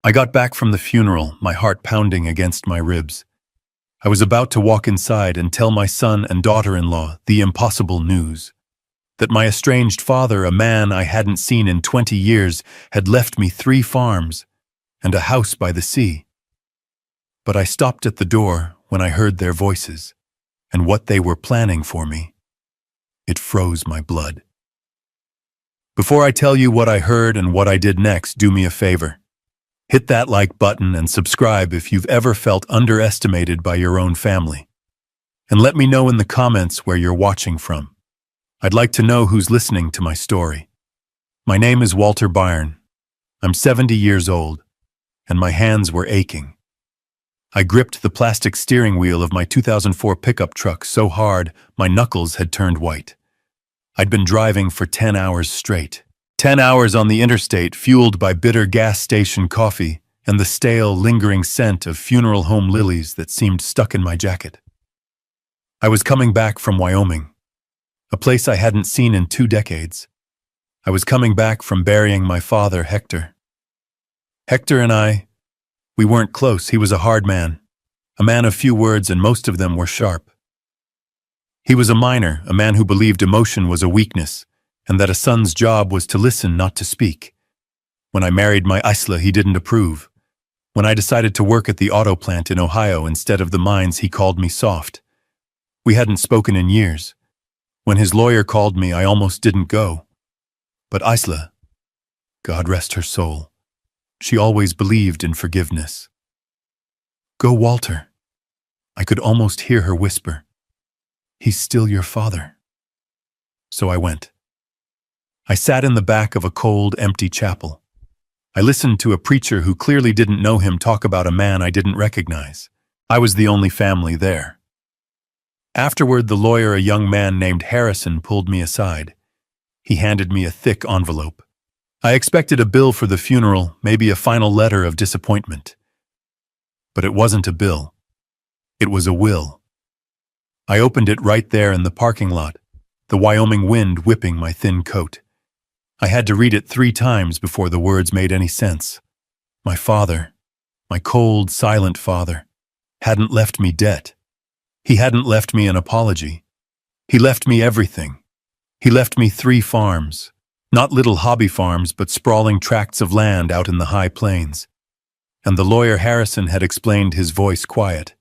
I got back from the funeral, my heart pounding against my ribs. I was about to walk inside and tell my son and daughter-in-law the impossible news. That my estranged father, a man I hadn't seen in 20 years, had left me 3 farms and a house by the sea. But I stopped at the door when I heard their voices and what they were planning for me. It froze my blood. Before I tell you what I heard and what I did next, do me a favor. Hit that like button and subscribe if you've ever felt underestimated by your own family. And let me know in the comments where you're watching from. I'd like to know who's listening to my story. My name is Walter Byrne. I'm 70 years old, and my hands were aching. I gripped the plastic steering wheel of my 2004 pickup truck so hard my knuckles had turned white. I'd been driving for 10 hours straight. 10 hours on the interstate, fueled by bitter gas station coffee and the stale, lingering scent of funeral home lilies that seemed stuck in my jacket. I was coming back from Wyoming, a place I hadn't seen in 2 decades. I was coming back from burying my father, Hector. Hector and we weren't close. He was a hard man, a man of few words, and most of them were sharp. He was a miner, a man who believed emotion was a weakness, and that a son's job was to listen, not to speak. When I married my Isla, he didn't approve. When I decided to work at the auto plant in Ohio instead of the mines, he called me soft. We hadn't spoken in years. When his lawyer called me, I almost didn't go. But Isla, God rest her soul, she always believed in forgiveness. Go, Walter. I could almost hear her whisper. He's still your father. So I went. I sat in the back of a cold, empty chapel. I listened to a preacher who clearly didn't know him talk about a man I didn't recognize. I was the only family there. Afterward, the lawyer, a young man named Harrison, pulled me aside. He handed me a thick envelope. I expected a bill for the funeral, maybe a final letter of disappointment. But it wasn't a bill. It was a will. I opened it right there in the parking lot, the Wyoming wind whipping my thin coat. I had to read it 3 times before the words made any sense. My father, my cold, silent father, hadn't left me debt. He hadn't left me an apology. He left me everything. He left me 3 farms, not little hobby farms, but sprawling tracts of land out in the high plains. And the lawyer Harrison had explained, his voice quiet.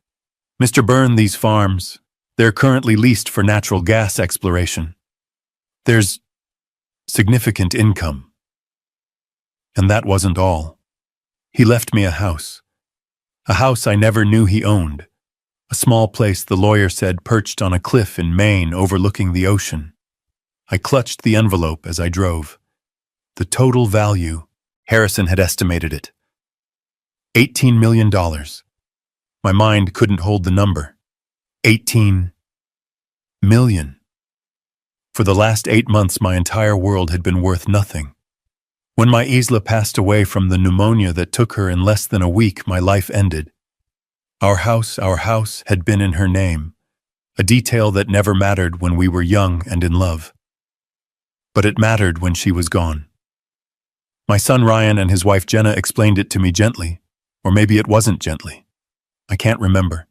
Mr. Byrne, these farms, they're currently leased for natural gas exploration. There's significant income. And that wasn't all. He left me a house I never knew he owned, a small place, the lawyer said, perched on a cliff in Maine overlooking the ocean. I clutched the envelope as I drove. The total value, Harrison had estimated it, $18 million. My mind couldn't hold the number. 18 million. For the last 8 months, my entire world had been worth nothing. When my Isla passed away from the pneumonia that took her in less than a week, my life ended. Our house had been in her name, a detail that never mattered when we were young and in love. But it mattered when she was gone. My son Ryan and his wife Jenna explained it to me gently, or maybe it wasn't gently. I can't remember.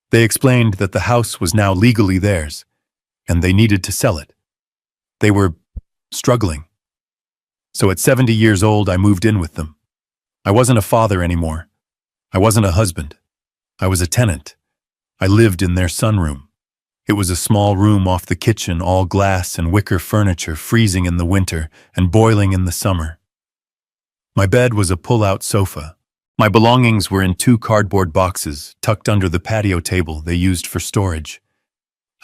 They explained that the house was now legally theirs, and they needed to sell it. They were struggling. So at 70 years old, I moved in with them. I wasn't a father anymore. I wasn't a husband. I was a tenant. I lived in their sunroom. It was a small room off the kitchen, all glass and wicker furniture, freezing in the winter and boiling in the summer. My bed was a pull-out sofa. My belongings were in 2 cardboard boxes tucked under the patio table they used for storage.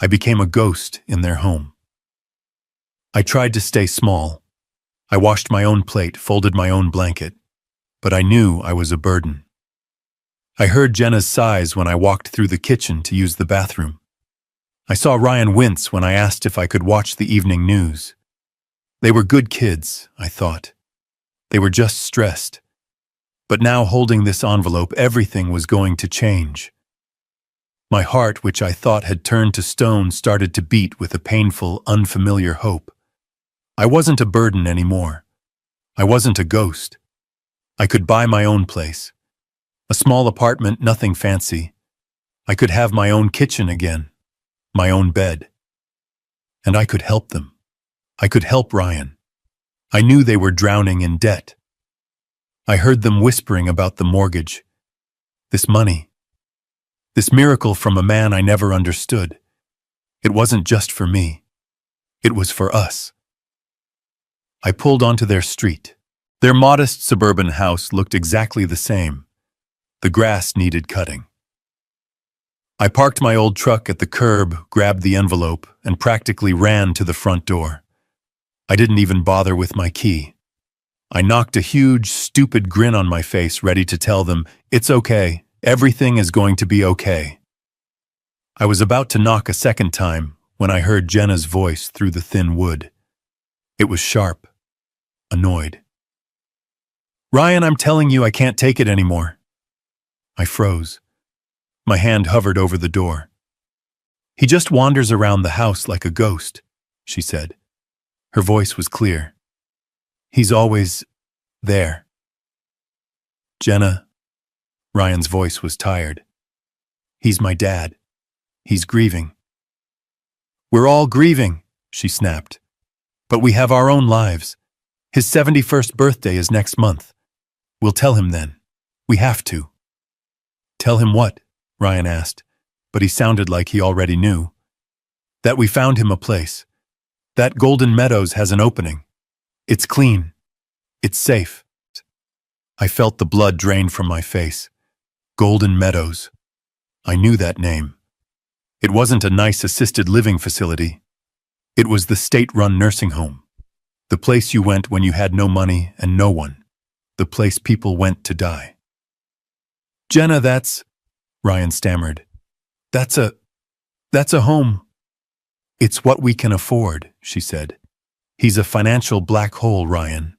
I became a ghost in their home. I tried to stay small. I washed my own plate, folded my own blanket, but I knew I was a burden. I heard Jenna's sighs when I walked through the kitchen to use the bathroom. I saw Ryan wince when I asked if I could watch the evening news. They were good kids, I thought. They were just stressed. But now, holding this envelope, everything was going to change. My heart, which I thought had turned to stone, started to beat with a painful, unfamiliar hope. I wasn't a burden anymore. I wasn't a ghost. I could buy my own place. A small apartment, nothing fancy. I could have my own kitchen again, my own bed. And I could help them. I could help Ryan. I knew they were drowning in debt. I heard them whispering about the mortgage. This money. This miracle from a man I never understood. It wasn't just for me. It was for us. I pulled onto their street. Their modest suburban house looked exactly the same. The grass needed cutting. I parked my old truck at the curb, grabbed the envelope, and practically ran to the front door. I didn't even bother with my key. I knocked a huge, stupid grin on my face, ready to tell them, "It's okay. Everything is going to be okay." I was about to knock a second time when I heard Jenna's voice through the thin wood. It was sharp, annoyed. "Ryan, I'm telling you I can't take it anymore." I froze. My hand hovered over the door. "He just wanders around the house like a ghost," she said. Her voice was clear. "He's always there." "Jenna," Ryan's voice was tired. "He's my dad. He's grieving." "We're all grieving," she snapped. "But we have our own lives. His 71st birthday is next month. We'll tell him then. We have to." "Tell him what?" Ryan asked, but he sounded like he already knew. "That we found him a place. That Golden Meadows has an opening. It's clean. It's safe." I felt the blood drain from my face. Golden Meadows. I knew that name. It wasn't a nice assisted living facility. It was the state-run nursing home. The place you went when you had no money and no one. The place people went to die. "Jenna, that's..." Ryan stammered. That's a home." "It's what we can afford," she said. "He's a financial black hole, Ryan.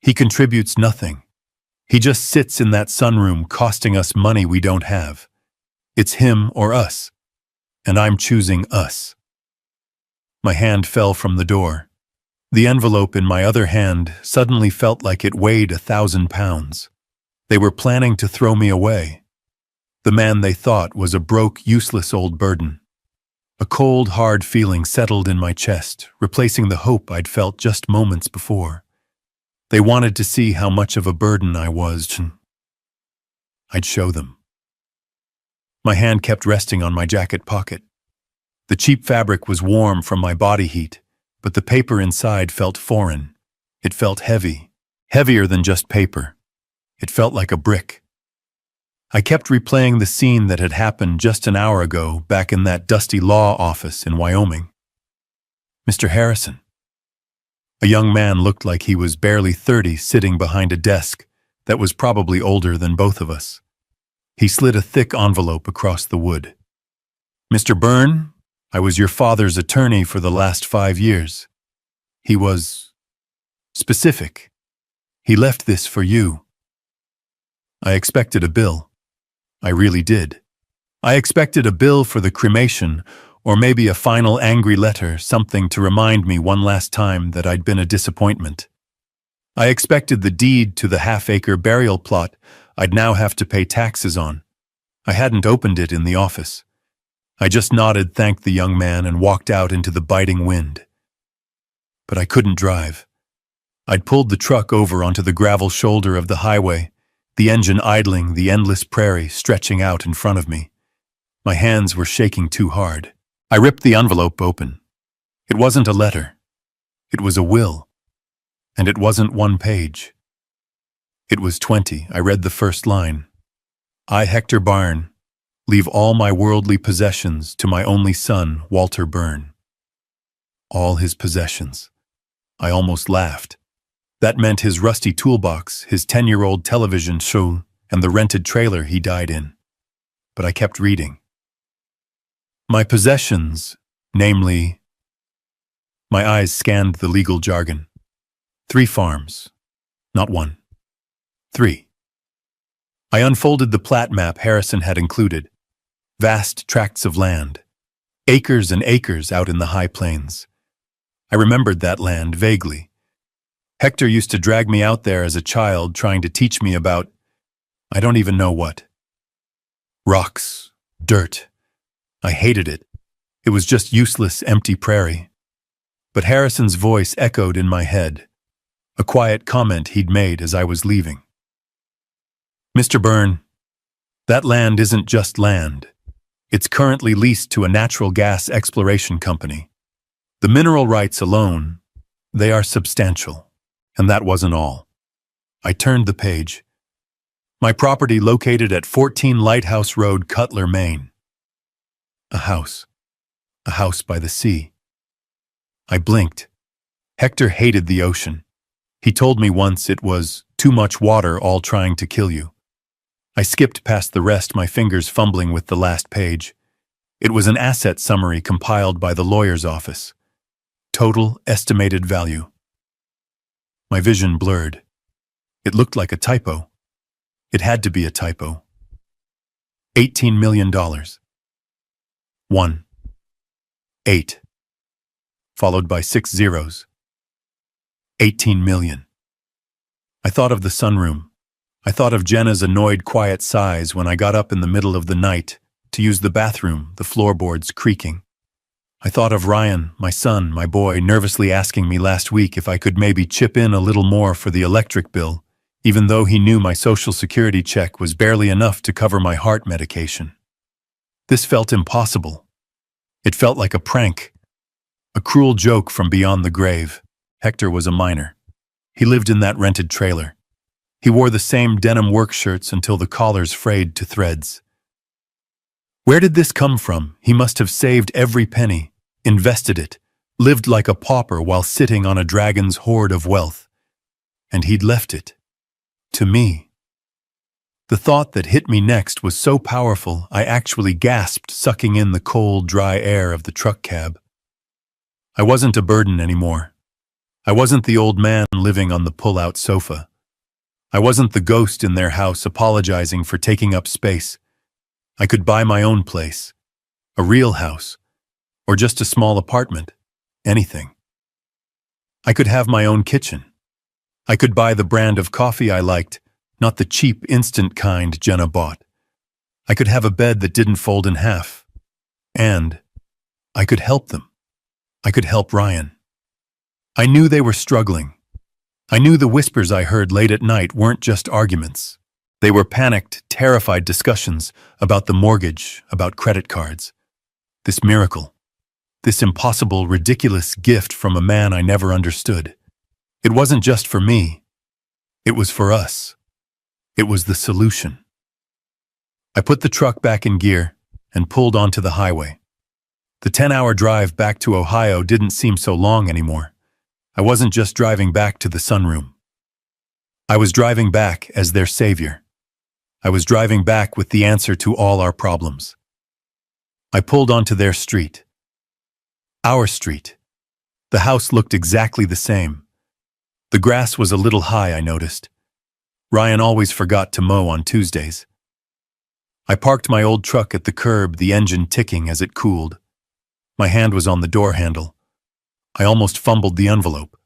He contributes nothing. He just sits in that sunroom costing us money we don't have. It's him or us. And I'm choosing us." My hand fell from the door. The envelope in my other hand suddenly felt like it weighed 1,000 pounds. They were planning to throw me away. The man they thought was a broke, useless old burden. A cold, hard feeling settled in my chest, replacing the hope I'd felt just moments before. They wanted to see how much of a burden I was. I'd show them. My hand kept resting on my jacket pocket. The cheap fabric was warm from my body heat, but the paper inside felt foreign. It felt heavy, heavier than just paper. It felt like a brick. I kept replaying the scene that had happened just an hour ago back in that dusty law office in Wyoming. Mr. Harrison. A young man looked like he was barely 30 sitting behind a desk that was probably older than both of us. He slid a thick envelope across the wood. "Mr. Byrne, I was your father's attorney for the last 5 years. He was specific. He left this for you." I expected a bill. I really did. I expected a bill for the cremation, or maybe a final angry letter, something to remind me one last time that I'd been a disappointment. I expected the deed to the half-acre burial plot I'd now have to pay taxes on. I hadn't opened it in the office. I just nodded, thanked the young man, and walked out into the biting wind. But I couldn't drive. I'd pulled the truck over onto the gravel shoulder of the highway, the engine idling, the endless prairie stretching out in front of me. My hands were shaking too hard. I ripped the envelope open. It wasn't a letter. It was a will. And it wasn't one page. It was 20. I read the first line. "I, Hector Byrne, leave all my worldly possessions to my only son, Walter Byrne." All his possessions. I almost laughed. That meant his rusty toolbox, his 10-year-old television show, and the rented trailer he died in. But I kept reading. "My possessions, namely..." My eyes scanned the legal jargon. 3 farms. Not 1. 3. I unfolded the plat map Harrison had included. Vast tracts of land. Acres and acres out in the high plains. I remembered that land vaguely. Hector used to drag me out there as a child trying to teach me about, I don't even know what. Rocks, dirt. I hated it. It was just useless, empty prairie. But Harrison's voice echoed in my head, a quiet comment he'd made as I was leaving. Mr. Byrne, that land isn't just land. It's currently leased to a natural gas exploration company. The mineral rights alone, they are substantial. And that wasn't all. I turned the page. My property located at 14 Lighthouse Road, Cutler, Maine. A house by the sea. I blinked. Hector hated the ocean. He told me once it was too much water all trying to kill you. I skipped past the rest, my fingers fumbling with the last page. It was an asset summary compiled by the lawyer's office. Total estimated value. My vision blurred. It looked like a typo. It had to be a typo. $18 million. 1. 8. Followed by 6 zeros. 18 million. I thought of the sunroom. I thought of Jenna's annoyed, quiet sighs when I got up in the middle of the night to use the bathroom, the floorboards creaking. I thought of Ryan, my son, my boy, nervously asking me last week if I could maybe chip in a little more for the electric bill, even though he knew my Social Security check was barely enough to cover my heart medication. This felt impossible. It felt like a prank, a cruel joke from beyond the grave. Hector was a minor. He lived in that rented trailer. He wore the same denim work shirts until the collars frayed to threads. Where did this come from? He must have saved every penny, invested it, lived like a pauper while sitting on a dragon's hoard of wealth. And he'd left it. To me. The thought that hit me next was so powerful I actually gasped, sucking in the cold, dry air of the truck cab. I wasn't a burden anymore. I wasn't the old man living on the pull-out sofa. I wasn't the ghost in their house apologizing for taking up space. I could buy my own place, a real house, or just a small apartment, anything. I could have my own kitchen. I could buy the brand of coffee I liked, not the cheap, instant kind Jenna bought. I could have a bed that didn't fold in half. And I could help them. I could help Ryan. I knew they were struggling. I knew the whispers I heard late at night weren't just arguments. They were panicked, terrified discussions about the mortgage, about credit cards. This miracle, this impossible, ridiculous gift from a man I never understood. It wasn't just for me. It was for us. It was the solution. I put the truck back in gear and pulled onto the highway. The 10-hour drive back to Ohio didn't seem so long anymore. I wasn't just driving back to the sunroom. I was driving back as their savior. I was driving back with the answer to all our problems. I pulled onto their street. Our street. The house looked exactly the same. The grass was a little high, I noticed. Ryan always forgot to mow on Tuesdays. I parked my old truck at the curb, the engine ticking as it cooled. My hand was on the door handle. I almost fumbled the envelope.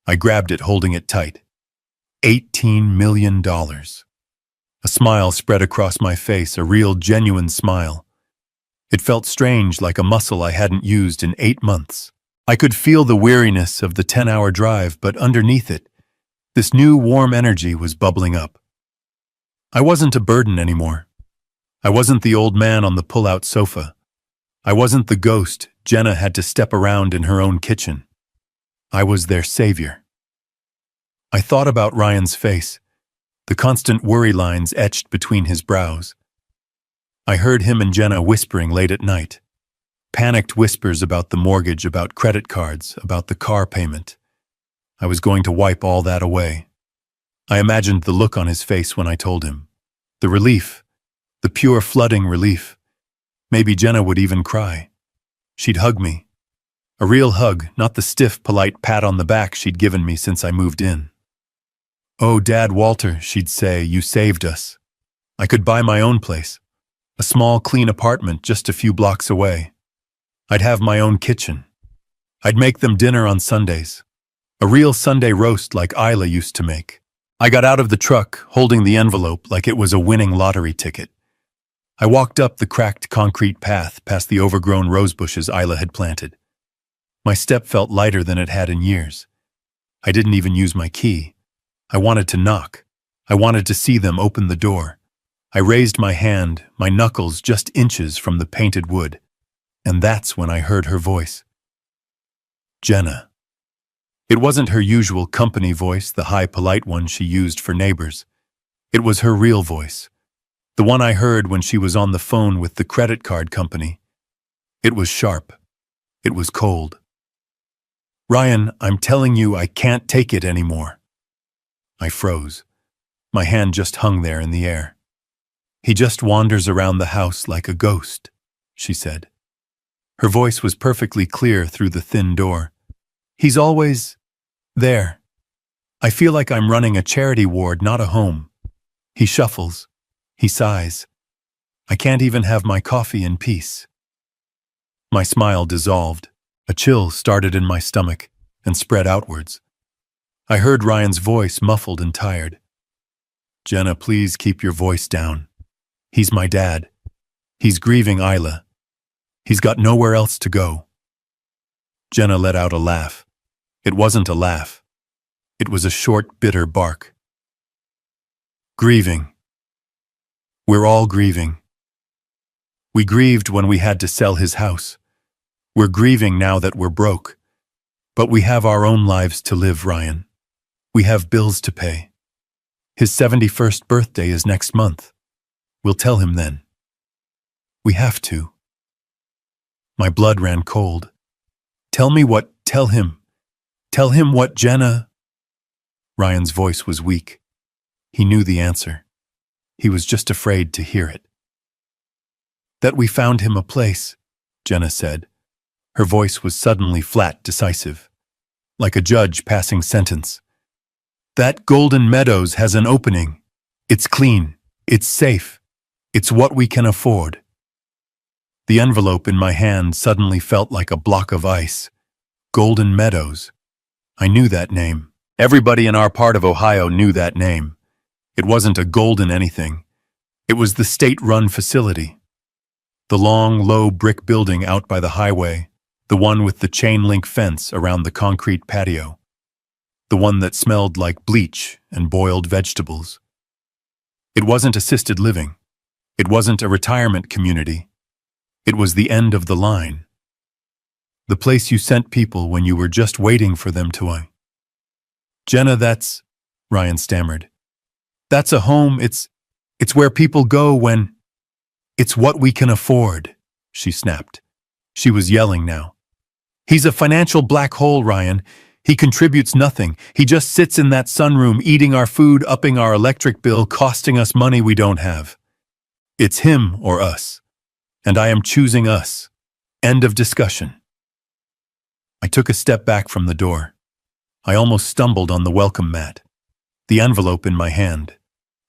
I grabbed it, holding it tight. $18 million. A smile spread across my face, a real, genuine smile. It felt strange, like a muscle I hadn't used in 8 months. I could feel the weariness of the 10-hour drive, but underneath it, this new warm energy was bubbling up. I wasn't a burden anymore. I wasn't the old man on the pull-out sofa. I wasn't the ghost Jenna had to step around in her own kitchen. I was their savior. I thought about Ryan's face, the constant worry lines etched between his brows. I heard him and Jenna whispering late at night. Panicked whispers about the mortgage, about credit cards, about the car payment. I was going to wipe all that away. I imagined the look on his face when I told him. The relief, the pure flooding relief. Maybe Jenna would even cry. She'd hug me. A real hug, not the stiff, polite pat on the back she'd given me since I moved in. "Oh, Dad, Walter," she'd say, "you saved us. I could buy my own place. A small, clean apartment just a few blocks away. I'd have my own kitchen. I'd make them dinner on Sundays. A real Sunday roast like Isla used to make. I got out of the truck, holding the envelope like it was a winning lottery ticket. I walked up the cracked concrete path past the overgrown rose bushes Isla had planted. My step felt lighter than it had in years. I didn't even use my key. I wanted to knock. I wanted to see them open the door. I raised my hand, my knuckles just inches from the painted wood. And that's when I heard her voice. Jenna. It wasn't her usual company voice, the high, polite one she used for neighbors. It was her real voice, the one I heard when she was on the phone with the credit card company. It was sharp. It was cold. Ryan, I'm telling you, I can't take it anymore. I froze. My hand just hung there in the air. He just wanders around the house like a ghost, she said. Her voice was perfectly clear through the thin door. He's always there. I feel like I'm running a charity ward, not a home. He shuffles. He sighs. I can't even have my coffee in peace. My smile dissolved. A chill started in my stomach and spread outwards. I heard Ryan's voice, muffled and tired. Jenna, please keep your voice down. He's my dad. He's grieving Isla. He's got nowhere else to go. Jenna let out a laugh. It wasn't a laugh. It was a short, bitter bark. Grieving. We're all grieving. We grieved when we had to sell his house. We're grieving now that we're broke. But we have our own lives to live, Ryan. We have bills to pay. His 71st birthday is next month. We'll tell him then. We have to. My blood ran cold. Tell him what, Jenna? Ryan's voice was weak. He knew the answer. He was just afraid to hear it. That we found him a place, Jenna said. Her voice was suddenly flat, decisive, like a judge passing sentence. That Golden Meadows has an opening. It's clean. It's safe. It's what we can afford. The envelope in my hand suddenly felt like a block of ice. Golden Meadows. I knew that name. Everybody in our part of Ohio knew that name. It wasn't a golden anything. It was the state-run facility. The long, low brick building out by the highway, the one with the chain-link fence around the concrete patio, the one that smelled like bleach and boiled vegetables. It wasn't assisted living. It wasn't a retirement community. It was the end of the line. The place you sent people when you were just waiting for them to. Jenna, that's, Ryan stammered. That's a home. It's where people go when. It's what we can afford, she snapped. She was yelling now. He's a financial black hole, Ryan. He contributes nothing. He just sits in that sunroom eating our food, upping our electric bill, costing us money we don't have. It's him or us. And I am choosing us. End of discussion. I took a step back from the door. I almost stumbled on the welcome mat. The envelope in my hand.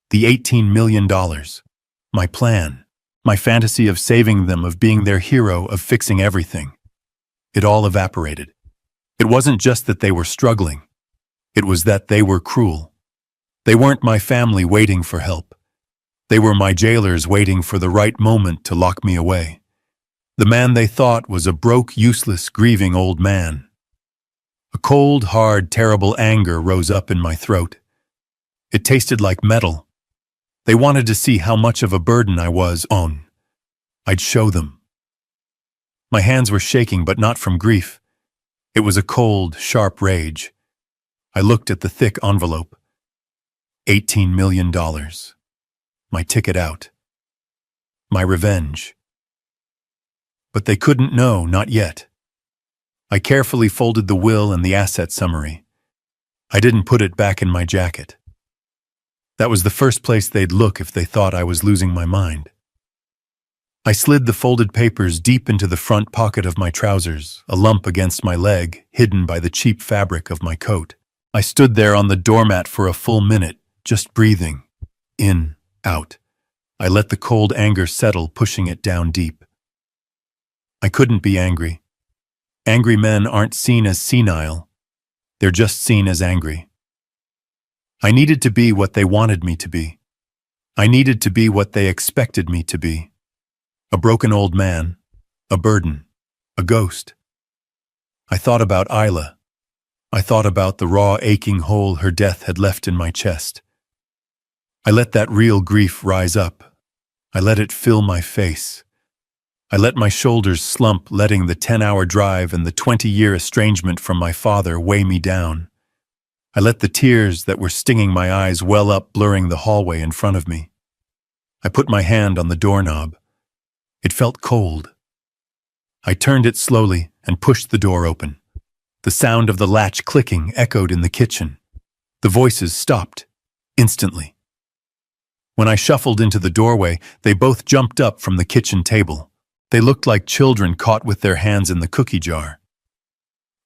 The $18 million. My plan. My fantasy of saving them, of being their hero, of fixing everything. It all evaporated. It wasn't just that they were struggling. It was that they were cruel. They weren't my family waiting for help. They were my jailers waiting for the right moment to lock me away. The man they thought was a broke, useless, grieving old man. A cold, hard, terrible anger rose up in my throat. It tasted like metal. They wanted to see how much of a burden I was on. I'd show them. My hands were shaking, but not from grief. It was a cold, sharp rage. I looked at the thick envelope. $18 million. My ticket out. My revenge. But they couldn't know, not yet. I carefully folded the will and the asset summary. I didn't put it back in my jacket. That was the first place they'd look if they thought I was losing my mind. I slid the folded papers deep into the front pocket of my trousers, a lump against my leg, hidden by the cheap fabric of my coat. I stood there on the doormat for a full minute, just breathing. In, out. I let the cold anger settle, pushing it down deep. I couldn't be angry. Angry men aren't seen as senile. They're just seen as angry. I needed to be what they wanted me to be. I needed to be what they expected me to be. A broken old man, a burden, a ghost. I thought about Isla. I thought about the raw, aching hole her death had left in my chest. I let that real grief rise up. I let it fill my face. I let my shoulders slump, letting the 10-hour drive and the 20-year estrangement from my father weigh me down. I let the tears that were stinging my eyes well up, blurring the hallway in front of me. I put my hand on the doorknob. It felt cold. I turned it slowly and pushed the door open. The sound of the latch clicking echoed in the kitchen. The voices stopped, instantly. When I shuffled into the doorway, they both jumped up from the kitchen table. They looked like children caught with their hands in the cookie jar.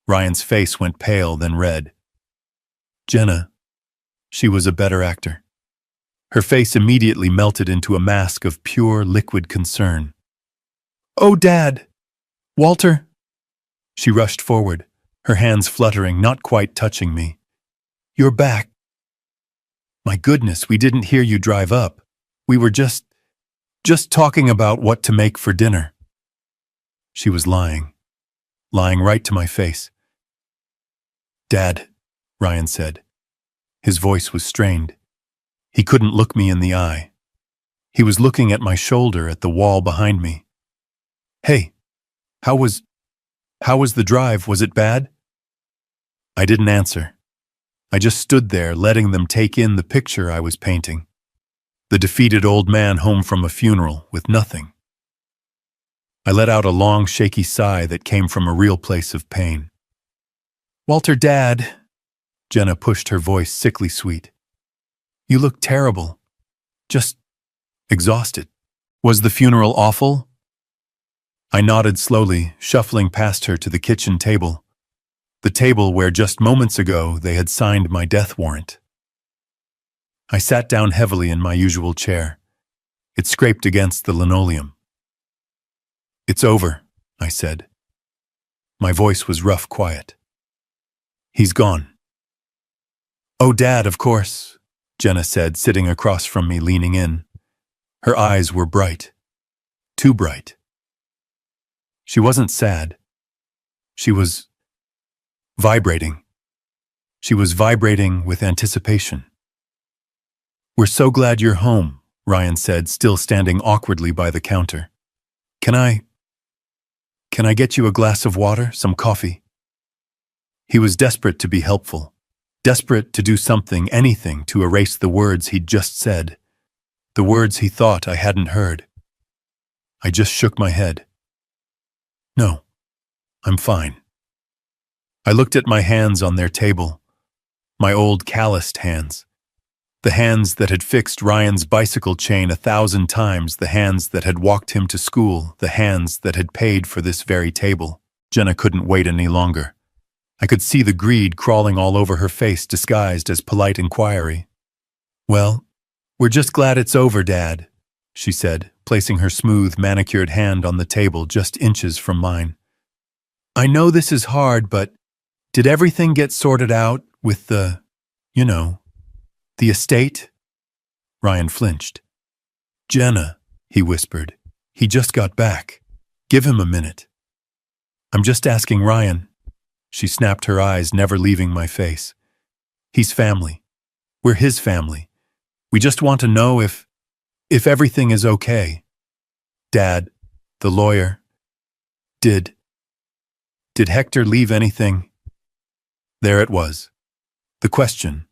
Ryan's face went pale, then red. Jenna, she was a better actor. Her face immediately melted into a mask of pure, liquid concern. "Oh, Dad! Walter!" She rushed forward, her hands fluttering, not quite touching me. "You're back. My goodness, we didn't hear you drive up. We were just talking about what to make for dinner." She was lying right to my face. "Dad," Ryan said. His voice was strained. He couldn't look me in the eye. He was looking at my shoulder, at the wall behind me. "Hey, how was the drive? Was it bad?" I didn't answer. I just stood there, letting them take in the picture I was painting. The defeated old man home from a funeral with nothing. I let out a long, shaky sigh that came from a real place of pain. "Walter, Dad," Jenna pushed, her voice sickly sweet. "You look terrible. Just exhausted. Was the funeral awful?" I nodded slowly, shuffling past her to the kitchen table. The table where just moments ago they had signed my death warrant. I sat down heavily in my usual chair. It scraped against the linoleum. "It's over," I said. My voice was rough, quiet. "He's gone." "Oh, Dad, of course," Jenna said, sitting across from me, leaning in. Her eyes were bright. Too bright. She wasn't sad. She was vibrating. She was vibrating with anticipation. "We're so glad you're home," Ryan said, still standing awkwardly by the counter. Can I get you a glass of water, some coffee?" He was desperate to be helpful, desperate to do something, anything, to erase the words he'd just said, the words he thought I hadn't heard. I just shook my head. "No, I'm fine." I looked at my hands on their table, my old calloused hands, the hands that had fixed Ryan's bicycle chain 1,000 times, the hands that had walked him to school, the hands that had paid for this very table. Jenna couldn't wait any longer. I could see the greed crawling all over her face, disguised as polite inquiry. "Well, we're just glad it's over, Dad," she said, placing her smooth, manicured hand on the table just inches from mine. "I know this is hard, but did everything get sorted out with the estate?" Ryan flinched. "Jenna," he whispered, "he just got back. Give him a minute." "I'm just asking Ryan." She snapped her eyes, never leaving my face. "He's family. We're his family. We just want to know if everything is okay. Dad, the lawyer, did Hector leave anything?" There it was. The question.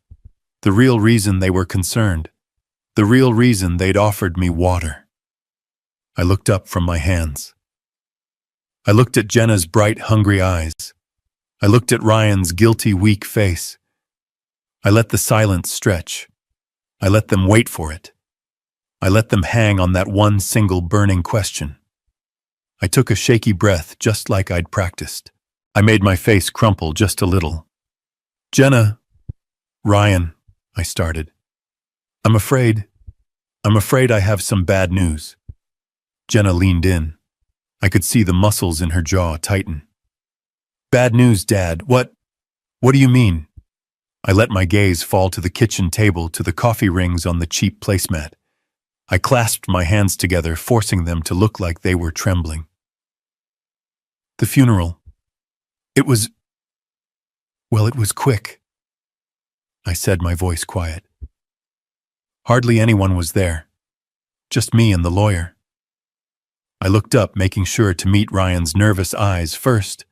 The real reason they were concerned. The real reason they'd offered me water. I looked up from my hands. I looked at Jenna's bright, hungry eyes. I looked at Ryan's guilty, weak face. I let the silence stretch. I let them wait for it. I let them hang on that one single burning question. I took a shaky breath, just like I'd practiced. I made my face crumple just a little. "Jenna, Ryan," I started. I'm afraid I have some bad news." Jenna leaned in. I could see the muscles in her jaw tighten. "Bad news, Dad. What What do you mean? I let my gaze fall to the kitchen table, to the coffee rings on the cheap placemat. I clasped my hands together, forcing them to look like they were trembling. The funeral. It was quick, I said, my voice quiet. Hardly anyone was there. Just me and the lawyer. I looked up, making sure to meet Ryan's nervous eyes first,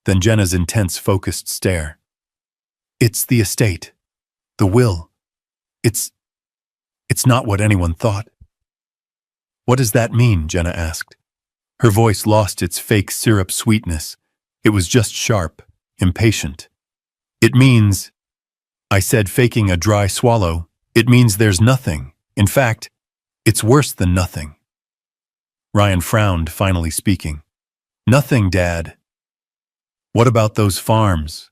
then Jenna's intense, focused stare. It's the estate. The will. It's not what anyone thought. What does that mean? Jenna asked. Her voice lost its fake syrup sweetness. It was just sharp, impatient. It means, I said, faking a dry swallow, it means there's nothing. In fact, it's worse than nothing. Ryan frowned, finally speaking. Nothing, Dad. What about those farms?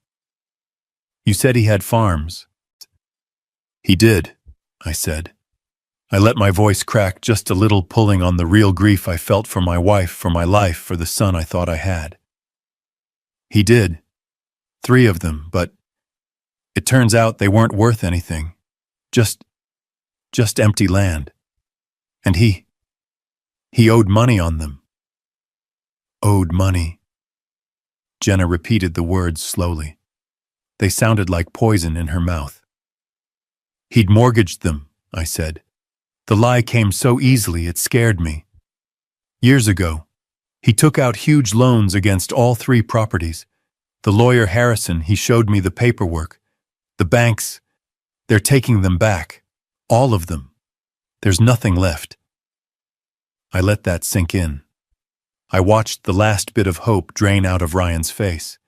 You said he had farms. He did, I said. I let my voice crack just a little, pulling on the real grief I felt for my wife, for my life, for the son I thought I had. He did. 3 of them, but it turns out they weren't worth anything. Just empty land. And he owed money on them. Owed money. Jenna repeated the words slowly. They sounded like poison in her mouth. He'd mortgaged them, I said. The lie came so easily it scared me. Years ago, he took out huge loans against all 3 properties. The lawyer Harrison, he showed me the paperwork. The banks, they're taking them back. All of them. There's nothing left. I let that sink in. I watched the last bit of hope drain out of Ryan's face.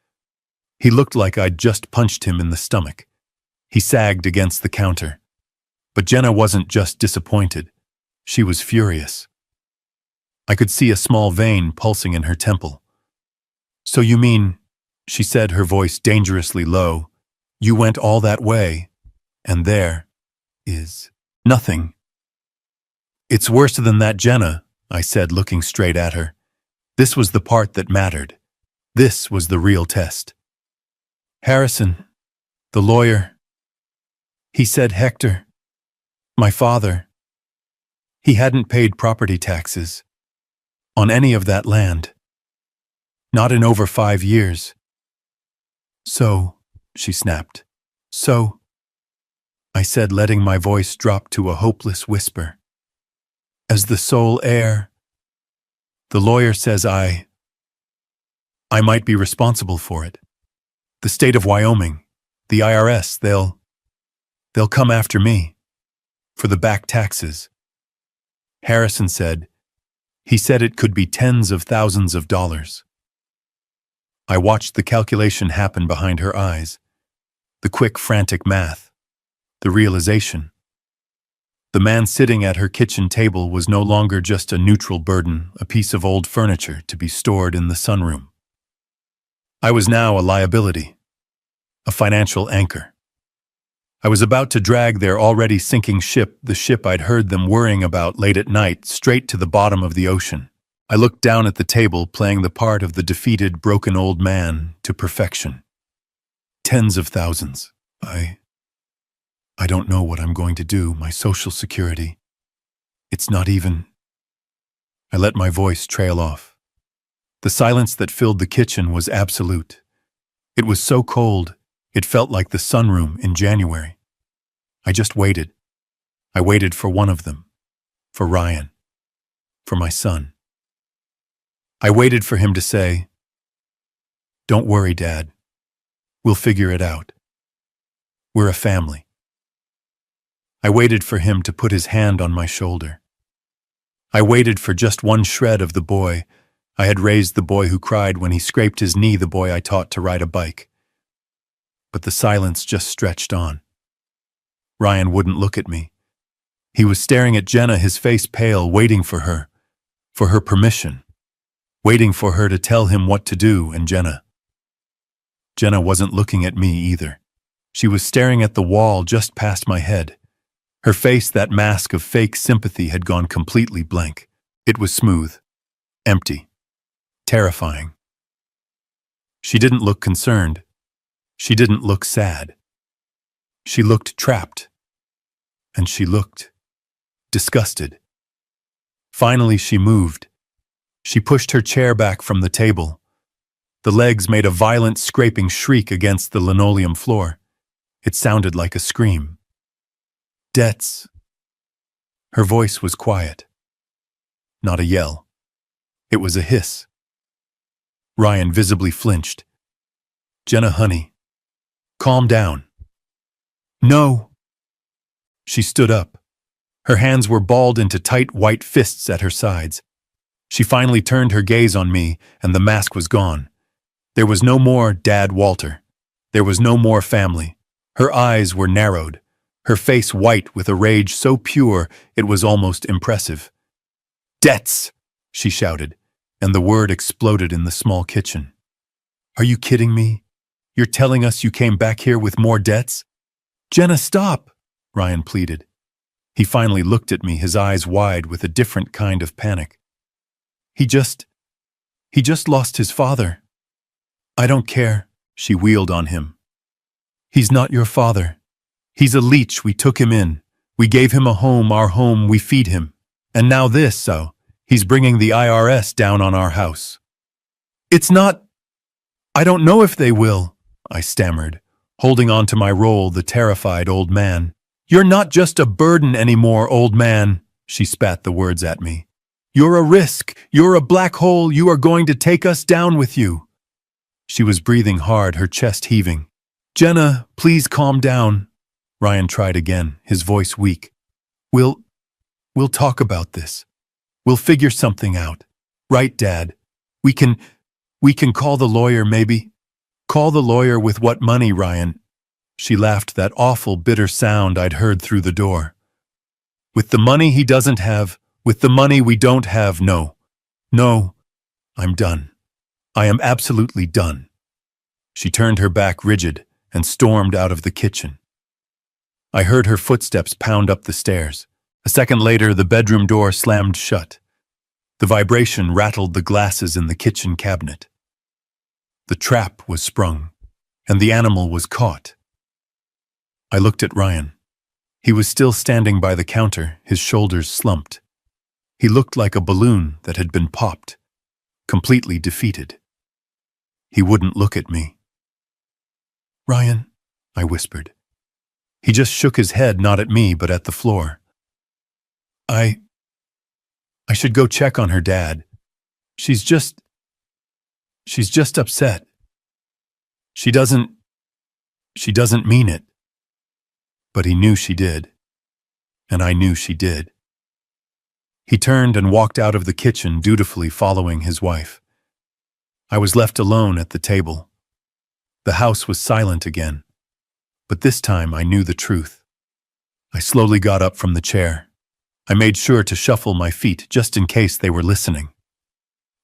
He looked like I'd just punched him in the stomach. He sagged against the counter. But Jenna wasn't just disappointed. She was furious. I could see a small vein pulsing in her temple. So you mean, she said, her voice dangerously low, you went all that way, and there is nothing. It's worse than that, Jenna, I said, looking straight at her. This was the part that mattered. This was the real test. Harrison, the lawyer, he said Hector, my father, he hadn't paid property taxes on any of that land. Not in over 5 years. So, she snapped. So, I said, letting my voice drop to a hopeless whisper. As the sole heir, the lawyer says I might be responsible for it. The state of Wyoming, the IRS, they'll come after me for the back taxes. Harrison said, he said it could be tens of thousands of dollars. I watched the calculation happen behind her eyes, the quick, frantic math, the realization. The man sitting at her kitchen table was no longer just a neutral burden, a piece of old furniture to be stored in the sunroom. I was now a liability, a financial anchor. I was about to drag their already sinking ship, the ship I'd heard them worrying about late at night, straight to the bottom of the ocean. I looked down at the table, playing the part of the defeated, broken old man to perfection. Tens of thousands. I don't know what I'm going to do, my Social Security. It's not even... I let my voice trail off. The silence that filled the kitchen was absolute. It was so cold, it felt like the sunroom in January. I just waited. I waited for one of them. For Ryan. For my son. I waited for him to say, "Don't worry, Dad. We'll figure it out. We're a family." I waited for him to put his hand on my shoulder. I waited for just one shred of the boy. I had raised the boy who cried when he scraped his knee, the boy I taught to ride a bike. But the silence just stretched on. Ryan wouldn't look at me. He was staring at Jenna, his face pale, waiting for her permission, waiting for her to tell him what to do, and Jenna wasn't looking at me either. She was staring at the wall just past my head. Her face, that mask of fake sympathy, had gone completely blank. It was smooth, empty, terrifying. She didn't look concerned. She didn't look sad. She looked trapped. And she looked disgusted. Finally, she moved. She pushed her chair back from the table. The legs made a violent scraping shriek against the linoleum floor. It sounded like a scream. Debts. Her voice was quiet. Not a yell. It was a hiss. Ryan visibly flinched. Jenna, honey. Calm down. No. She stood up. Her hands were balled into tight white fists at her sides. She finally turned her gaze on me, and the mask was gone. There was no more Dad Walter. There was no more family. Her eyes were narrowed, her face white with a rage so pure it was almost impressive. Debts, she shouted, and the word exploded in the small kitchen. Are you kidding me? You're telling us you came back here with more debts? Jenna, stop, Ryan pleaded. He finally looked at me, his eyes wide with a different kind of panic. He just lost his father. I don't care, she wheeled on him. He's not your father. He's a leech, we took him in. We gave him a home, our home, we feed him. And now this, so, he's bringing the IRS down on our house. It's not… I don't know if they will, I stammered, holding on to my roll, the terrified old man. You're not just a burden anymore, old man, she spat the words at me. You're a risk, you're a black hole, you are going to take us down with you. She was breathing hard, her chest heaving. Jenna, please calm down. Ryan tried again, his voice weak. We'll talk about this. We'll figure something out. Right, Dad? We can call the lawyer, maybe? Call the lawyer with what money, Ryan? She laughed, that awful, bitter sound I'd heard through the door. With the money he doesn't have, with the money we don't have, no. No, I'm done. I am absolutely done. She turned her back rigid and stormed out of the kitchen. I heard her footsteps pound up the stairs. A second later, the bedroom door slammed shut. The vibration rattled the glasses in the kitchen cabinet. The trap was sprung, and the animal was caught. I looked at Ryan. He was still standing by the counter, his shoulders slumped. He looked like a balloon that had been popped, completely defeated. He wouldn't look at me. Ryan, I whispered. He just shook his head, not at me, but at the floor. I should go check on her, Dad. She's just upset. She doesn't mean it. But he knew she did. And I knew she did. He turned and walked out of the kitchen, dutifully following his wife. I was left alone at the table. The house was silent again. But this time I knew the truth. I slowly got up from the chair. I made sure to shuffle my feet just in case they were listening.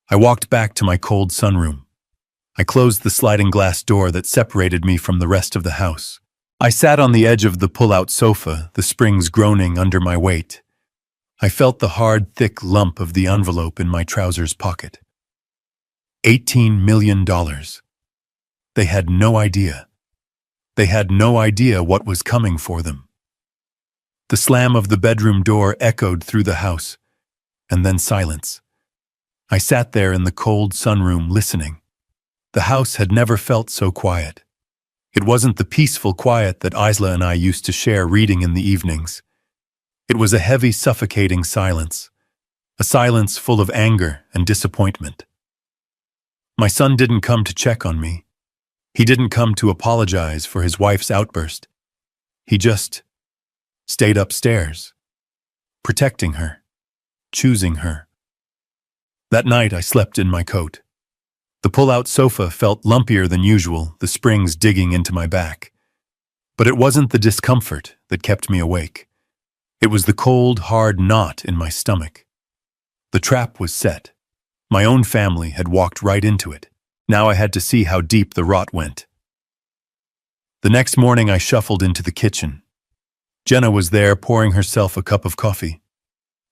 I walked back to my cold sunroom. I closed the sliding glass door that separated me from the rest of the house. I sat on the edge of the pull-out sofa, the springs groaning under my weight. I felt the hard, thick lump of the envelope in my trousers pocket. $18 million. They had no idea. They had no idea what was coming for them. The slam of the bedroom door echoed through the house, and then silence. I sat there in the cold sunroom listening. The house had never felt so quiet. It wasn't the peaceful quiet that Isla and I used to share reading in the evenings. It was a heavy, suffocating silence, a silence full of anger and disappointment. My son didn't come to check on me. He didn't come to apologize for his wife's outburst. He just stayed upstairs, protecting her, choosing her. That night I slept in my coat. The pull-out sofa felt lumpier than usual, the springs digging into my back. But it wasn't the discomfort that kept me awake. It was the cold, hard knot in my stomach. The trap was set. My own family had walked right into it. Now I had to see how deep the rot went. The next morning I shuffled into the kitchen. Jenna was there pouring herself a cup of coffee.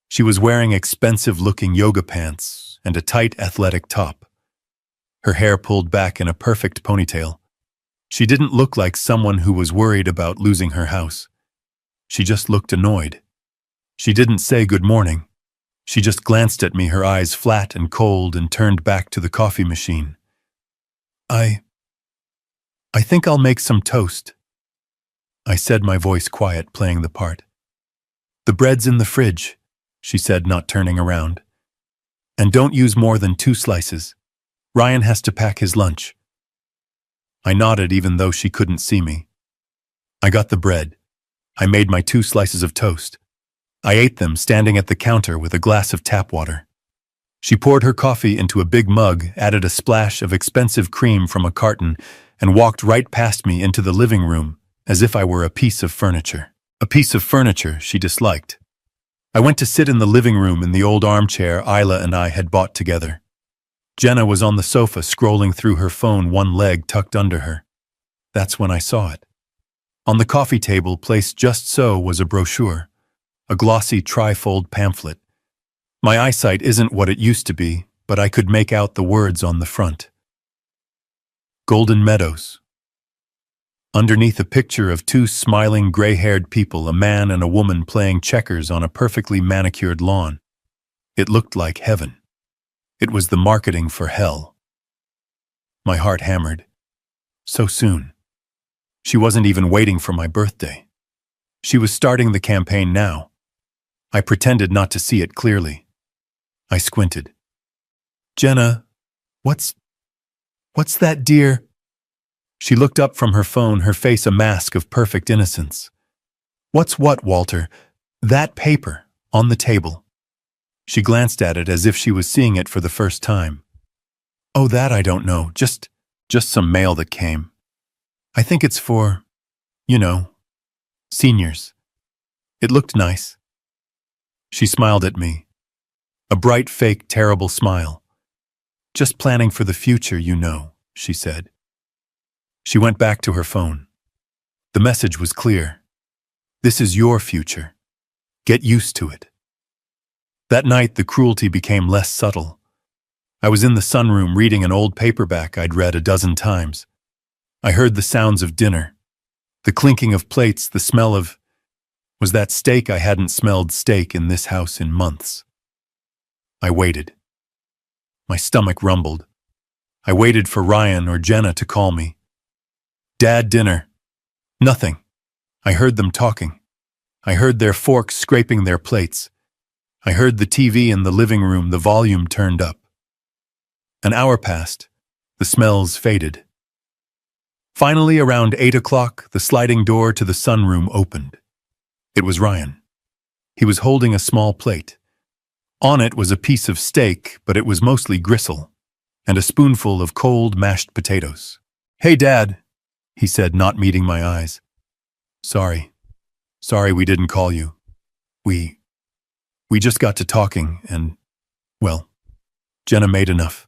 She was wearing expensive-looking yoga pants and a tight athletic top. Her hair pulled back in a perfect ponytail. She didn't look like someone who was worried about losing her house. She just looked annoyed. She didn't say good morning. She just glanced at me, her eyes flat and cold, and turned back to the coffee machine. I think I'll make some toast, I said, my voice quiet, playing the part. The bread's in the fridge, she said, not turning around. And don't use more than 2 slices. Ryan has to pack his lunch. I nodded, even though she couldn't see me. I got the bread. I made my 2 slices of toast. I ate them standing at the counter with a glass of tap water. She poured her coffee into a big mug, added a splash of expensive cream from a carton, and walked right past me into the living room as if I were a piece of furniture. A piece of furniture she disliked. I went to sit in the living room in the old armchair Isla and I had bought together. Jenna was on the sofa scrolling through her phone, one leg tucked under her. That's when I saw it. On the coffee table, placed just so, was a brochure, a glossy trifold pamphlet. My eyesight isn't what it used to be, but I could make out the words on the front. Golden Meadows. Underneath a picture of 2 smiling gray-haired people, a man and a woman playing checkers on a perfectly manicured lawn. It looked like heaven. It was the marketing for hell. My heart hammered. So soon. She wasn't even waiting for my birthday. She was starting the campaign now. I pretended not to see it clearly. I squinted. Jenna, what's that, dear? She looked up from her phone, her face a mask of perfect innocence. What's what, Walter? That paper, on the table. She glanced at it as if she was seeing it for the first time. Oh, that I don't know, just some mail that came. I think it's for, seniors. It looked nice. She smiled at me. A bright, fake, terrible smile. Just planning for the future, she said. She went back to her phone. The message was clear. This is your future. Get used to it. That night, the cruelty became less subtle. I was in the sunroom reading an old paperback I'd read a dozen times. I heard the sounds of dinner, the clinking of plates, the smell of... Was that steak? I hadn't smelled steak in this house in months. I waited. My stomach rumbled. I waited for Ryan or Jenna to call me. Dad, dinner. Nothing. I heard them talking. I heard their forks scraping their plates. I heard the TV in the living room, the volume turned up. An hour passed. The smells faded. Finally, around 8 o'clock, the sliding door to the sunroom opened. It was Ryan. He was holding a small plate. On it was a piece of steak, but it was mostly gristle, and a spoonful of cold mashed potatoes. Hey, Dad, he said, not meeting my eyes. Sorry we didn't call you. We just got to talking and, well, Jenna made enough.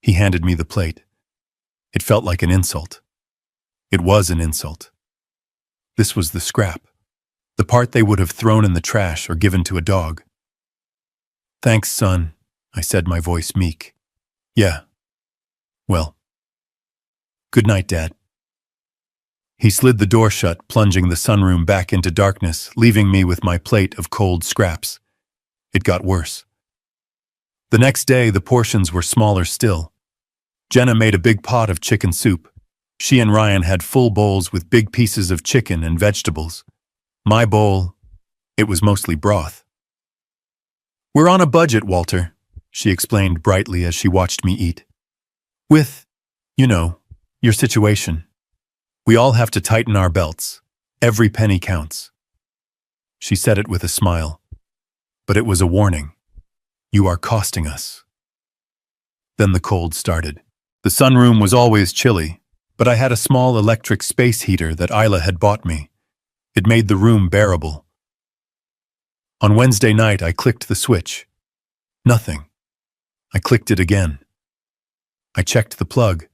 He handed me the plate. It felt like an insult. It was an insult. This was the scrap, the part they would have thrown in the trash or given to a dog. Thanks, son, I said, my voice meek. Yeah. Well. Good night, Dad. He slid the door shut, plunging the sunroom back into darkness, leaving me with my plate of cold scraps. It got worse. The next day, the portions were smaller still. Jenna made a big pot of chicken soup. She and Ryan had full bowls with big pieces of chicken and vegetables. My bowl, it was mostly broth. We're on a budget, Walter, she explained brightly as she watched me eat. With, your situation. We all have to tighten our belts. Every penny counts. She said it with a smile. But it was a warning. You are costing us. Then the cold started. The sunroom was always chilly, but I had a small electric space heater that Isla had bought me. It made the room bearable. On Wednesday night, I clicked the switch. Nothing. I clicked it again. I checked the plug.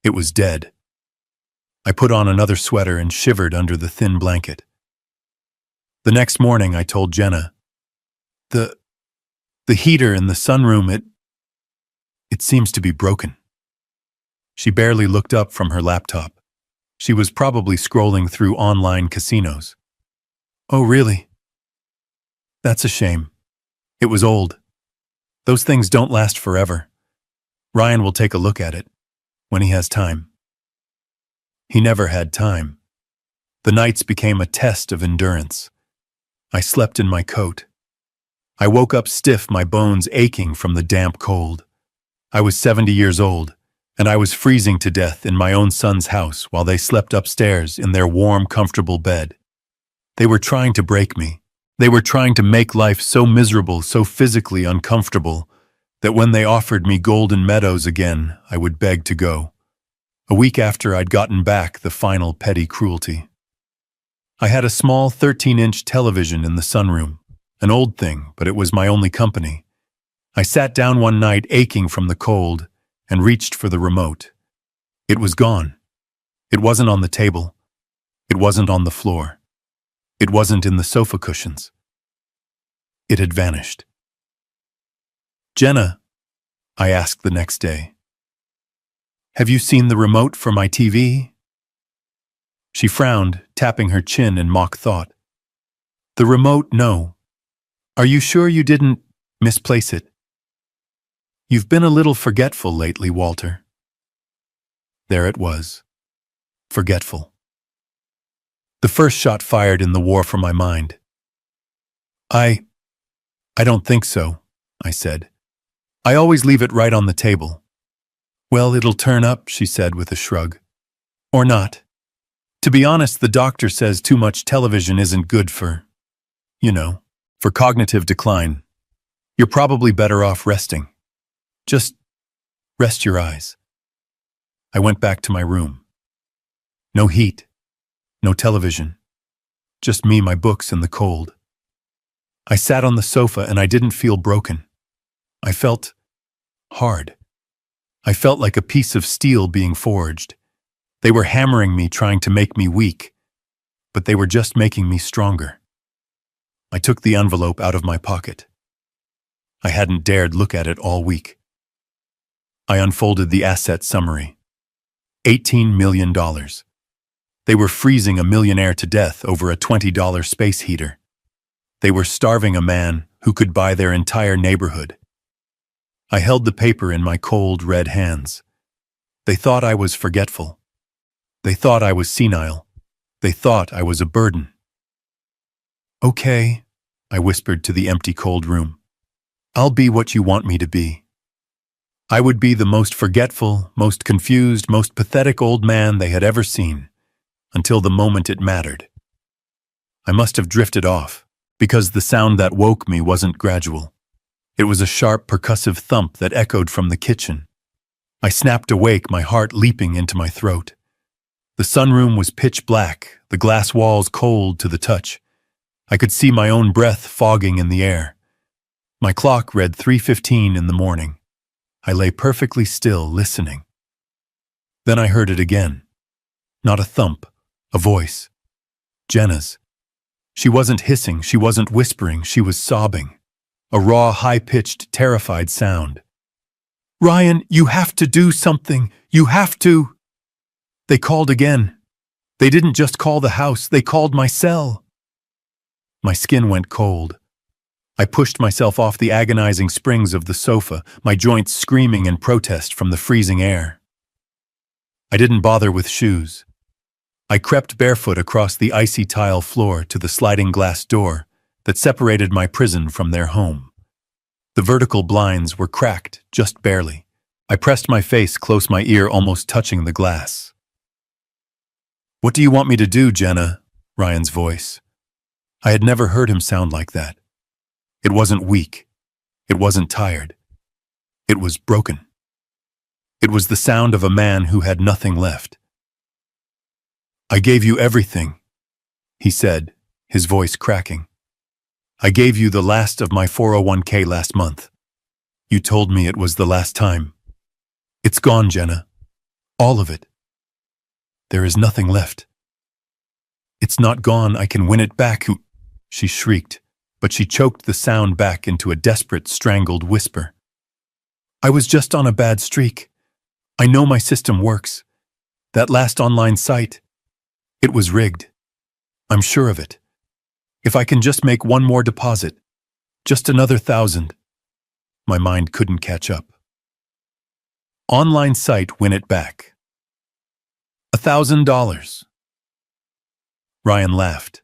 It was dead. I put on another sweater and shivered under the thin blanket. The next morning, I told Jenna, The heater in the sunroom, it seems to be broken. She barely looked up from her laptop. She was probably scrolling through online casinos. Oh, really? That's a shame. It was old. Those things don't last forever. Ryan will take a look at it when he has time. He never had time. The nights became a test of endurance. I slept in my coat. I woke up stiff, my bones aching from the damp cold. I was 70 years old, and I was freezing to death in my own son's house while they slept upstairs in their warm, comfortable bed. They were trying to break me. They were trying to make life so miserable, so physically uncomfortable, that when they offered me golden meadows again, I would beg to go. A week after I'd gotten back the final petty cruelty. I had a small 13-inch television in the sunroom, an old thing, but it was my only company. I sat down one night aching from the cold and reached for the remote. It was gone. It wasn't on the table. It wasn't on the floor. It wasn't in the sofa cushions. It had vanished. Jenna, I asked the next day, have you seen the remote for my TV? She frowned, tapping her chin in mock thought. The remote, no. Are you sure you didn't misplace it? You've been a little forgetful lately, Walter. There it was. Forgetful. The first shot fired in the war for my mind. I don't think so, I said. I always leave it right on the table. Well, it'll turn up, she said with a shrug. Or not. To be honest, the doctor says too much television isn't good for cognitive decline. You're probably better off resting. Just rest your eyes. I went back to my room. No heat. No television. Just me, my books, and the cold. I sat on the sofa and I didn't feel broken. I felt hard. I felt like a piece of steel being forged. They were hammering me, trying to make me weak, but they were just making me stronger. I took the envelope out of my pocket. I hadn't dared look at it all week. I unfolded the asset summary. $18 million. They were freezing a millionaire to death over a $20 space heater. They were starving a man who could buy their entire neighborhood. I held the paper in my cold, red hands. They thought I was forgetful. They thought I was senile. They thought I was a burden. Okay, I whispered to the empty, cold room. I'll be what you want me to be. I would be the most forgetful, most confused, most pathetic old man they had ever seen, until the moment it mattered. I must have drifted off, because the sound that woke me wasn't gradual. It was a sharp, percussive thump that echoed from the kitchen. I snapped awake, my heart leaping into my throat. The sunroom was pitch black, the glass walls cold to the touch. I could see my own breath fogging in the air. My clock read 3:15 in the morning. I lay perfectly still, listening. Then I heard it again. Not a thump, a voice. Jenna's. She wasn't hissing, she wasn't whispering, she was sobbing. A raw, high-pitched, terrified sound. Ryan, you have to do something. You have to. They called again. They didn't just call the house, they called my cell. My skin went cold. I pushed myself off the agonizing springs of the sofa, my joints screaming in protest from the freezing air. I didn't bother with shoes. I crept barefoot across the icy tile floor to the sliding glass door that separated my prison from their home. The vertical blinds were cracked, just barely. I pressed my face close, my ear almost touching the glass. What do you want me to do, Jenna? Ryan's voice. I had never heard him sound like that. It wasn't weak. It wasn't tired. It was broken. It was the sound of a man who had nothing left. I gave you everything, he said, his voice cracking. I gave you the last of my 401k last month. You told me it was the last time. It's gone, Jenna. All of it. There is nothing left. It's not gone. I can win it back. She shrieked, but she choked the sound back into a desperate, strangled whisper. I was just on a bad streak. I know my system works. That last online site, it was rigged. I'm sure of it. If I can just make one more deposit, just another 1,000. My mind couldn't catch up. Online site, win it back. $1,000. Ryan laughed.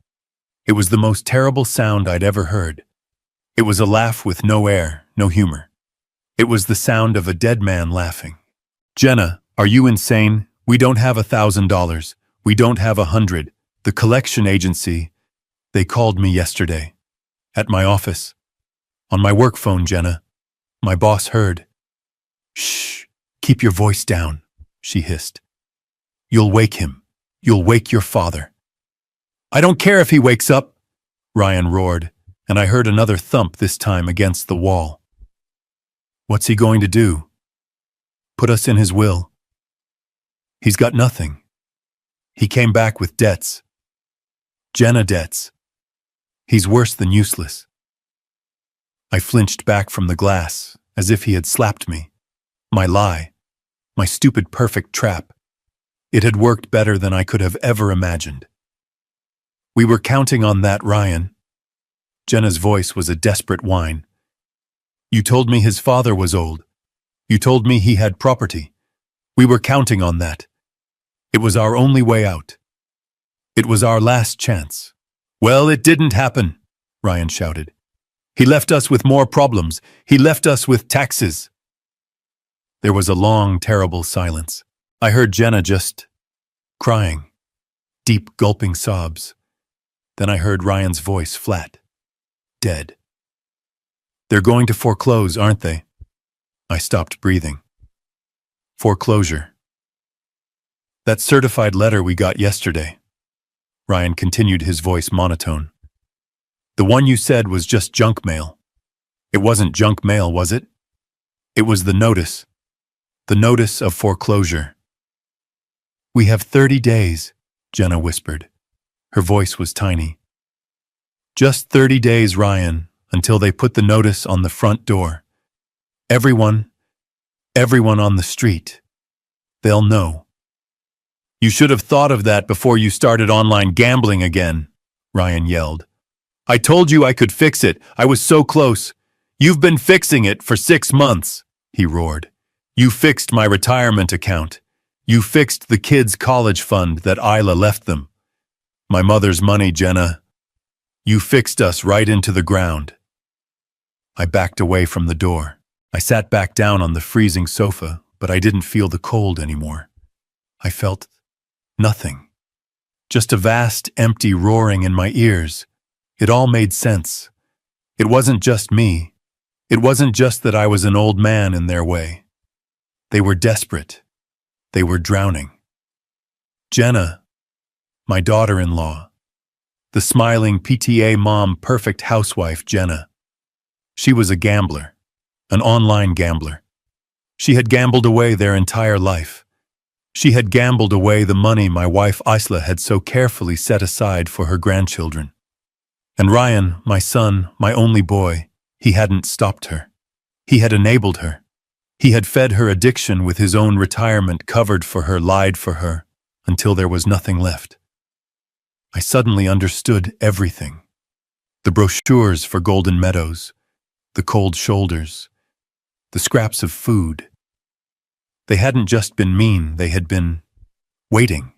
It was the most terrible sound I'd ever heard. It was a laugh with no air, no humor. It was the sound of a dead man laughing. Jenna, are you insane? We don't have $1,000. We don't have 100. The collection agency, they called me yesterday. At my office. On my work phone, Jenna. My boss heard. Shh, keep your voice down, she hissed. You'll wake him. You'll wake your father. I don't care if he wakes up, Ryan roared, and I heard another thump, this time against the wall. What's he going to do? Put us in his will. He's got nothing. He came back with debts. Jenna debts. He's worse than useless. I flinched back from the glass, as if he had slapped me. My lie. My stupid perfect trap. It had worked better than I could have ever imagined. We were counting on that, Ryan. Jenna's voice was a desperate whine. You told me his father was old. You told me he had property. We were counting on that. It was our only way out. It was our last chance. Well, it didn't happen, Ryan shouted. He left us with more problems. He left us with taxes. There was a long, terrible silence. I heard Jenna just crying, deep gulping sobs. Then I heard Ryan's voice flat, dead. They're going to foreclose, aren't they? I stopped breathing. Foreclosure. That certified letter we got yesterday. Ryan continued, his voice monotone. The one you said was just junk mail. It wasn't junk mail, was it? It was the notice. The notice of foreclosure. We have 30 days, Jenna whispered. Her voice was tiny. Just 30 days, Ryan, until they put the notice on the front door. Everyone on the street. They'll know. You should have thought of that before you started online gambling again, Ryan yelled. I told you I could fix it. I was so close. You've been fixing it for 6 months, he roared. You fixed my retirement account. You fixed the kids' college fund that Isla left them. My mother's money, Jenna. You fixed us right into the ground. I backed away from the door. I sat back down on the freezing sofa, but I didn't feel the cold anymore. I felt nothing. Just a vast, empty roaring in my ears. It all made sense. It wasn't just me. It wasn't just that I was an old man in their way. They were desperate. They were drowning. Jenna, my daughter-in-law, the smiling PTA mom, perfect housewife Jenna. She was a gambler, an online gambler. She had gambled away their entire life. She had gambled away the money my wife Isla had so carefully set aside for her grandchildren. And Ryan, my son, my only boy, he hadn't stopped her. He had enabled her. He had fed her addiction with his own retirement, covered for her, lied for her, until there was nothing left. I suddenly understood everything. The brochures for Golden Meadows, the cold shoulders, the scraps of food. They hadn't just been mean, they had been waiting.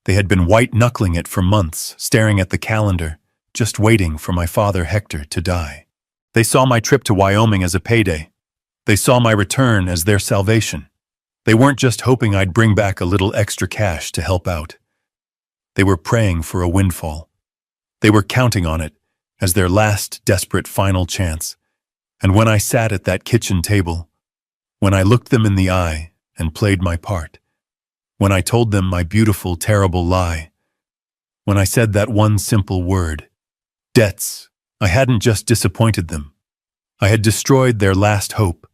They had been white-knuckling it for months, staring at the calendar, just waiting for my father Hector to die. They saw my trip to Wyoming as a payday. They saw my return as their salvation. They weren't just hoping I'd bring back a little extra cash to help out. They were praying for a windfall. They were counting on it as their last desperate final chance. And when I sat at that kitchen table, when I looked them in the eye and played my part, when I told them my beautiful, terrible lie, when I said that one simple word, debts, I hadn't just disappointed them. I had destroyed their last hope.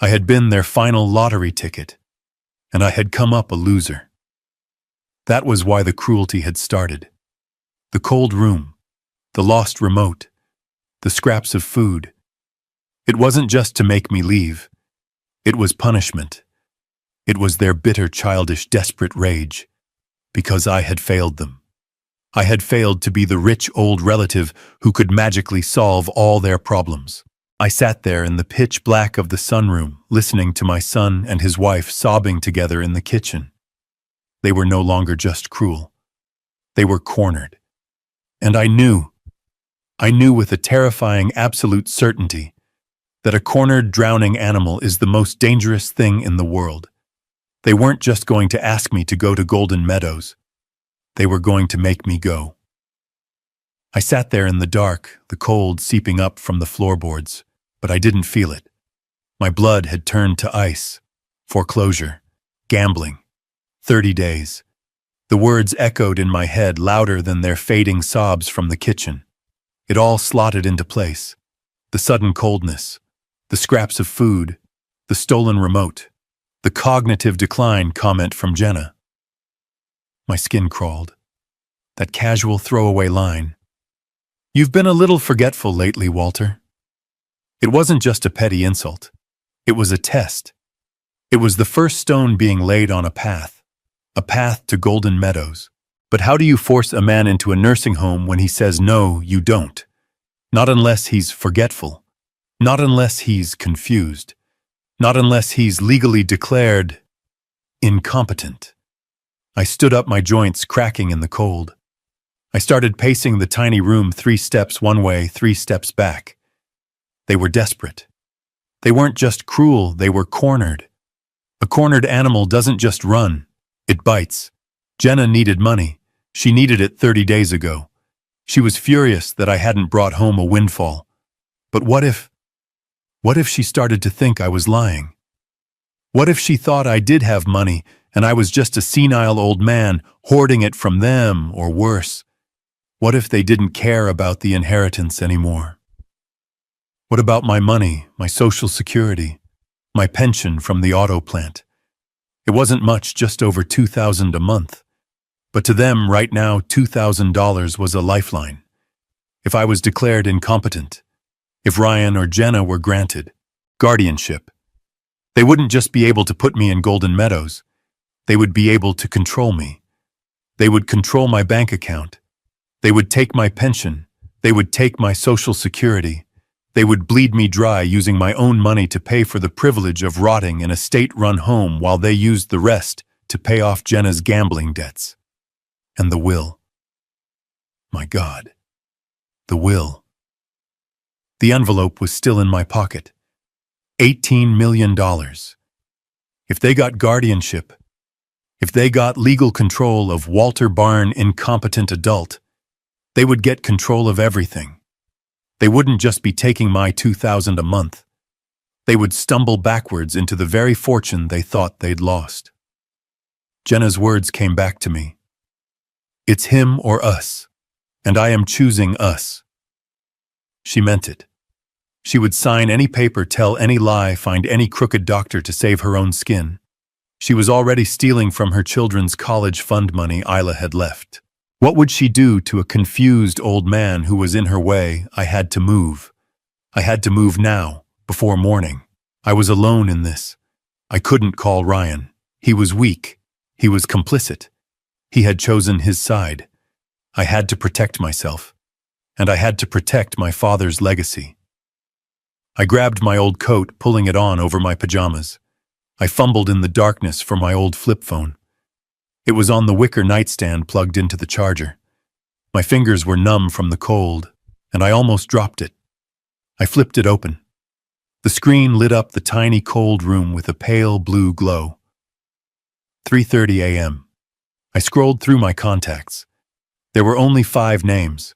I had been their final lottery ticket, and I had come up a loser. That was why the cruelty had started. The cold room, the lost remote, the scraps of food. It wasn't just to make me leave. It was punishment. It was their bitter, childish, desperate rage, because I had failed them. I had failed to be the rich old relative who could magically solve all their problems. I sat there in the pitch black of the sunroom, listening to my son and his wife sobbing together in the kitchen. They were no longer just cruel. They were cornered. And I knew with a terrifying absolute certainty that a cornered, drowning animal is the most dangerous thing in the world. They weren't just going to ask me to go to Golden Meadows. They were going to make me go. I sat there in the dark, the cold seeping up from the floorboards, but I didn't feel it. My blood had turned to ice. Foreclosure. Gambling. 30 days. The words echoed in my head louder than their fading sobs from the kitchen. It all slotted into place. The sudden coldness, the scraps of food, the stolen remote, the cognitive decline comment from Jenna. My skin crawled. That casual throwaway line. "You've been a little forgetful lately, Walter." It wasn't just a petty insult. It was a test. It was the first stone being laid on a path to Golden Meadows. But how do you force a man into a nursing home when he says no, you don't? Not unless he's forgetful. Not unless he's confused. Not unless he's legally declared incompetent. I stood up, my joints cracking in the cold. I started pacing the tiny room, 3 steps one way, 3 steps back. They were desperate. They weren't just cruel, they were cornered. A cornered animal doesn't just run, it bites. Jenna needed money. She needed it 30 days ago. She was furious that I hadn't brought home a windfall. But what if she started to think I was lying? What if she thought I did have money and I was just a senile old man hoarding it from them, or worse? What if they didn't care about the inheritance anymore? What about my money, my Social Security, my pension from the auto plant? It wasn't much, just over $2,000 a month. But to them right now, $2,000 was a lifeline. If I was declared incompetent, if Ryan or Jenna were granted guardianship, they wouldn't just be able to put me in Golden Meadows. They would be able to control me. They would control my bank account. They would take my pension. They would take my Social Security. They would bleed me dry using my own money to pay for the privilege of rotting in a state-run home while they used the rest to pay off Jenna's gambling debts. And the will. My God. The will. The envelope was still in my pocket. $18 million. If they got guardianship, if they got legal control of Walter Barn, incompetent adult, they would get control of everything. They wouldn't just be taking my $2,000 a month. They would stumble backwards into the very fortune they thought they'd lost. Jenna's words came back to me. It's him or us, and I am choosing us. She meant it. She would sign any paper, tell any lie, find any crooked doctor to save her own skin. She was already stealing from her children's college fund money Isla had left. What would she do to a confused old man who was in her way? I had to move. I had to move now, before morning. I was alone in this. I couldn't call Ryan. He was weak. He was complicit. He had chosen his side. I had to protect myself. And I had to protect my father's legacy. I grabbed my old coat, pulling it on over my pajamas. I fumbled in the darkness for my old flip phone. It was on the wicker nightstand plugged into the charger. My fingers were numb from the cold, and I almost dropped it. I flipped it open. The screen lit up the tiny cold room with a pale blue glow. 3:30 a.m. I scrolled through my contacts. There were only 5 names.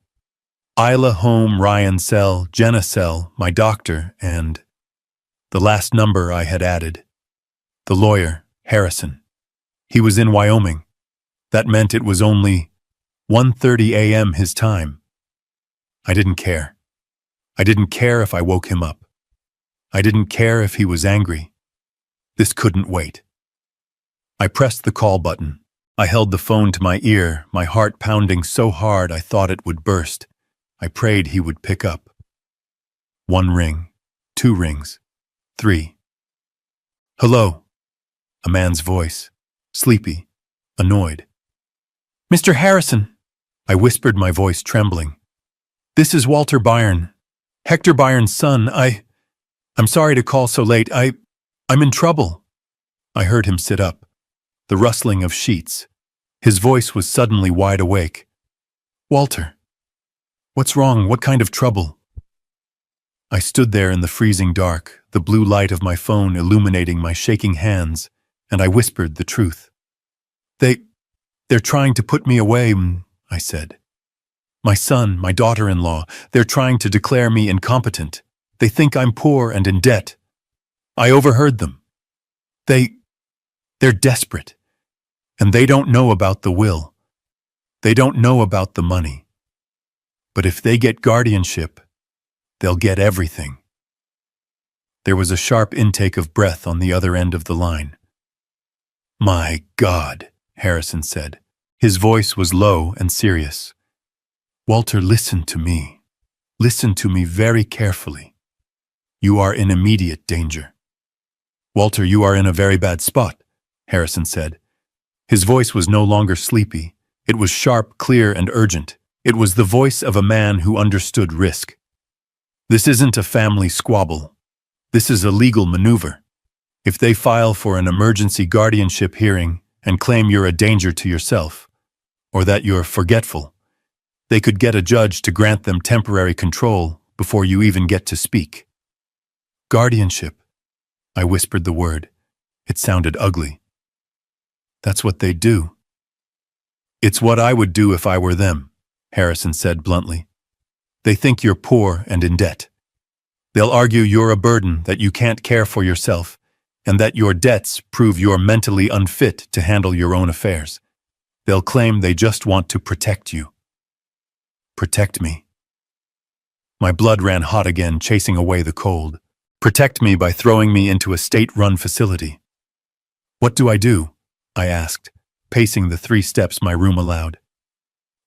Isla home, Ryan cell, Jenna cell, my doctor, and the last number I had added. The lawyer, Harrison. He was in Wyoming. That meant it was only 1:30 a.m. his time. I didn't care. I didn't care if I woke him up. I didn't care if he was angry. This couldn't wait. I pressed the call button. I held the phone to my ear, my heart pounding so hard I thought it would burst. I prayed he would pick up. 1 ring, 2 rings, 3. Hello. A man's voice, sleepy, annoyed. "Mr. Harrison," I whispered, my voice trembling. "This is Walter Byron, Hector Byron's son. I'm sorry to call so late. I'm in trouble." I heard him sit up, the rustling of sheets. His voice was suddenly wide awake. "Walter, what's wrong? What kind of trouble?" I stood there in the freezing dark, the blue light of my phone illuminating my shaking hands, and I whispered the truth. They're trying to put me away," I said. "My son, my daughter-in-law, they're trying to declare me incompetent. They think I'm poor and in debt. I overheard them. They're desperate. And they don't know about the will. They don't know about the money. But if they get guardianship, they'll get everything." There was a sharp intake of breath on the other end of the line. "My God," Harrison said. His voice was low and serious. "Walter, listen to me. Listen to me very carefully. You are in immediate danger." "Walter, you are in a very bad spot," Harrison said. His voice was no longer sleepy. It was sharp, clear, and urgent. It was the voice of a man who understood risk. "This isn't a family squabble. This is a legal maneuver. If they file for an emergency guardianship hearing and claim you're a danger to yourself, or that you're forgetful, they could get a judge to grant them temporary control before you even get to speak." "Guardianship," I whispered the word. It sounded ugly. "That's what they do." "It's what I would do if I were them," Harrison said bluntly. "They think you're poor and in debt. They'll argue you're a burden, that you can't care for yourself, and that your debts prove you're mentally unfit to handle your own affairs. They'll claim they just want to protect you." Protect me. My blood ran hot again, chasing away the cold. Protect me by throwing me into a state-run facility. "What do I do?" I asked, pacing the 3 steps my room allowed.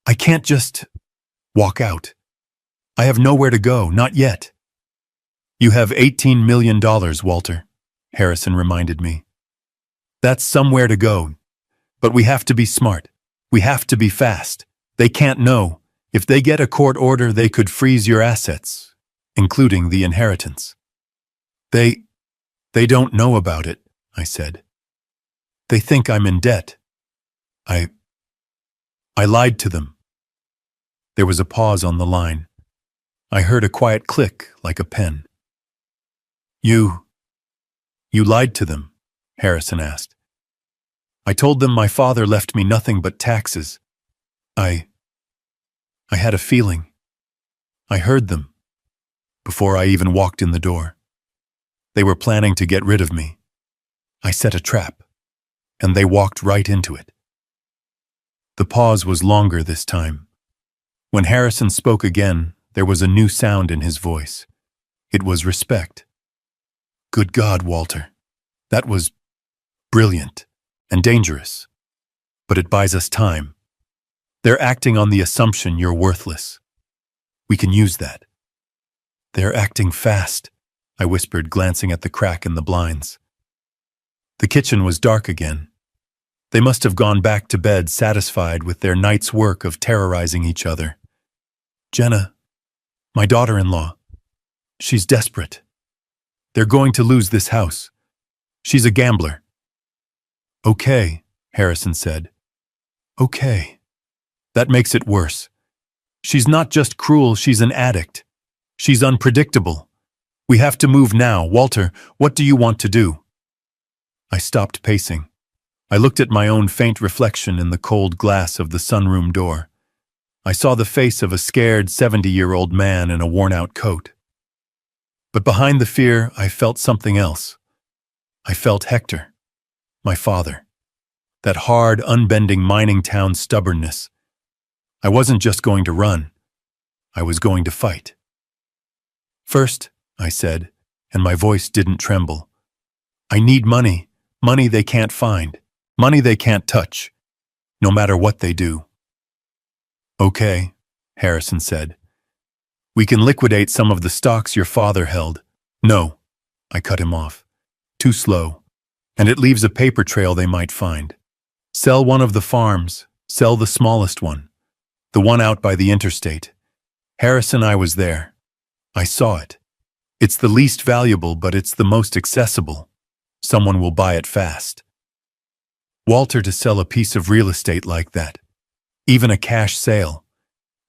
"I can't just walk out. I have nowhere to go, not yet." "You have $18 million, Walter," Harrison reminded me. "That's somewhere to go. But we have to be smart. We have to be fast. They can't know. If they get a court order, they could freeze your assets, including the inheritance." They don't know about it," I said. "They think I'm in debt. I lied to them." There was a pause on the line. I heard a quiet click like a pen. You lied to them?" Harrison asked. "I told them my father left me nothing but taxes. I had a feeling. I heard them before I even walked in the door. They were planning to get rid of me. I set a trap, and they walked right into it." The pause was longer this time. When Harrison spoke again, there was a new sound in his voice. It was respect. "Good God, Walter. That was brilliant and dangerous. But it buys us time. They're acting on the assumption you're worthless. We can use that." "They're acting fast," I whispered, glancing at the crack in the blinds. The kitchen was dark again. They must have gone back to bed satisfied with their night's work of terrorizing each other. "Jenna, my daughter-in-law, she's desperate. They're going to lose this house. She's a gambler." "Okay," Harrison said. "Okay. That makes it worse. She's not just cruel, she's an addict. She's unpredictable. We have to move now. Walter, what do you want to do?" I stopped pacing. I looked at my own faint reflection in the cold glass of the sunroom door. I saw the face of a scared 70-year-old man in a worn-out coat. But behind the fear, I felt something else. I felt Hector, my father. That hard, unbending mining town stubbornness. I wasn't just going to run. I was going to fight. "First," I said, and my voice didn't tremble, "I need money. Money they can't find. Money they can't touch. No matter what they do." "Okay," Harrison said. "We can liquidate some of the stocks your father held." "No," I cut him off. "Too slow. And it leaves a paper trail they might find. Sell one of the farms, sell the smallest one, the one out by the interstate. Harrison, I was there. I saw it. It's the least valuable, but it's the most accessible. Someone will buy it fast. Walter, to sell a piece of real estate like that, even a cash sale,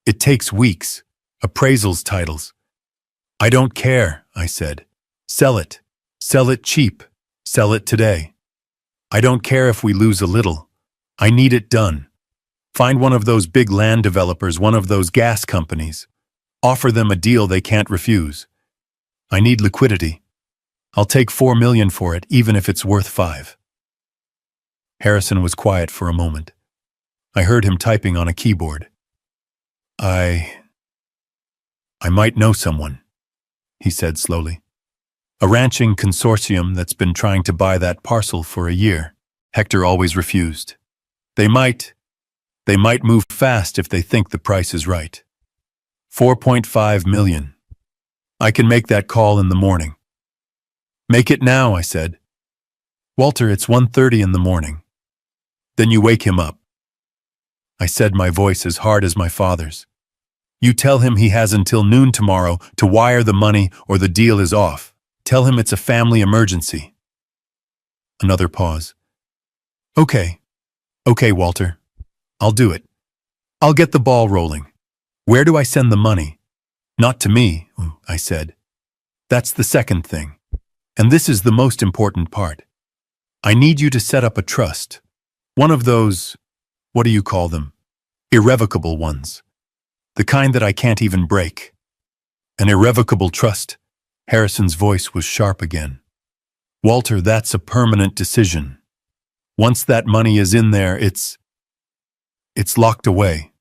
it takes weeks, appraisals, titles. I don't care, I said. Sell it. Sell it cheap. Sell it today. I don't care if we lose a little. I need it done. Find one of those big land developers, one of those gas companies. Offer them a deal they can't refuse. I need liquidity. I'll take $4 million for it, even if it's worth $5 million. Harrison was quiet for a moment. I heard him typing on a keyboard. I might know someone, he said slowly. A ranching consortium that's been trying to buy that parcel for a year. Hector always refused. They might move fast if they think the price is right. $4.5 million. I can make that call in the morning. Make it now, I said. Walter, it's 1:30 in the morning. Then you wake him up. I said, my voice as hard as my father's. You tell him he has until noon tomorrow to wire the money or the deal is off. Tell him it's a family emergency. Another pause. Okay, Walter. I'll do it. I'll get the ball rolling. Where do I send the money? Not to me, I said. That's the second thing. And this is the most important part. I need you to set up a trust. One of those, what do you call them? Irrevocable ones. The kind that I can't even break. An irrevocable trust. Harrison's voice was sharp again. Walter, that's a permanent decision. Once that money is in there, it's locked away.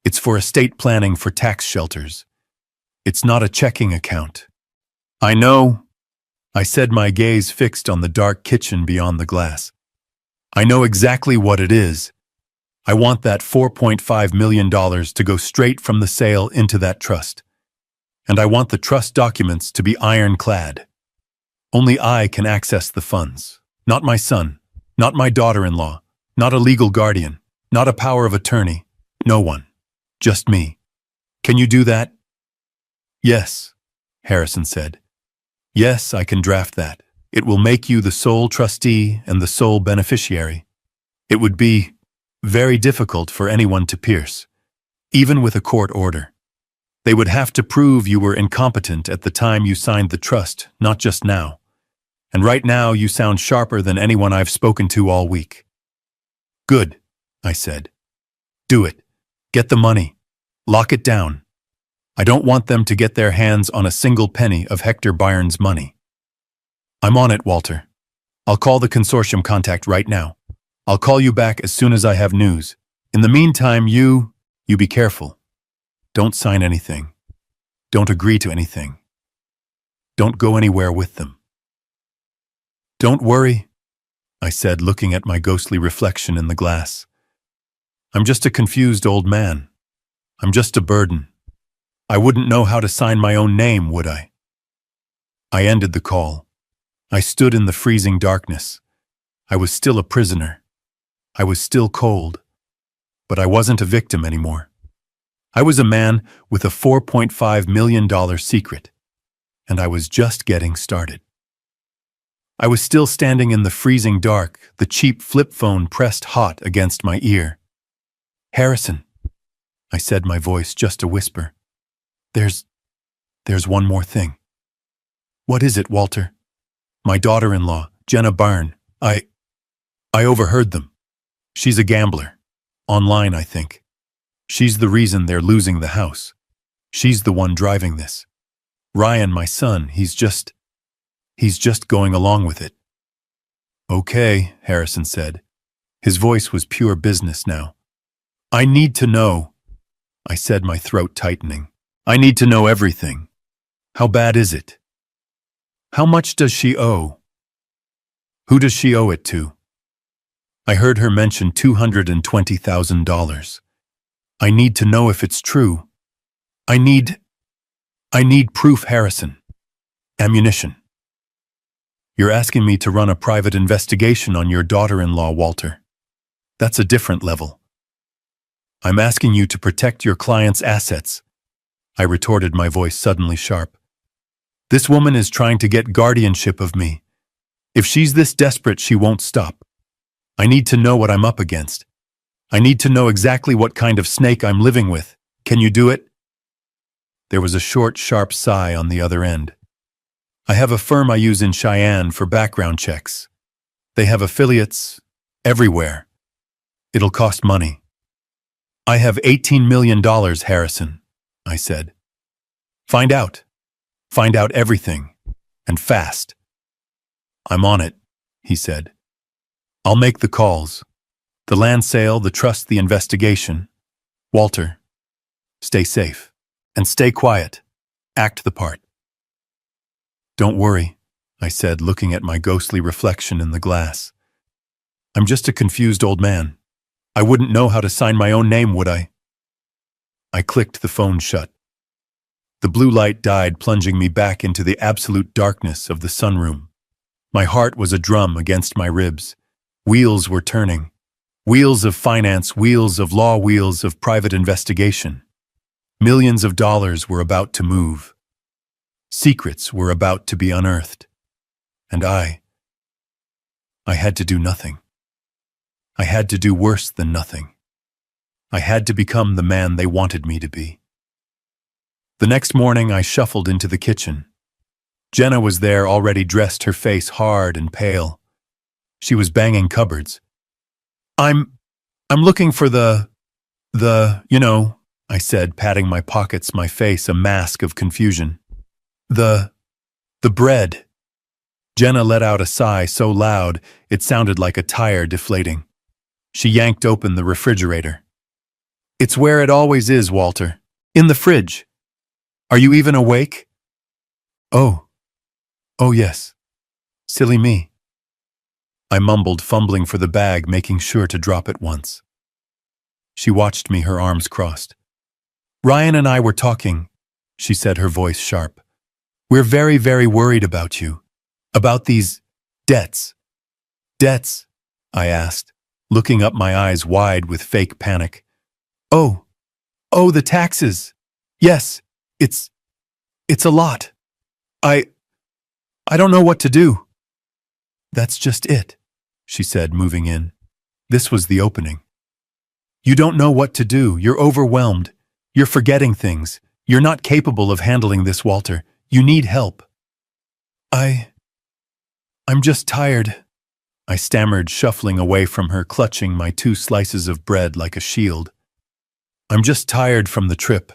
It's for estate planning, for tax shelters. It's not a checking account. I know, I said, my gaze fixed on the dark kitchen beyond the glass. I know exactly what it is. I want that $4.5 million to go straight from the sale into that trust. And I want the trust documents to be ironclad. Only I can access the funds. Not my son, not my daughter-in-law, not a legal guardian, not a power of attorney. No one. Just me. Can you do that? Yes, Harrison said. Yes, I can draft that. It will make you the sole trustee and the sole beneficiary. It would be very difficult for anyone to pierce, even with a court order. They would have to prove you were incompetent at the time you signed the trust, not just now. And right now you sound sharper than anyone I've spoken to all week. Good, I said. Do it. Get the money. Lock it down. I don't want them to get their hands on a single penny of Hector Byron's money. I'm on it, Walter. I'll call the consortium contact right now. I'll call you back as soon as I have news. In the meantime, you be careful. Don't sign anything. Don't agree to anything. Don't go anywhere with them. Don't worry, I said, looking at my ghostly reflection in the glass. I'm just a confused old man. I'm just a burden. I wouldn't know how to sign my own name, would I? I ended the call. I stood in the freezing darkness. I was still a prisoner. I was still cold. But I wasn't a victim anymore. I was a man with a $4.5 million secret, and I was just getting started. I was still standing in the freezing dark, the cheap flip phone pressed hot against my ear. Harrison, I said, my voice just a whisper. There's one more thing. What is it, Walter? My daughter-in-law, Jenna Byrne, I overheard them. She's a gambler. Online, I think. She's the reason they're losing the house. She's the one driving this. Ryan, my son, he's just going along with it. Okay, Harrison said. His voice was pure business now. I need to know, I said, my throat tightening. I need to know everything. How bad is it? How much does she owe? Who does she owe it to? I heard her mention $220,000. I need to know if it's true. I need proof, Harrison. Ammunition. You're asking me to run a private investigation on your daughter-in-law, Walter. That's a different level. I'm asking you to protect your client's assets, I retorted, my voice suddenly sharp. This woman is trying to get guardianship of me. If she's this desperate, she won't stop. I need to know what I'm up against. I need to know exactly what kind of snake I'm living with. Can you do it? There was a short, sharp sigh on the other end. I have a firm I use in Cheyenne for background checks. They have affiliates everywhere. It'll cost money. I have $18 million, Harrison, I said. Find out. Find out everything. And fast. I'm on it, he said. I'll make the calls. The land sale, the trust, the investigation. Walter, stay safe. And stay quiet. Act the part. Don't worry, I said, looking at my ghostly reflection in the glass. I'm just a confused old man. I wouldn't know how to sign my own name, would I? I clicked the phone shut. The blue light died, plunging me back into the absolute darkness of the sunroom. My heart was a drum against my ribs. Wheels were turning. Wheels of finance, wheels of law, wheels of private investigation. Millions of dollars were about to move. Secrets were about to be unearthed. And I had to do nothing. I had to do worse than nothing. I had to become the man they wanted me to be. The next morning, I shuffled into the kitchen. Jenna was there, already dressed, her face hard and pale. She was banging cupboards. I'm looking for I said, patting my pockets, my face a mask of confusion. The bread. Jenna let out a sigh so loud it sounded like a tire deflating. She yanked open the refrigerator. It's where it always is, Walter. In the fridge. Are you even awake? Oh, yes. Silly me. I mumbled, fumbling for the bag, making sure to drop it once. She watched me, her arms crossed. Ryan and I were talking, she said, her voice sharp. We're very, very worried about you. About these debts. Debts? I asked, looking up, my eyes wide with fake panic. Oh, the taxes. Yes, it's a lot. I don't know what to do. That's just it, she said, moving in. This was the opening. You don't know what to do. You're overwhelmed. You're forgetting things. You're not capable of handling this, Walter. You need help. I'm just tired, I stammered, shuffling away from her, clutching my 2 slices of bread like a shield. I'm just tired from the trip.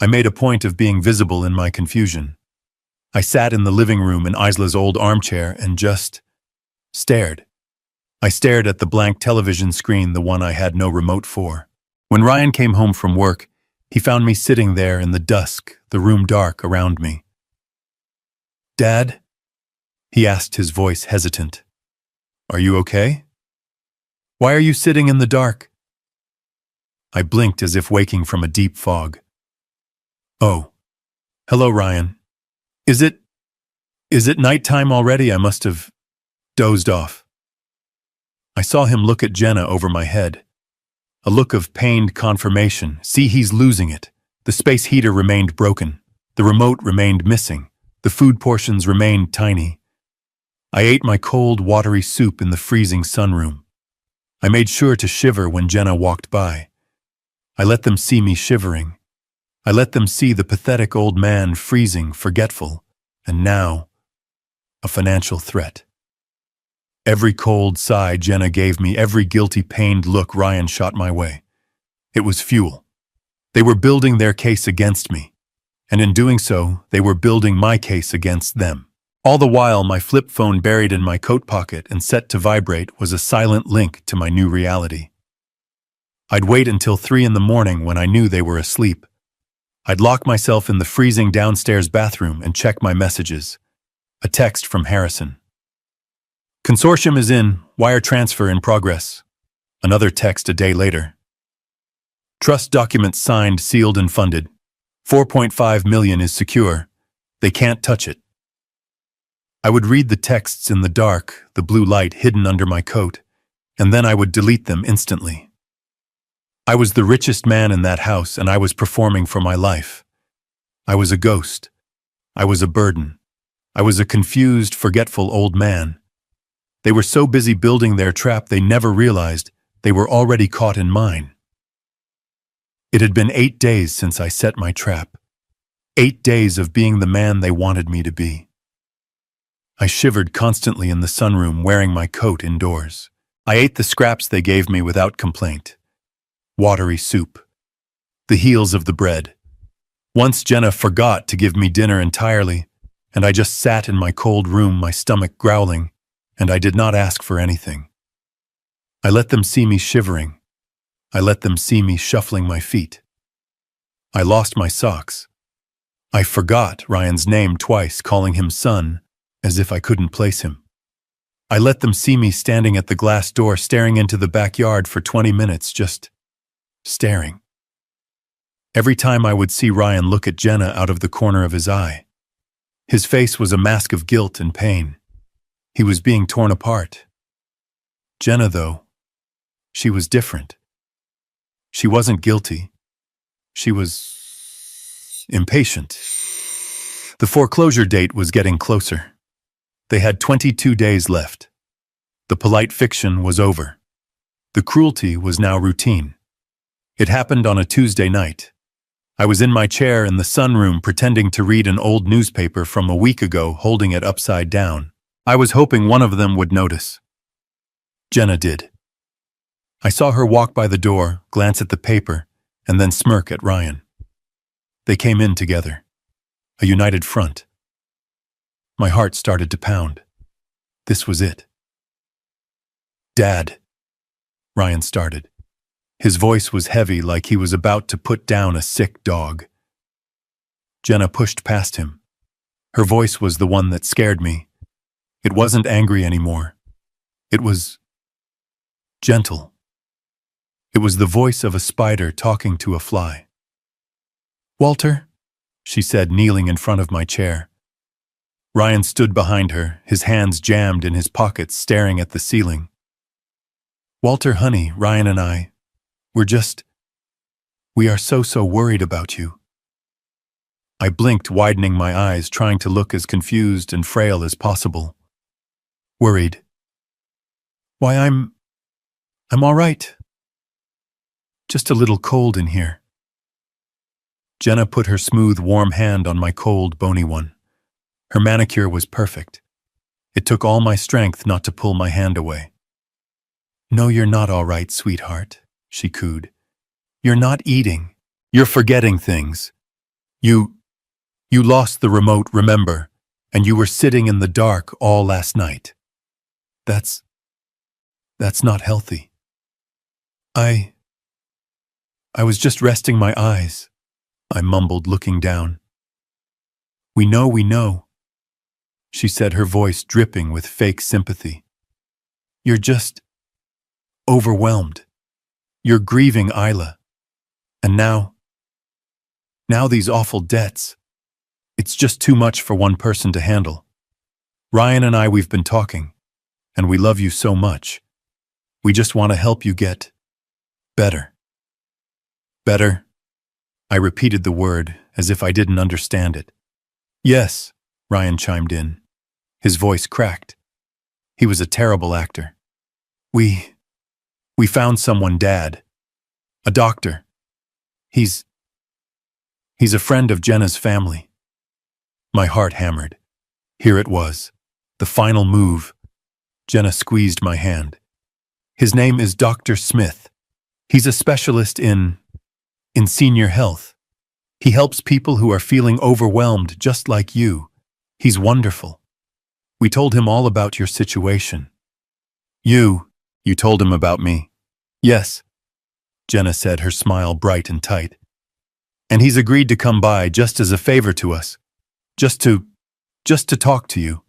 I made a point of being visible in my confusion. I sat in the living room in Isla's old armchair and just stared. I stared at the blank television screen, the one I had no remote for. When Ryan came home from work, he found me sitting there in the dusk, the room dark around me. Dad? He asked, his voice hesitant. Are you okay? Why are you sitting in the dark? I blinked as if waking from a deep fog. Oh. Hello, Ryan. Is it nighttime already? I must have dozed off. I saw him look at Jenna over my head. A look of pained confirmation. See, he's losing it. The space heater remained broken. The remote remained missing. The food portions remained tiny. I ate my cold, watery soup in the freezing sunroom. I made sure to shiver when Jenna walked by. I let them see me shivering. I let them see the pathetic old man freezing, forgetful, and now, a financial threat. Every cold sigh Jenna gave me, every guilty, pained look Ryan shot my way. It was fuel. They were building their case against me, and in doing so, they were building my case against them. All the while, my flip phone buried in my coat pocket and set to vibrate was a silent link to my new reality. I'd wait until 3 a.m. when I knew they were asleep. I'd lock myself in the freezing downstairs bathroom and check my messages. A text from Harrison. Consortium is in, wire transfer in progress. Another text a day later. Trust documents signed, sealed, and funded. $4.5 million is secure. They can't touch it. I would read the texts in the dark, the blue light hidden under my coat, and then I would delete them instantly. I was the richest man in that house, and I was performing for my life. I was a ghost. I was a burden. I was a confused, forgetful old man. They were so busy building their trap they never realized they were already caught in mine. It had been 8 days since I set my trap. 8 days of being the man they wanted me to be. I shivered constantly in the sunroom wearing my coat indoors. I ate the scraps they gave me without complaint. Watery soup. The heels of the bread. Once Jenna forgot to give me dinner entirely, and I just sat in my cold room, my stomach growling, and I did not ask for anything. I let them see me shivering. I let them see me shuffling my feet. I lost my socks. I forgot Ryan's name twice, calling him son, as if I couldn't place him. I let them see me standing at the glass door, staring into the backyard for 20 minutes, just staring. Every time I would see Ryan look at Jenna out of the corner of his eye. His face was a mask of guilt and pain. He was being torn apart. Jenna, though, she was different. She wasn't guilty. She was impatient. The foreclosure date was getting closer. They had 22 days left. The polite fiction was over. The cruelty was now routine. It happened on a Tuesday night. I was in my chair in the sunroom pretending to read an old newspaper from a week ago, holding it upside down. I was hoping one of them would notice. Jenna did. I saw her walk by the door, glance at the paper, and then smirk at Ryan. They came in together. A united front. My heart started to pound. This was it. "Dad," Ryan started. His voice was heavy, like he was about to put down a sick dog. Jenna pushed past him. Her voice was the one that scared me. It wasn't angry anymore. It was gentle. It was the voice of a spider talking to a fly. "Walter," she said, kneeling in front of my chair. Ryan stood behind her, his hands jammed in his pockets, staring at the ceiling. "Walter, honey, Ryan and I, we are so worried about you." I blinked, widening my eyes, trying to look as confused and frail as possible. "Worried? Why, I'm all right. Just a little cold in here." Jenna put her smooth, warm hand on my cold, bony one. Her manicure was perfect. It took all my strength not to pull my hand away. "No, you're not all right, sweetheart," she cooed. "You're not eating. You're forgetting things. You lost the remote, remember, and you were sitting in the dark all last night. That's not healthy." I was just resting my eyes," I mumbled, looking down. We know," she said, her voice dripping with fake sympathy. "You're just overwhelmed. You're grieving Isla. And now these awful debts. It's just too much for one person to handle. Ryan and I, we've been talking, and we love you so much. We just want to help you get better." "Better?" I repeated the word as if I didn't understand it. "Yes," Ryan chimed in. His voice cracked. He was a terrible actor. We found someone, Dad. A doctor. He's a friend of Jenna's family." My heart hammered. Here it was. The final move. Jenna squeezed my hand. "His name is Dr. Smith. He's a specialist in senior health. He helps people who are feeling overwhelmed just like you. He's wonderful. We told him all about your situation." You told him about me?" "Yes," Jenna said, her smile bright and tight. "And he's agreed to come by just as a favor to us. Just to talk to you.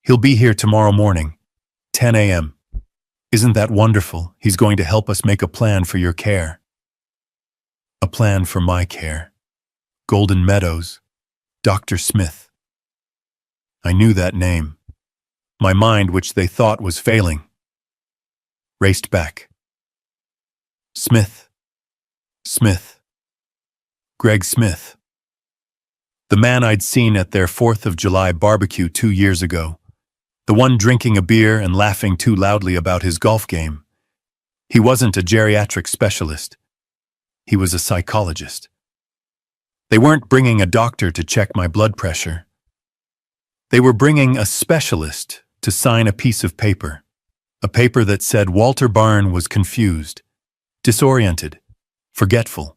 He'll be here tomorrow morning, 10 a.m. Isn't that wonderful? He's going to help us make a plan for your care." A plan for my care. Golden Meadows. Dr. Smith. I knew that name. My mind, which they thought was failing, raced back. Smith. Smith. Greg Smith. The man I'd seen at their 4th of July barbecue 2 years ago. The one drinking a beer and laughing too loudly about his golf game. He wasn't a geriatric specialist. He was a psychologist. They weren't bringing a doctor to check my blood pressure. They were bringing a specialist to sign a piece of paper. A paper that said Walter Byrne was confused, disoriented, forgetful,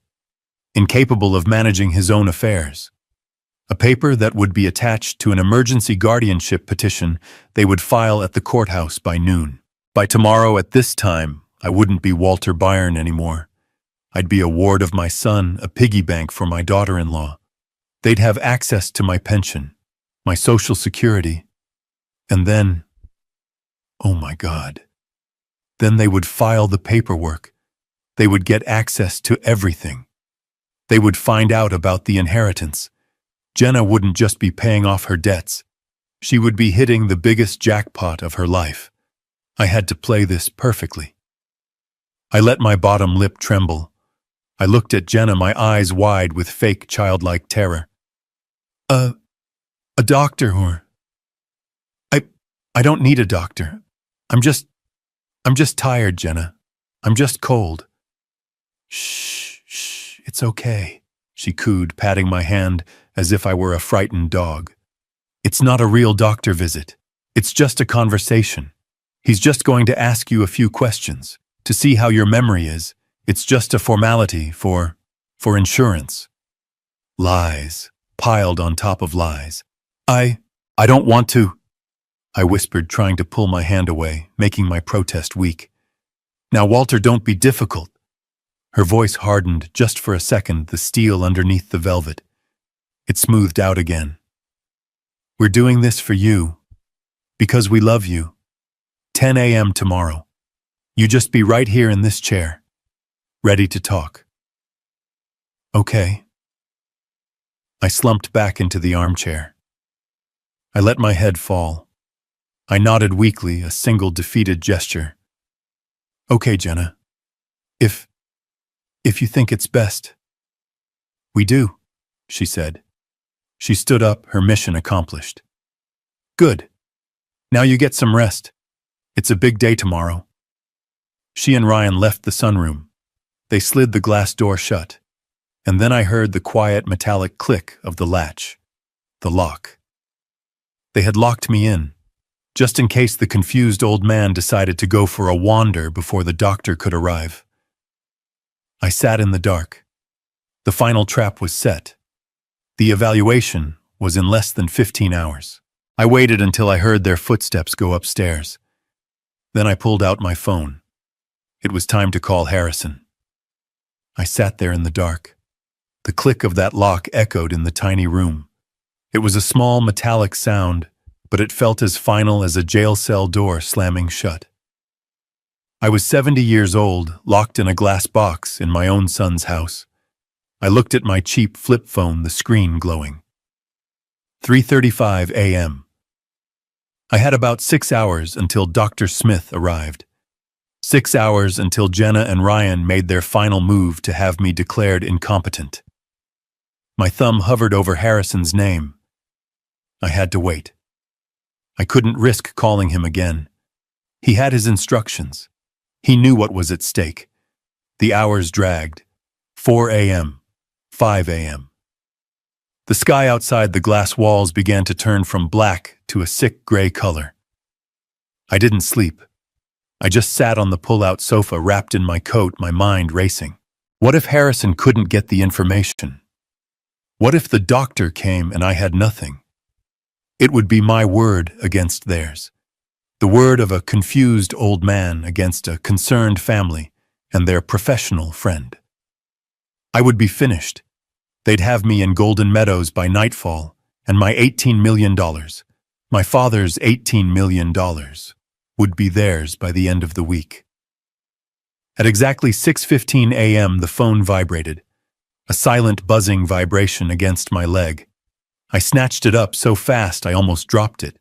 incapable of managing his own affairs. A paper that would be attached to an emergency guardianship petition they would file at the courthouse by noon. By tomorrow at this time, I wouldn't be Walter Byrne anymore. I'd be a ward of my son, a piggy bank for my daughter-in-law. They'd have access to my pension, my social security, and then, oh my God, then they would file the paperwork. They would get access to everything. They would find out about the inheritance. Jenna wouldn't just be paying off her debts. She would be hitting the biggest jackpot of her life. I had to play this perfectly. I let my bottom lip tremble. I looked at Jenna, my eyes wide with fake childlike terror. A doctor or... I don't need a doctor. I'm just tired, Jenna. I'm just cold. Shh, it's okay, she cooed, patting my hand as if I were a frightened dog. It's not a real doctor visit. It's just a conversation. He's just going to ask you a few questions to see how your memory is. It's just a formality for insurance. Lies, piled on top of lies. I don't want to, I whispered, trying to pull my hand away, making my protest weak. Now, Walter, don't be difficult. Her voice hardened just for a second, the steel underneath the velvet. It smoothed out again. We're doing this for you, because we love you. 10 a.m. tomorrow. You just be right here in this chair, ready to talk. Okay. I slumped back into the armchair. I let my head fall. I nodded weakly, a single defeated gesture. Okay, Jenna. If you think it's best. We do, she said. She stood up, her mission accomplished. Good. Now you get some rest. It's a big day tomorrow. She and Ryan left the sunroom. They slid the glass door shut, and then I heard the quiet metallic click of the latch, the lock. They had locked me in, just in case the confused old man decided to go for a wander before the doctor could arrive. I sat in the dark. The final trap was set. The evaluation was in less than 15 hours. I waited until I heard their footsteps go upstairs. Then I pulled out my phone. It was time to call Harrison. I sat there in the dark. The click of that lock echoed in the tiny room. It was a small metallic sound, but it felt as final as a jail cell door slamming shut. I was 70 years old, locked in a glass box in my own son's house. I looked at my cheap flip phone, the screen glowing. 3:35 a.m. I had about 6 hours until Dr. Smith arrived. 6 hours until Jenna and Ryan made their final move to have me declared incompetent. My thumb hovered over Harrison's name. I had to wait. I couldn't risk calling him again. He had his instructions. He knew what was at stake. The hours dragged. 4 a.m., 5 a.m. The sky outside the glass walls began to turn from black to a sick gray color. I didn't sleep. I just sat on the pull-out sofa wrapped in my coat, my mind racing. What if Harrison couldn't get the information? What if the doctor came and I had nothing? It would be my word against theirs. The word of a confused old man against a concerned family and their professional friend. I would be finished. They'd have me in Golden Meadows by nightfall, and my $18 million, my father's $18 million, would be theirs by the end of the week. At exactly 6:15 a.m. the phone vibrated, a silent buzzing vibration against my leg. I snatched it up so fast I almost dropped it.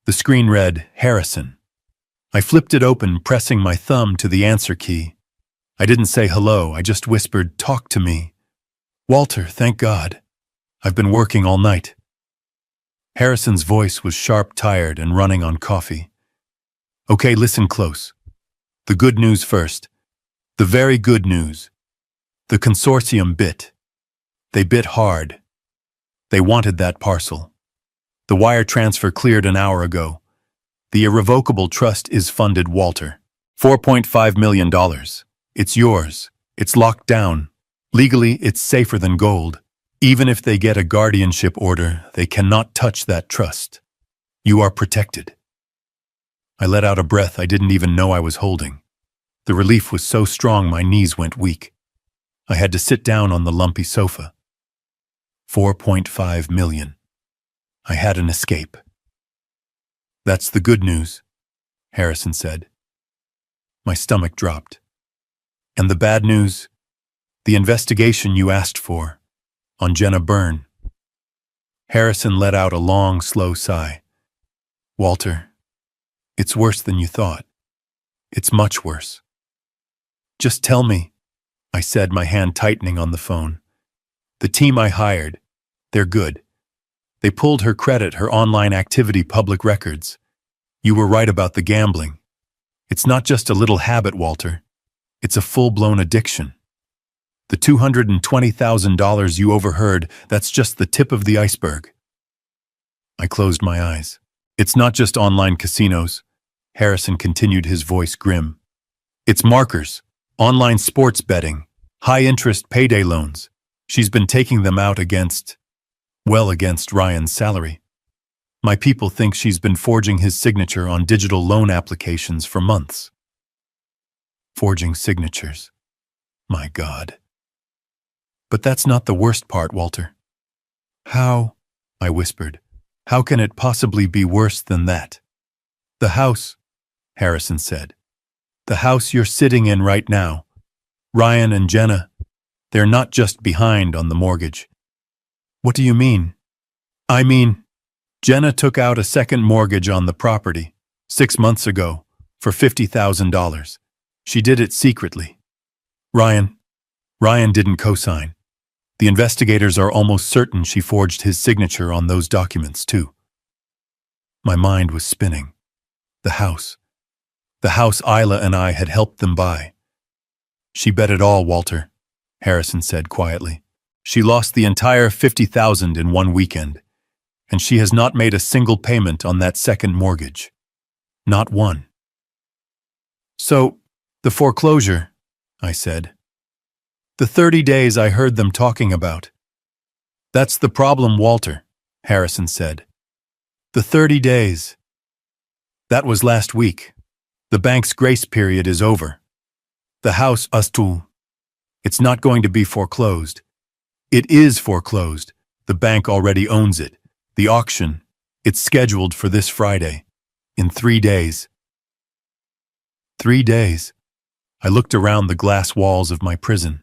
The screen read, Harrison. I flipped it open, pressing my thumb to the answer key. I didn't say hello, I just whispered, talk to me. Walter, thank God. I've been working all night. Harrison's voice was sharp, tired, and running on coffee. Okay, listen close. The good news first. The very good news. The consortium bit. They bit hard. They wanted that parcel. The wire transfer cleared an hour ago. The irrevocable trust is funded, Walter. $4.5 million. It's yours. It's locked down. Legally, it's safer than gold. Even if they get a guardianship order, they cannot touch that trust. You are protected. I let out a breath I didn't even know I was holding. The relief was so strong my knees went weak. I had to sit down on the lumpy sofa. 4.5 million. I had an escape. That's the good news, Harrison said. My stomach dropped. And the bad news? The investigation you asked for, on Jenna Byrne. Harrison let out a long, slow sigh. Walter, it's worse than you thought. It's much worse. Just tell me, I said, my hand tightening on the phone. The team I hired, they're good. They pulled her credit, her online activity, public records. You were right about the gambling. It's not just a little habit, Walter. It's a full-blown addiction. The $220,000 you overheard, that's just the tip of the iceberg. I closed my eyes. It's not just online casinos, Harrison continued, his voice grim. It's markers, online sports betting, high-interest payday loans. She's been taking them out against Ryan's salary. My people think she's been forging his signature on digital loan applications for months. Forging signatures. My God. But that's not the worst part, Walter. How? I whispered. How can it possibly be worse than that? The house, Harrison said. The house you're sitting in right now. Ryan and Jenna, they're not just behind on the mortgage. What do you mean? I mean, Jenna took out a second mortgage on the property 6 months ago for $50,000. She did it secretly. Ryan didn't co-sign. The investigators are almost certain she forged his signature on those documents, too. My mind was spinning. The house Isla and I had helped them buy. She bet it all, Walter, Harrison said quietly. She lost the entire $50,000 in one weekend, and she has not made a single payment on that second mortgage. Not one. So, the foreclosure, I said. The 30 days I heard them talking about. That's the problem, Walter, Harrison said. The 30 days. That was last week. The bank's grace period is over. The house, it's not going to be foreclosed. It is foreclosed. The bank already owns it. The auction, it's scheduled for this Friday. In 3 days. 3 days. I looked around the glass walls of my prison.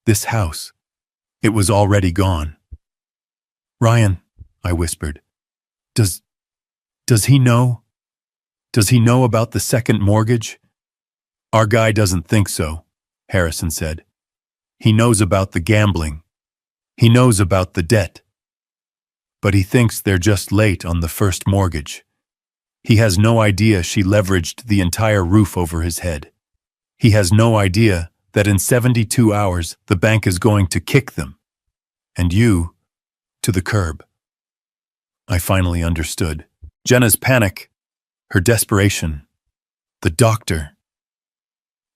This house, it was already gone. Ryan, I whispered, does he know? Does he know about the second mortgage? Our guy doesn't think so, Harrison said. He knows about the gambling. He knows about the debt. But he thinks they're just late on the first mortgage. He has no idea she leveraged the entire roof over his head. He has no idea that in 72 hours the bank is going to kick them, and you, to the curb. I finally understood. Jenna's panic, her desperation, the doctor.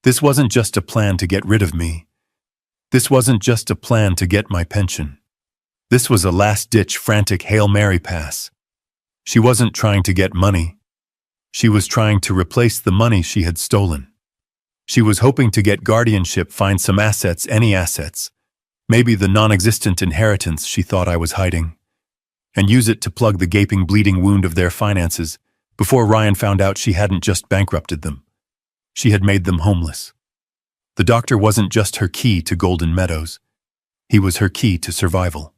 This wasn't just a plan to get rid of me. This wasn't just a plan to get my pension. This was a last-ditch, frantic Hail Mary pass. She wasn't trying to get money. She was trying to replace the money she had stolen. She was hoping to get guardianship, find some assets, any assets, maybe the non-existent inheritance she thought I was hiding, and use it to plug the gaping, bleeding wound of their finances before Ryan found out she hadn't just bankrupted them. She had made them homeless. The doctor wasn't just her key to Golden Meadows. He was her key to survival.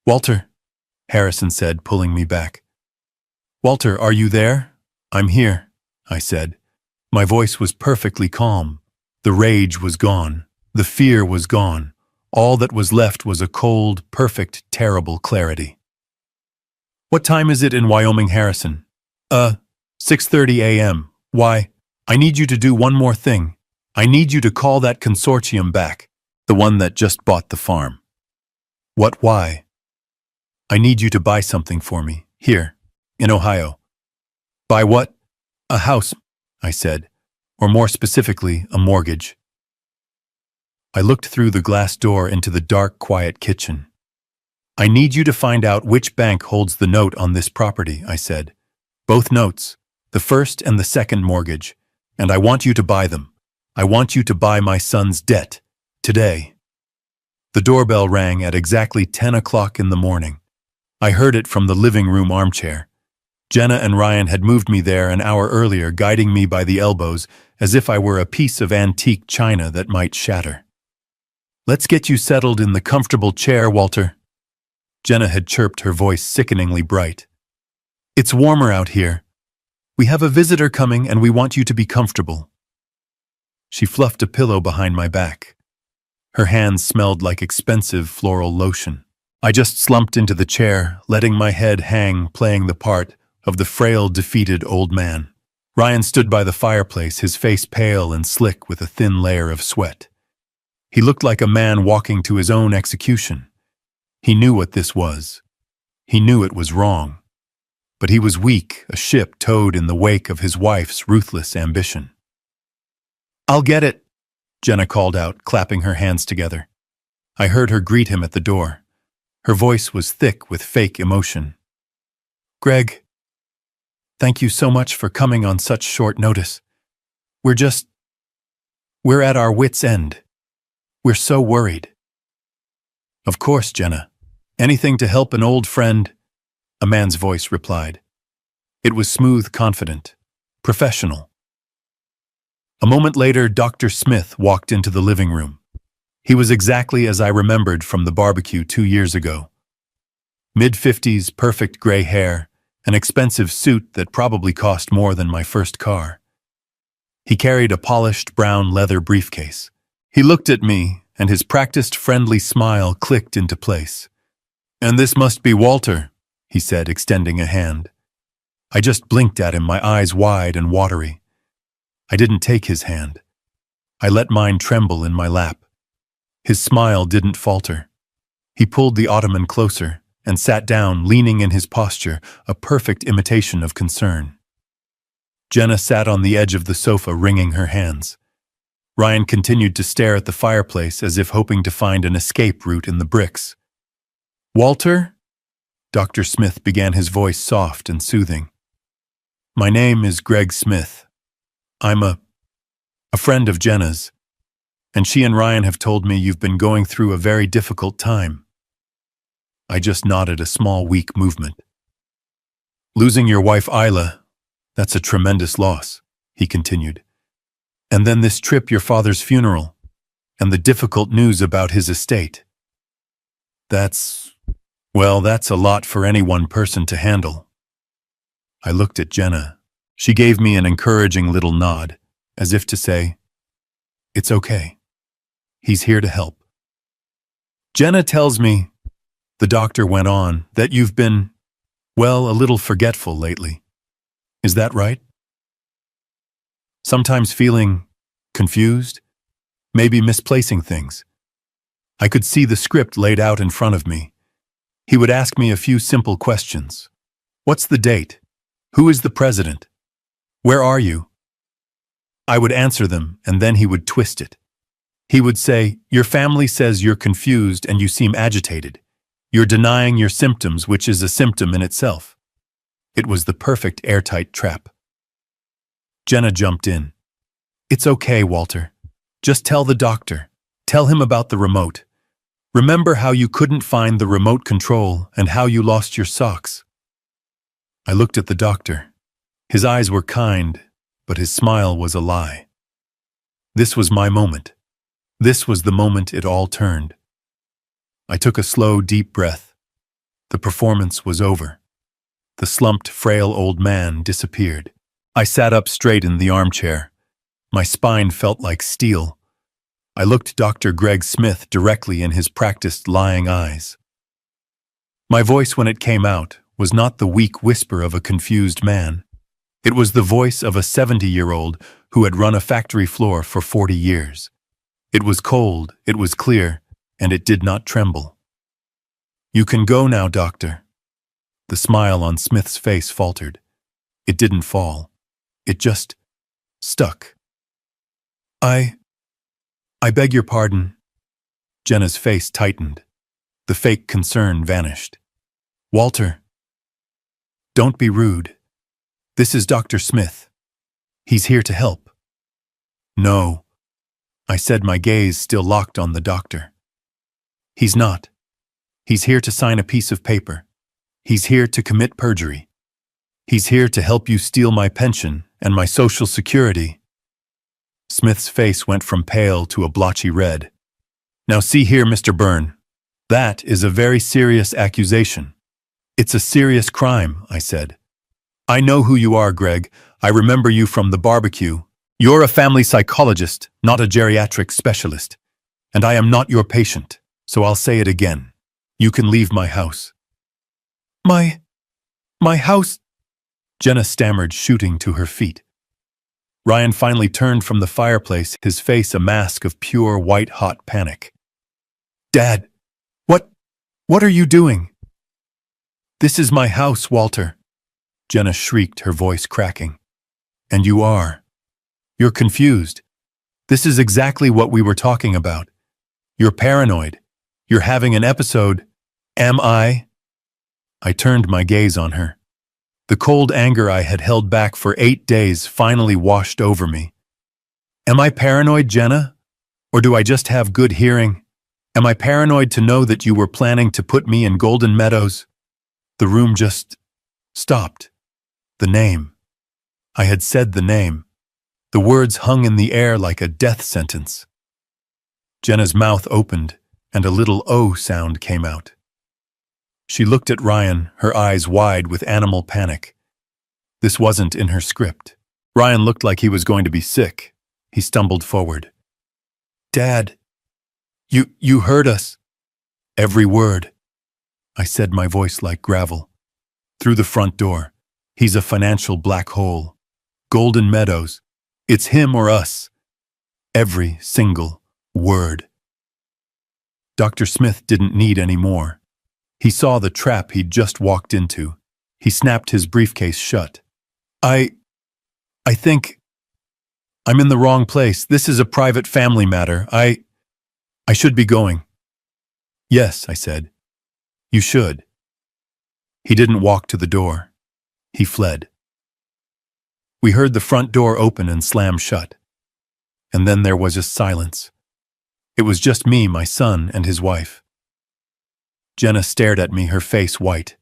Walter, Harrison said, pulling me back. Walter, are you there? I'm here, I said. My voice was perfectly calm. The rage was gone. The fear was gone. All that was left was a cold, perfect, terrible clarity. What time is it in Wyoming, Harrison? 6:30 a.m. Why? I need you to do one more thing. I need you to call that consortium back, the one that just bought the farm. What, why? I need you to buy something for me, here, in Ohio. Buy what? A house, I said, or more specifically, a mortgage. I looked through the glass door into the dark, quiet kitchen. I need you to find out which bank holds the note on this property, I said. Both notes, the first and the second mortgage, and I want you to buy them. I want you to buy my son's debt, today. The doorbell rang at exactly 10 o'clock in the morning. I heard it from the living room armchair. Jenna and Ryan had moved me there an hour earlier, guiding me by the elbows as if I were a piece of antique china that might shatter. Let's get you settled in the comfortable chair, Walter. Jenna had chirped, her voice sickeningly bright. It's warmer out here. We have a visitor coming and we want you to be comfortable. She fluffed a pillow behind my back. Her hands smelled like expensive floral lotion. I just slumped into the chair, letting my head hang, playing the part of the frail, defeated old man. Ryan stood by the fireplace, his face pale and slick with a thin layer of sweat. He looked like a man walking to his own execution. He knew what this was. He knew it was wrong. But he was weak, a ship towed in the wake of his wife's ruthless ambition. I'll get it, Jenna called out, clapping her hands together. I heard her greet him at the door. Her voice was thick with fake emotion. Greg, thank you so much for coming on such short notice. We're at our wits' end. We're so worried. Of course, Jenna. Anything to help an old friend, a man's voice replied. It was smooth, confident, professional. A moment later, Dr. Smith walked into the living room. He was exactly as I remembered from the barbecue 2 years ago. Mid-50s, perfect gray hair, an expensive suit that probably cost more than my first car. He carried a polished brown leather briefcase. He looked at me, and his practiced friendly smile clicked into place. And this must be Walter, he said, extending a hand. I just blinked at him, my eyes wide and watery. I didn't take his hand. I let mine tremble in my lap. His smile didn't falter. He pulled the ottoman closer and sat down, leaning in his posture, a perfect imitation of concern. Jenna sat on the edge of the sofa, wringing her hands. Ryan continued to stare at the fireplace as if hoping to find an escape route in the bricks. Walter? Dr. Smith began, his voice soft and soothing. My name is Greg Smith. I'm a friend of Jenna's, and she and Ryan have told me you've been going through a very difficult time. I just nodded, a small, weak movement. Losing your wife, Isla, that's a tremendous loss, he continued. And then this trip, your father's funeral, and the difficult news about his estate. That's a lot for any one person to handle. I looked at Jenna. She gave me an encouraging little nod, as if to say, it's okay. He's here to help. Jenna tells me, the doctor went on, that you've been, a little forgetful lately. Is that right? Sometimes feeling confused, maybe misplacing things. I could see the script laid out in front of me. He would ask me a few simple questions. What's the date? Who is the president? Where are you? I would answer them, and then he would twist it. He would say, your family says you're confused and you seem agitated. You're denying your symptoms, which is a symptom in itself. It was the perfect airtight trap. Jenna jumped in. It's okay, Walter. Just tell the doctor. Tell him about the remote. Remember how you couldn't find the remote control and how you lost your socks. I looked at the doctor. His eyes were kind, but his smile was a lie. This was my moment. This was the moment it all turned. I took a slow, deep breath. The performance was over. The slumped, frail old man disappeared. I sat up straight in the armchair. My spine felt like steel. I looked Dr. Greg Smith directly in his practiced lying eyes. My voice, when it came out, was not the weak whisper of a confused man. It was the voice of a 70-year-old who had run a factory floor for 40 years. It was cold, it was clear, and it did not tremble. "You can go now, doctor." The smile on Smith's face faltered. It didn't fall. It just stuck. I beg your pardon." Jenna's face tightened. The fake concern vanished. "Walter, don't be rude. This is Dr. Smith. He's here to help." "No," I said, my gaze still locked on the doctor. "He's not. He's here to sign a piece of paper. He's here to commit perjury. He's here to help you steal my pension and my Social Security." Smith's face went from pale to a blotchy red. "Now see here, Mr. Byrne. That is a very serious accusation. It's a serious crime," I said. "I know who you are, Greg. I remember you from the barbecue. You're a family psychologist, not a geriatric specialist. And I am not your patient, so I'll say it again. You can leave my house." My house?" Jenna stammered, shooting to her feet. Ryan finally turned from the fireplace, his face a mask of pure white-hot panic. "Dad, what are you doing?" "This is my house, Walter," Jenna shrieked, her voice cracking. "And you are. You're confused. This is exactly what we were talking about. You're paranoid. You're having an episode. Am I?" I turned my gaze on her. The cold anger I had held back for 8 days finally washed over me. "Am I paranoid, Jenna? Or do I just have good hearing? Am I paranoid to know that you were planning to put me in Golden Meadows?" The room just stopped. The name. I had said the name. The words hung in the air like a death sentence. Jenna's mouth opened, and a little "oh" sound came out. She looked at Ryan, her eyes wide with animal panic. This wasn't in her script. Ryan looked like he was going to be sick. He stumbled forward. "Dad, you heard us." "Every word," I said, my voice like gravel. "Through the front door. He's a financial black hole. Golden Meadows. It's him or us. Every single word." Dr. Smith didn't need any more. He saw the trap he'd just walked into. He snapped his briefcase shut. I think I'm in the wrong place. This is a private family matter. I should be going." "Yes," I said. "You should." He didn't walk to the door. He fled. We heard the front door open and slam shut. And then there was a silence. It was just me, my son, and his wife. Jenna stared at me, her face white.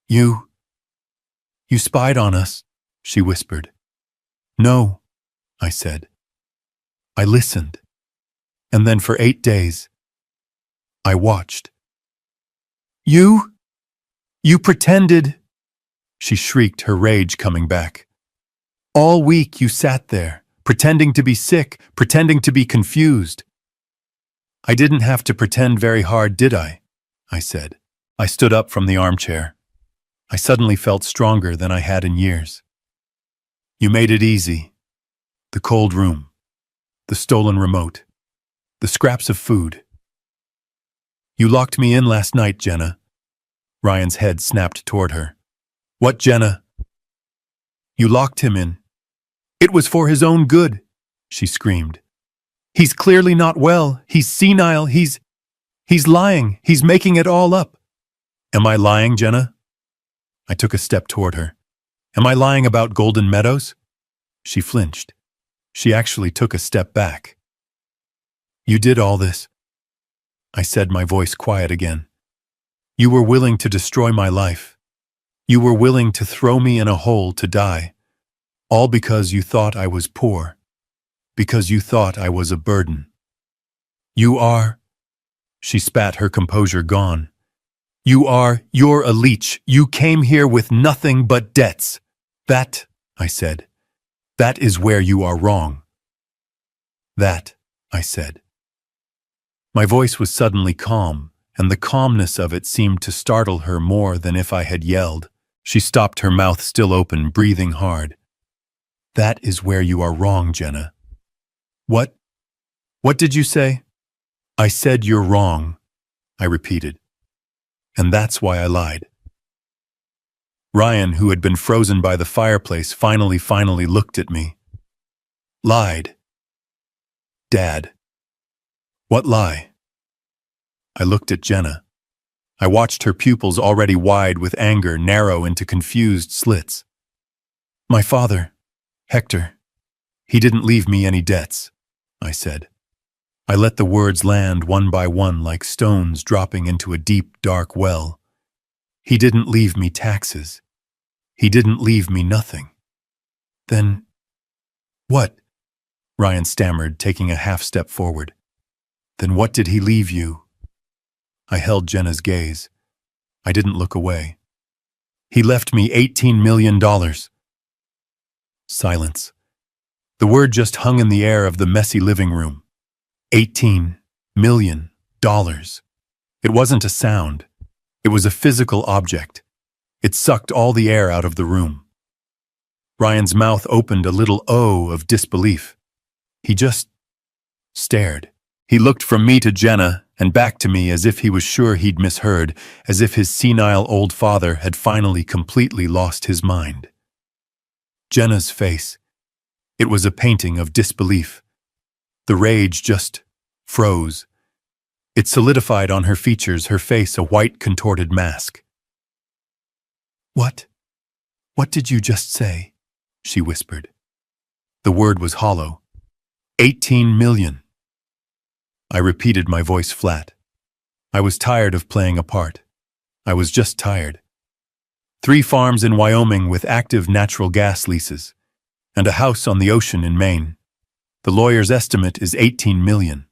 You spied on us," she whispered. "No," I said. "I listened. And then for 8 days, I watched." You pretended," she shrieked, her rage coming back. "All week you sat there, pretending to be sick, pretending to be confused." "I didn't have to pretend very hard, did I?" I said. I stood up from the armchair. I suddenly felt stronger than I had in years. "You made it easy. The cold room, the stolen remote, the scraps of food. You locked me in last night, Jenna." Ryan's head snapped toward her. "What, Jenna?" "You locked him in. It was for his own good," she screamed. "He's clearly not well. He's senile. He's lying. He's making it all up." "Am I lying, Jenna?" I took a step toward her. "Am I lying about Golden Meadows?" She flinched. She actually took a step back. "You did all this," I said, my voice quiet again. "You were willing to destroy my life. You were willing to throw me in a hole to die. All because you thought I was poor. Because you thought I was a burden. You are," she spat, her composure gone. You're a leech. You came here with nothing but debts. That, I said, that is where you are wrong. That, I said. My voice was suddenly calm, and the calmness of it seemed to startle her more than if I had yelled. She stopped, her mouth still open, breathing hard. That is where you are wrong, Jenna. What? What did you say? I said you're wrong, I repeated. And that's why I lied. Ryan, who had been frozen by the fireplace, finally looked at me. Lied. Dad. What lie? I looked at Jenna. I watched her pupils, already wide with anger, narrow into confused slits. My father, Hector, he didn't leave me any debts, I said. I let the words land one by one like stones dropping into a deep, dark well. He didn't leave me taxes. He didn't leave me nothing. Then, what? Ryan stammered, taking a half step forward. Then what did he leave you? I held Jenna's gaze. I didn't look away. He left me $18 million. Silence. The word just hung in the air of the messy living room. $18 million. It wasn't a sound. It was a physical object. It sucked all the air out of the room. Ryan's mouth opened a little O of disbelief. He just stared. He looked from me to Jenna and back to me as if he was sure he'd misheard, as if his senile old father had finally completely lost his mind. Jenna's face. It was a painting of disbelief. The rage just froze. It solidified on her features, her face a white contorted mask. What? What did you just say? She whispered. The word was hollow. 18 million. I repeated, my voice flat. I was tired of playing a part. I was just tired. 3 farms in Wyoming with active natural gas leases, and a house on the ocean in Maine. The lawyer's estimate is 18 million.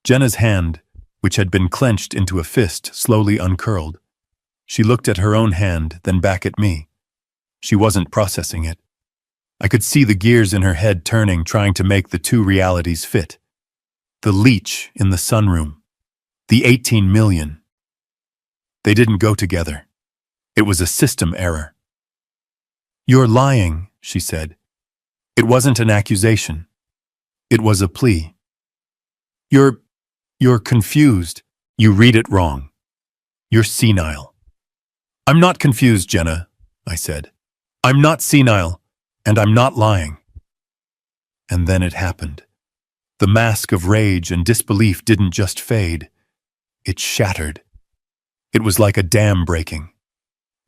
Jenna's hand, which had been clenched into a fist, slowly uncurled. She looked at her own hand, then back at me. She wasn't processing it. I could see the gears in her head turning, trying to make the two realities fit. The leech in the sunroom. The 18 million. They didn't go together. It was a system error. You're lying, she said. It wasn't an accusation. It was a plea. You're confused. You read it wrong. You're senile. I'm not confused, Jenna, I said. I'm not senile, and I'm not lying. And then it happened. The mask of rage and disbelief didn't just fade. It shattered. It was like a dam breaking.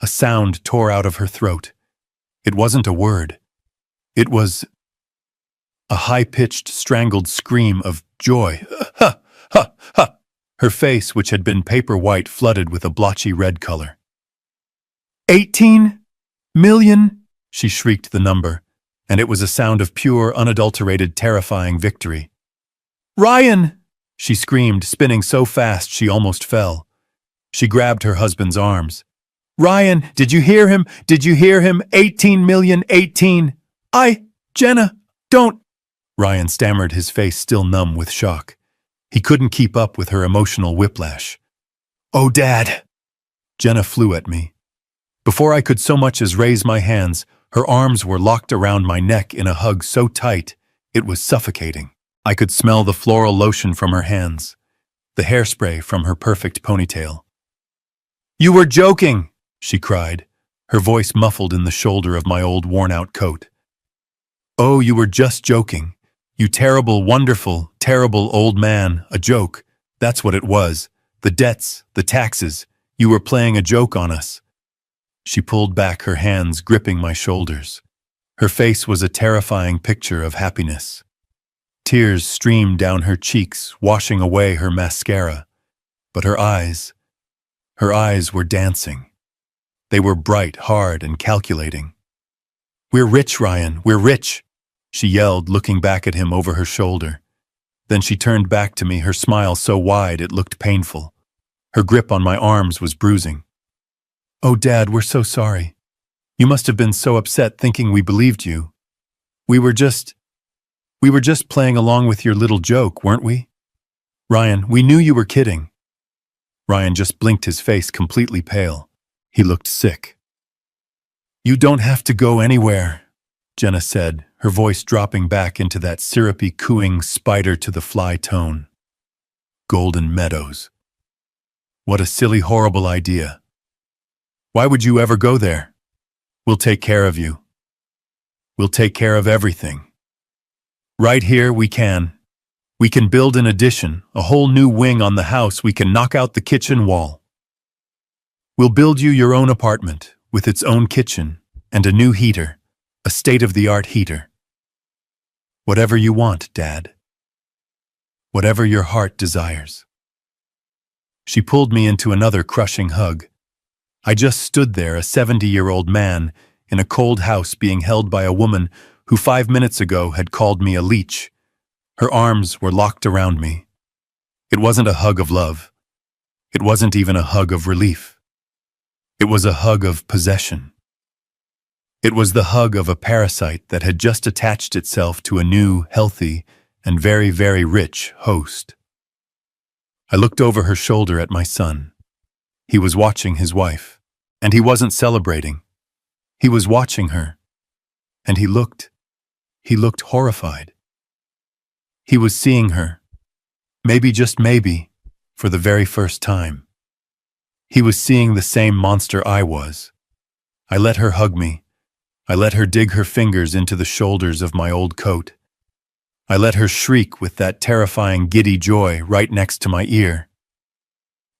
A sound tore out of her throat. It wasn't a word. It was a high-pitched, strangled scream of joy. Ha! Ha! Ha! Her face, which had been paper white, flooded with a blotchy red color. 18 million? She shrieked the number, and it was a sound of pure, unadulterated, terrifying victory. Ryan! She screamed, spinning so fast she almost fell. She grabbed her husband's arms. Ryan, did you hear him? Did you hear him? 18 million, 18. Jenna, don't. Ryan stammered, his face still numb with shock. He couldn't keep up with her emotional whiplash. Oh, Dad! Jenna flew at me. Before I could so much as raise my hands, her arms were locked around my neck in a hug so tight, it was suffocating. I could smell the floral lotion from her hands, the hairspray from her perfect ponytail. You were joking, she cried, her voice muffled in the shoulder of my old worn-out coat. Oh, you were just joking. You terrible, wonderful, terrible old man, a joke. That's what it was. The debts, the taxes. You were playing a joke on us. She pulled back, her hands gripping my shoulders. Her face was a terrifying picture of happiness. Tears streamed down her cheeks, washing away her mascara. But her eyes were dancing. They were bright, hard, and calculating. We're rich, Ryan, we're rich, she yelled, looking back at him over her shoulder. Then she turned back to me, her smile so wide it looked painful. Her grip on my arms was bruising. "Oh, Dad, we're so sorry. You must have been so upset thinking we believed you. We were just playing along with your little joke, weren't we? Ryan, we knew you were kidding." Ryan just blinked, his face completely pale. He looked sick. "You don't have to go anywhere," Jenna said, her voice dropping back into that syrupy, cooing, spider-to-the-fly tone. Golden Meadows. What a silly, horrible idea. Why would you ever go there? We'll take care of you. We'll take care of everything. Right here we can. We can build an addition, a whole new wing on the house. We can knock out the kitchen wall. We'll build you your own apartment with its own kitchen and a new heater, a state-of-the-art heater. Whatever you want, Dad. Whatever your heart desires." She pulled me into another crushing hug. I just stood there, a 70-year-old man, in a cold house being held by a woman who 5 minutes ago had called me a leech. Her arms were locked around me. It wasn't a hug of love. It wasn't even a hug of relief. It was a hug of possession. It was the hug of a parasite that had just attached itself to a new, healthy, and very, very rich host. I looked over her shoulder at my son. He was watching his wife. And he wasn't celebrating. He was watching her. And he looked horrified. He was seeing her, maybe just maybe, for the very first time. He was seeing the same monster I was. I let her hug me. I let her dig her fingers into the shoulders of my old coat. I let her shriek with that terrifying giddy joy right next to my ear.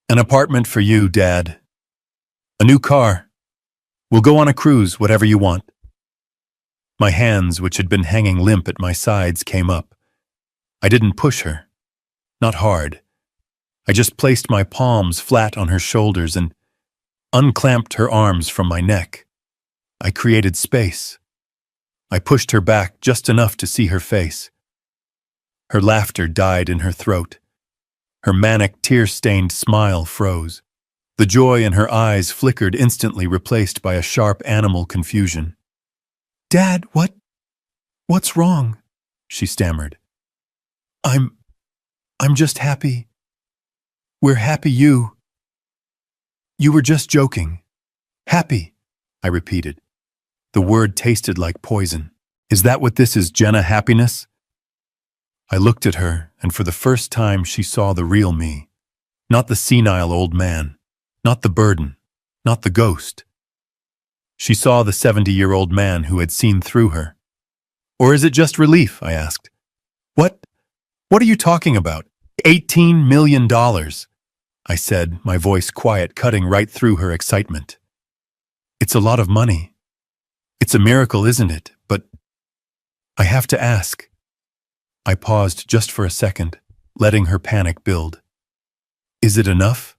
"An apartment for you, Dad. A new car. We'll go on a cruise, whatever you want." My hands, which had been hanging limp at my sides, came up. I didn't push her. Not hard. I just placed my palms flat on her shoulders and unclamped her arms from my neck. I created space. I pushed her back just enough to see her face. Her laughter died in her throat. Her manic, tear-stained smile froze. The joy in her eyes flickered, instantly replaced by a sharp animal confusion. "Dad, what's wrong?" she stammered. I'm just happy. We're happy you were just joking." "Happy," I repeated. The word tasted like poison. "Is that what this is, Jenna, happiness?" I looked at her, and for the first time she saw the real me. Not the senile old man. Not the burden, not the ghost. She saw the 70-year-old man who had seen through her. "Or is it just relief?" I asked. What are you talking about? $18 million, I said, my voice quiet, cutting right through her excitement. "It's a lot of money. It's a miracle, isn't it? But I have to ask." I paused just for a second, letting her panic build. "Is it enough?"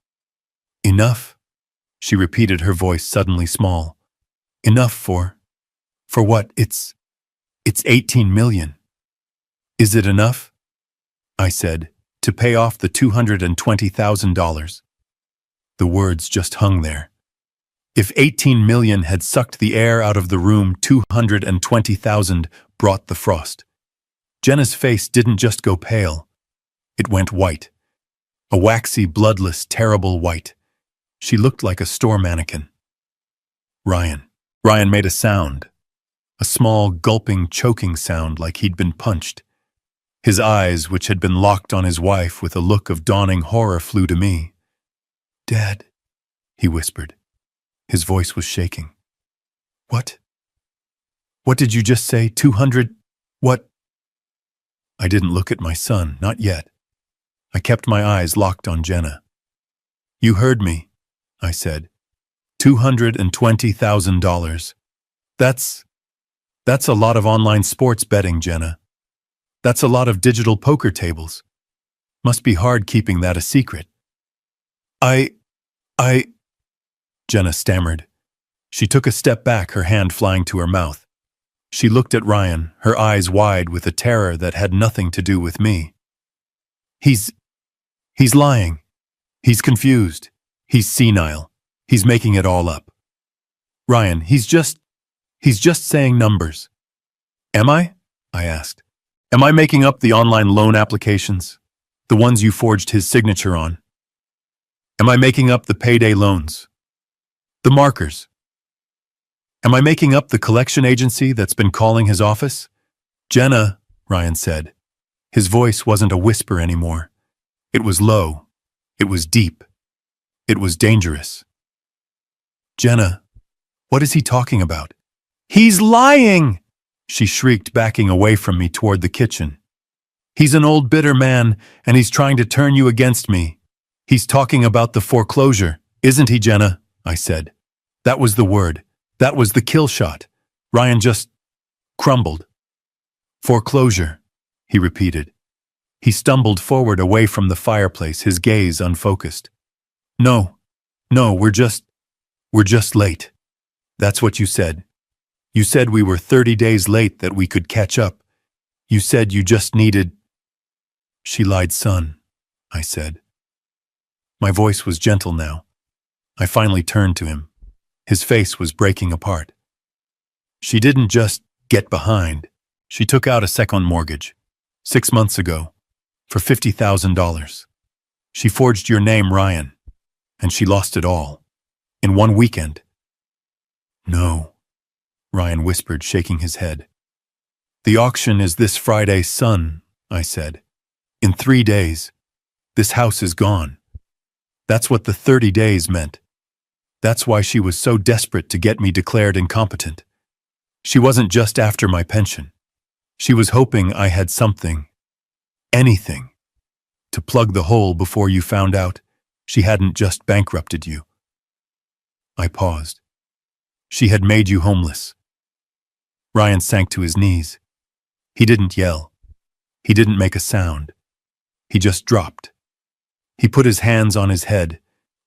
"Enough?" she repeated, her voice suddenly small. "Enough for what? It's 18 million. Is it enough?" I said, "to pay off the $220,000. The words just hung there. If 18 million had sucked the air out of the room, 220,000 brought the frost. Jenna's face didn't just go pale. It went white. A waxy, bloodless, terrible white. She looked like a store mannequin. Ryan made a sound. A small, gulping, choking sound like he'd been punched. His eyes, which had been locked on his wife with a look of dawning horror, flew to me. "Dad," he whispered. His voice was shaking. What did you just say? 200? What?" I didn't look at my son, not yet. I kept my eyes locked on Jenna. "You heard me," I said. $220,000. That's a lot of online sports betting, Jenna. That's a lot of digital poker tables. Must be hard keeping that a secret." I, Jenna stammered. She took a step back, her hand flying to her mouth. She looked at Ryan, her eyes wide with a terror that had nothing to do with me. He's lying," He's confused. He's senile. He's making it all up. Ryan, he's just saying numbers. Am I? I asked. Am I making up the online loan applications? The ones you forged his signature on? Am I making up the payday loans? The markers? Am I making up the collection agency that's been calling his office? Jenna, Ryan said. His voice wasn't a whisper anymore. It was low. It was deep. It was dangerous. Jenna, what is he talking about? He's lying! She shrieked, backing away from me toward the kitchen. He's an old bitter man, and he's trying to turn you against me. He's talking about the foreclosure, isn't he, Jenna? I said. That was the word. That was the kill shot. Ryan just crumbled. Foreclosure, he repeated. He stumbled forward away from the fireplace, his gaze unfocused. No, we're just late. That's what you said. You said we were 30 days late, that we could catch up. You said you just needed... She lied, son, I said. My voice was gentle now. I finally turned to him. His face was breaking apart. She didn't just get behind. She took out a second mortgage, 6 months ago, for $50,000. She forged your name, Ryan, and she lost it all, in one weekend. No, Ryan whispered, shaking his head. The auction is this Friday, son, I said. In 3 days, this house is gone. That's what the 30 days meant. That's why she was so desperate to get me declared incompetent. She wasn't just after my pension. She was hoping I had something, anything, to plug the hole before you found out she hadn't just bankrupted you. I paused. She had made you homeless. Ryan sank to his knees. He didn't yell. He didn't make a sound. He just dropped. He put his hands on his head,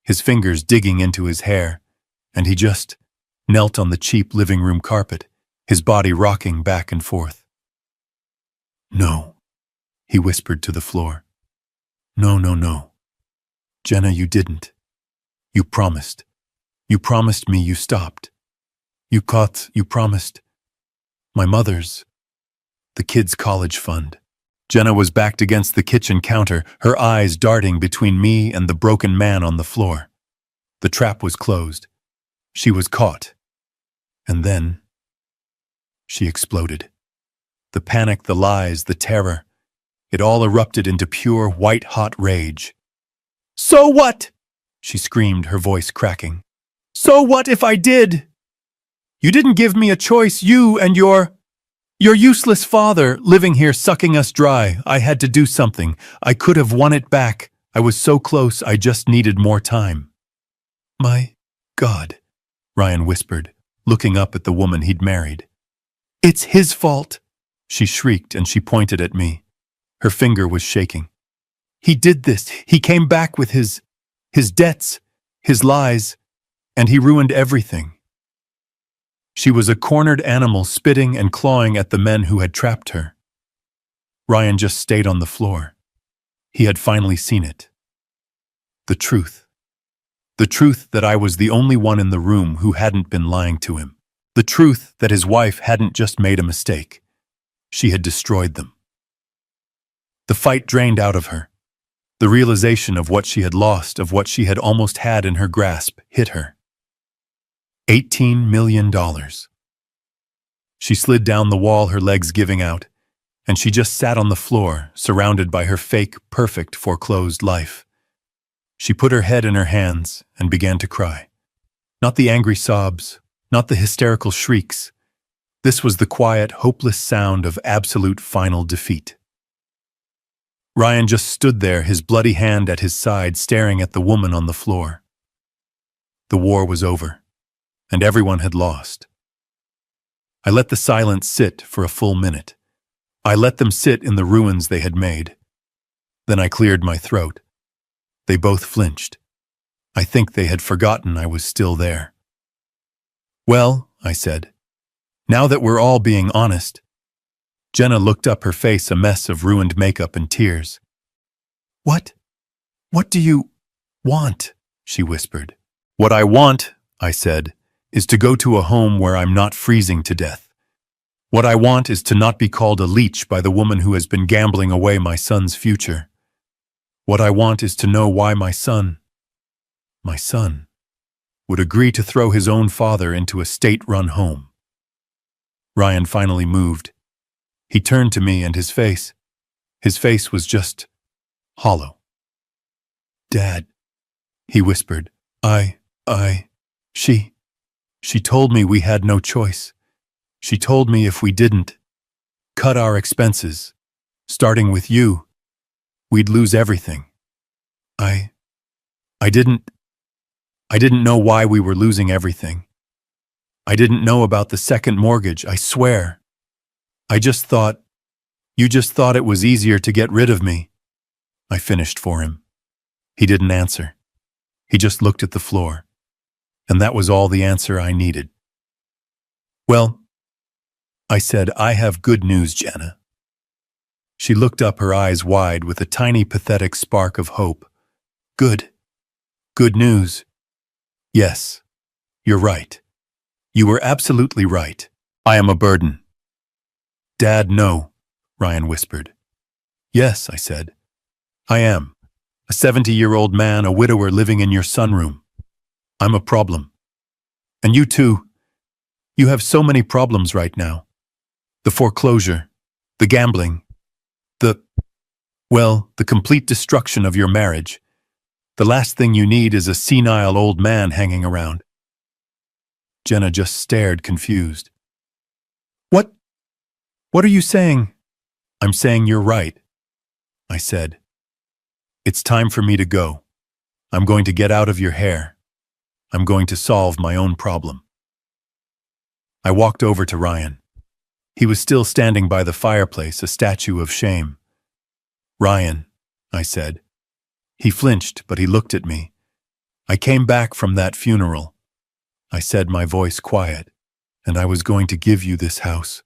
his fingers digging into his hair, and he just knelt on the cheap living room carpet, his body rocking back and forth. No, he whispered to the floor. No. Jenna, you didn't. You promised. You promised me you stopped. You promised. My mother's. The kids' college fund. Jenna was backed against the kitchen counter, her eyes darting between me and the broken man on the floor. The trap was closed. She was caught. And then she exploded. The panic, the lies, the terror, it all erupted into pure white-hot rage. So what? She screamed, her voice cracking. So what if I did? You didn't give me a choice, you and your useless father living here sucking us dry. I had to do something. I could have won it back. I was so close, I just needed more time. My God, Ryan whispered, looking up at the woman he'd married. It's his fault, she shrieked, and she pointed at me. Her finger was shaking. He did this. He came back with his debts, his lies, and he ruined everything. She was a cornered animal, spitting and clawing at the men who had trapped her. Ryan just stayed on the floor. He had finally seen it. The truth. The truth that I was the only one in the room who hadn't been lying to him. The truth that his wife hadn't just made a mistake. She had destroyed them. The fight drained out of her. The realization of what she had lost, of what she had almost had in her grasp, hit her. $18 million. She slid down the wall, her legs giving out, and she just sat on the floor, surrounded by her fake, perfect, foreclosed life. She put her head in her hands and began to cry. Not the angry sobs, not the hysterical shrieks. This was the quiet, hopeless sound of absolute final defeat. Ryan just stood there, his bloody hand at his side, staring at the woman on the floor. The war was over, and everyone had lost. I let the silence sit for a full minute. I let them sit in the ruins they had made. Then I cleared my throat. They both flinched. I think they had forgotten I was still there. Well, I said, now that we're all being honest. Jenna looked up, her face a mess of ruined makeup and tears. What do you... Want, she whispered. What I want, I said, is to go to a home where I'm not freezing to death. What I want is to not be called a leech by the woman who has been gambling away my son's future. What I want is to know why my son, would agree to throw his own father into a state-run home. Ryan finally moved. He turned to me and his face was just hollow. Dad, he whispered, she told me we had no choice. She told me if we didn't cut our expenses, starting with you, we'd lose everything. I didn't know why we were losing everything. I didn't know about the second mortgage, I swear. You just thought it was easier to get rid of me. I finished for him. He didn't answer. He just looked at the floor. And that was all the answer I needed. Well, I said, I have good news, Jenna. She looked up, her eyes wide with a tiny pathetic spark of hope. Good news. Yes, you're right. You were absolutely right. I am a burden. Dad, no, Ryan whispered. Yes, I said. I am. A 70-year-old man, a widower living in your sunroom. I'm a problem. And you too. You have so many problems right now. The foreclosure, the gambling, the complete destruction of your marriage. The last thing you need is a senile old man hanging around. Jenna just stared, confused. What are you saying? I'm saying you're right, I said. It's time for me to go. I'm going to get out of your hair. I'm going to solve my own problem. I walked over to Ryan. He was still standing by the fireplace, a statue of shame. Ryan, I said. He flinched, but he looked at me. I came back from that funeral. I said, my voice quiet, and I was going to give you this house.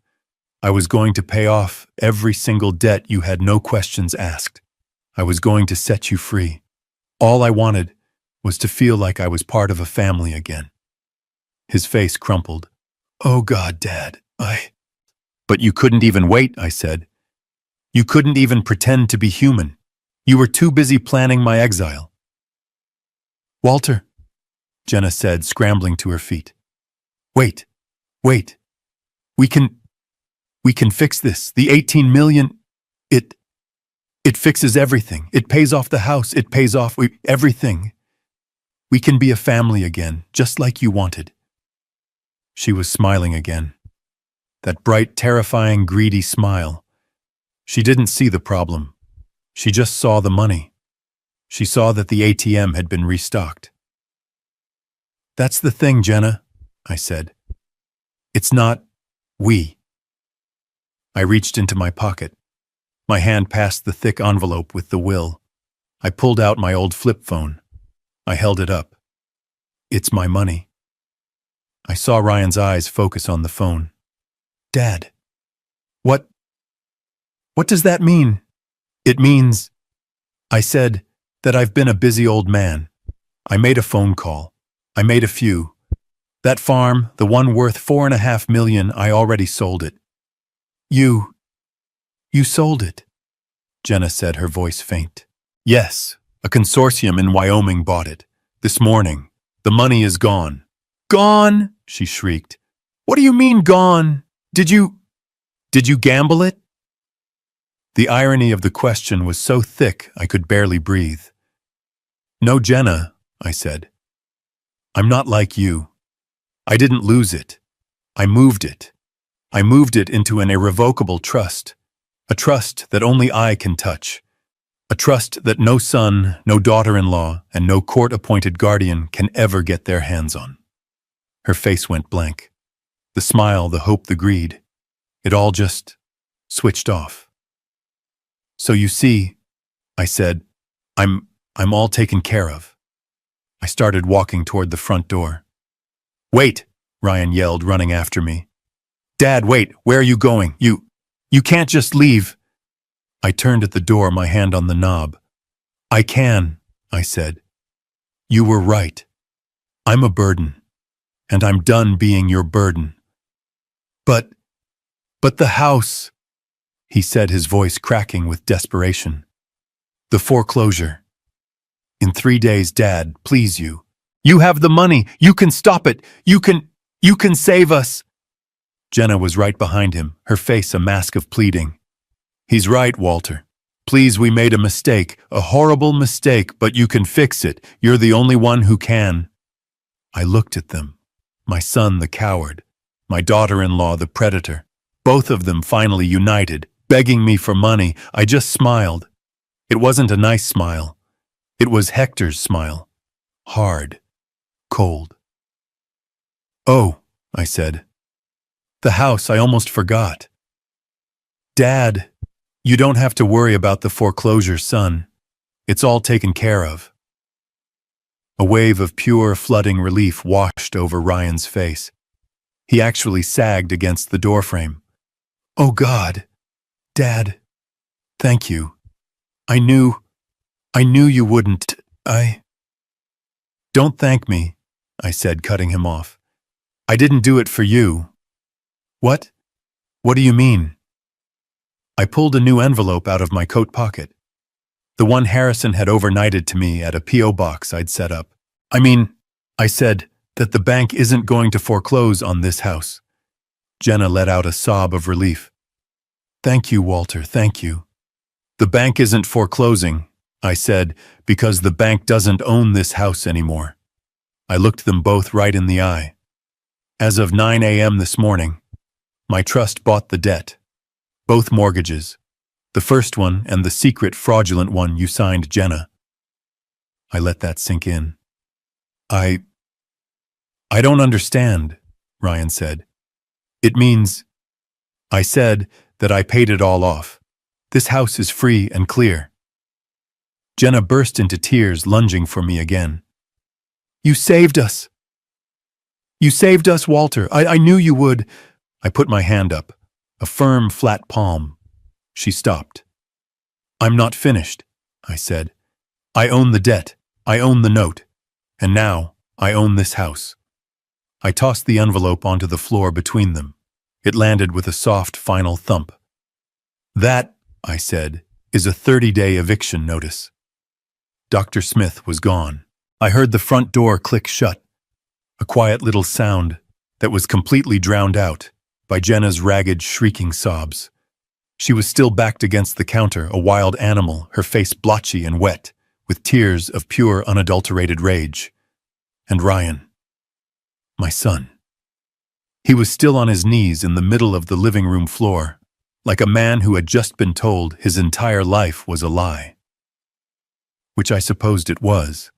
I was going to pay off every single debt you had no questions asked. I was going to set you free. All I wanted was to feel like I was part of a family again. His face crumpled. Oh God, Dad, But you couldn't even wait, I said. You couldn't even pretend to be human. You were too busy planning my exile. Walter, Jenna said, scrambling to her feet. Wait. We can fix this. The 18 million, it fixes everything. It pays off the house. It pays off everything. We can be a family again, just like you wanted. She was smiling again. That bright, terrifying, greedy smile. She didn't see the problem. She just saw the money. She saw that the ATM had been restocked. That's the thing, Jenna, I said. It's not we. I reached into my pocket. My hand passed the thick envelope with the will. I pulled out my old flip phone. I held it up. It's my money. I saw Ryan's eyes focus on the phone. Dad, what does that mean? It means, I said, that I've been a busy old man. I made a phone call. I made a few. That farm, the one worth $4.5 million, I already sold it. You sold it, Jenna said, her voice faint. Yes, a consortium in Wyoming bought it. This morning. The money is gone. Gone, she shrieked. What do you mean gone? Did you gamble it? The irony of the question was so thick I could barely breathe. No, Jenna, I said. I'm not like you. I didn't lose it. I moved it. I moved it into an irrevocable trust. A trust that only I can touch. A trust that no son, no daughter-in-law, and no court-appointed guardian can ever get their hands on. Her face went blank. The smile, the hope, the greed. It all just switched off. So you see, I said, I'm all taken care of. I started walking toward the front door. Wait, Ryan yelled, running after me. Dad, wait, where are you going? You can't just leave. I turned at the door, my hand on the knob. I can, I said. You were right. I'm a burden, and I'm done being your burden. But the house, he said, his voice cracking with desperation. The foreclosure. In 3 days, Dad, please you. You have the money. You can stop it. You can save us. Jenna was right behind him, her face a mask of pleading. He's right, Walter. Please, we made a mistake, a horrible mistake, but you can fix it. You're the only one who can. I looked at them. My son, the coward. My daughter-in-law, the predator. Both of them finally united, begging me for money. I just smiled. It wasn't a nice smile. It was Hector's smile. Hard. Cold. Oh, I said. The house, I almost forgot. Dad, you don't have to worry about the foreclosure, son. It's all taken care of. A wave of pure, flooding relief washed over Ryan's face. He actually sagged against the doorframe. Oh God, Dad, thank you. I knew you wouldn't. Don't thank me, I said, cutting him off. I didn't do it for you. What? What do you mean? I pulled a new envelope out of my coat pocket. The one Harrison had overnighted to me at a P.O. box I'd set up. I said that the bank isn't going to foreclose on this house. Jenna let out a sob of relief. Thank you, Walter, thank you. The bank isn't foreclosing, I said, because the bank doesn't own this house anymore. I looked them both right in the eye. As of 9 a.m. this morning, my trust bought the debt. Both mortgages. The first one and the secret fraudulent one you signed, Jenna. I let that sink in. I don't understand, Ryan said. It means, I said that I paid it all off. This house is free and clear. Jenna burst into tears, lunging for me again. You saved us. You saved us, Walter. I knew you would. I put my hand up, a firm, flat palm. She stopped. I'm not finished, I said. I own the debt. I own the note. And now I own this house. I tossed the envelope onto the floor between them. It landed with a soft, final thump. That, I said, is a 30-day eviction notice. Dr. Smith was gone. I heard the front door click shut, a quiet little sound that was completely drowned out by Jenna's ragged, shrieking sobs. She was still backed against the counter, a wild animal, her face blotchy and wet, with tears of pure, unadulterated rage. And Ryan, my son. He was still on his knees in the middle of the living room floor, like a man who had just been told his entire life was a lie. Which I supposed it was.